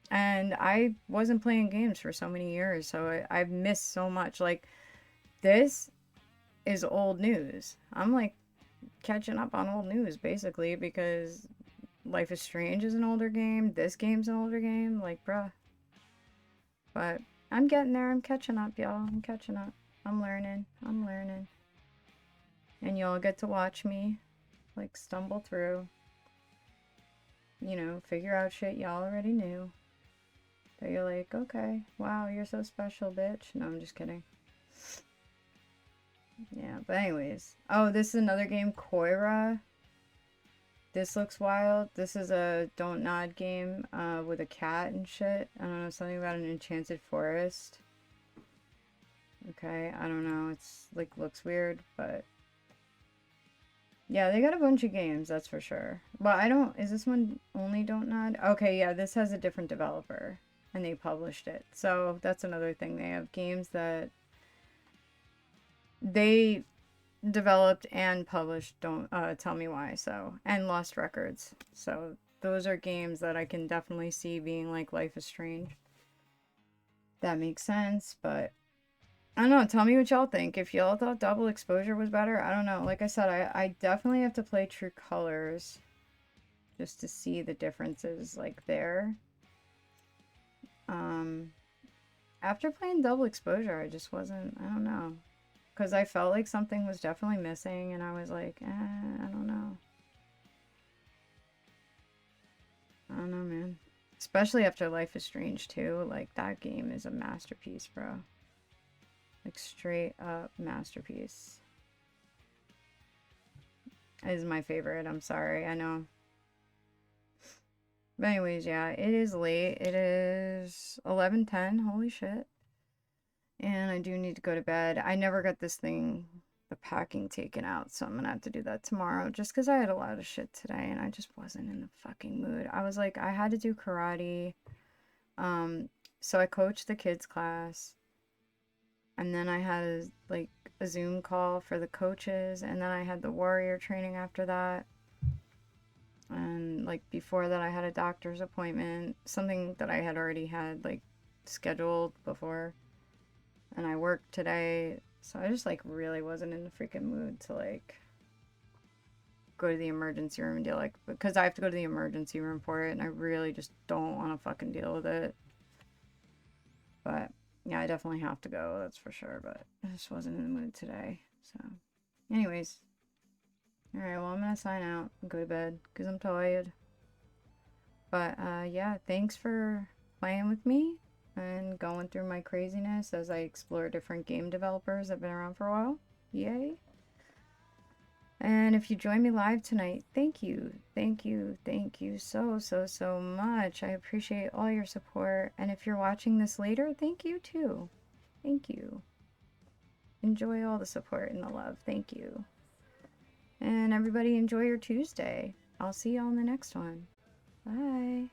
And I wasn't playing games for so many years, so I've missed so much. Like, this is old news. I'm, like, catching up on old news, basically, because Life is Strange is an older game. This game's an older game. Like, bruh. But I'm getting there. I'm catching up, y'all. I'm catching up. I'm learning. I'm learning. And y'all get to watch me, like, stumble through. You know, figure out shit y'all already knew. That you're like, okay, wow, you're so special, bitch. No, I'm just kidding. Yeah, but anyways. Oh, this is another game, Koira. This looks wild. This is a Don't Nod game with a cat and shit. I don't know, something about an enchanted forest. Okay, I don't know. It's, like, looks weird, but... Yeah, they got a bunch of games, that's for sure. But I don't... Is this one only Don't Nod? Okay, yeah, this has a different developer. And they published it. So that's another thing. They have games that they developed and published. Don't Tell Me Why. So, and Lost Records. So those are games that I can definitely see being like Life is Strange. That makes sense, but I don't know. Tell me what y'all think. If y'all thought Double Exposure was better, I don't know. Like I said, I definitely have to play True Colors just to see the differences like there. After playing Double Exposure, I just wasn't, I don't know. Because I felt like something was definitely missing, and I was like, I don't know. I don't know, man. Especially after Life is Strange 2. Like, that game is a masterpiece, bro. Like, straight up masterpiece. It is my favorite, I'm sorry, I know. But anyways, yeah, it is late. It is 11:10. Holy shit. And I do need to go to bed. I never got this thing, the packing taken out, so I'm gonna have to do that tomorrow. Just because I had a lot of shit today and I just wasn't in the fucking mood. I was like, I had to do karate. So I coached the kids class. And then I had like a Zoom call for the coaches. And then I had the warrior training after that. And like before that I had a doctor's appointment, something that I had already had like scheduled before, and I worked today, so I just like really wasn't in the freaking mood to like go to the emergency room and deal, like, because I have to go to the emergency room for it and I really just don't want to fucking deal with it. But yeah, I definitely have to go, that's for sure, but I just wasn't in the mood today. So anyways, Alright, well, I'm gonna sign out and go to bed because I'm tired. But, yeah, thanks for playing with me and going through my craziness as I explore different game developers that have been around for a while. Yay! And if you join me live tonight, thank you. Thank you. Thank you so, so, so much. I appreciate all your support. And if you're watching this later, thank you too. Thank you. Enjoy all the support and the love. Thank you. And everybody enjoy your Tuesday. I'll see you all in the next one. Bye.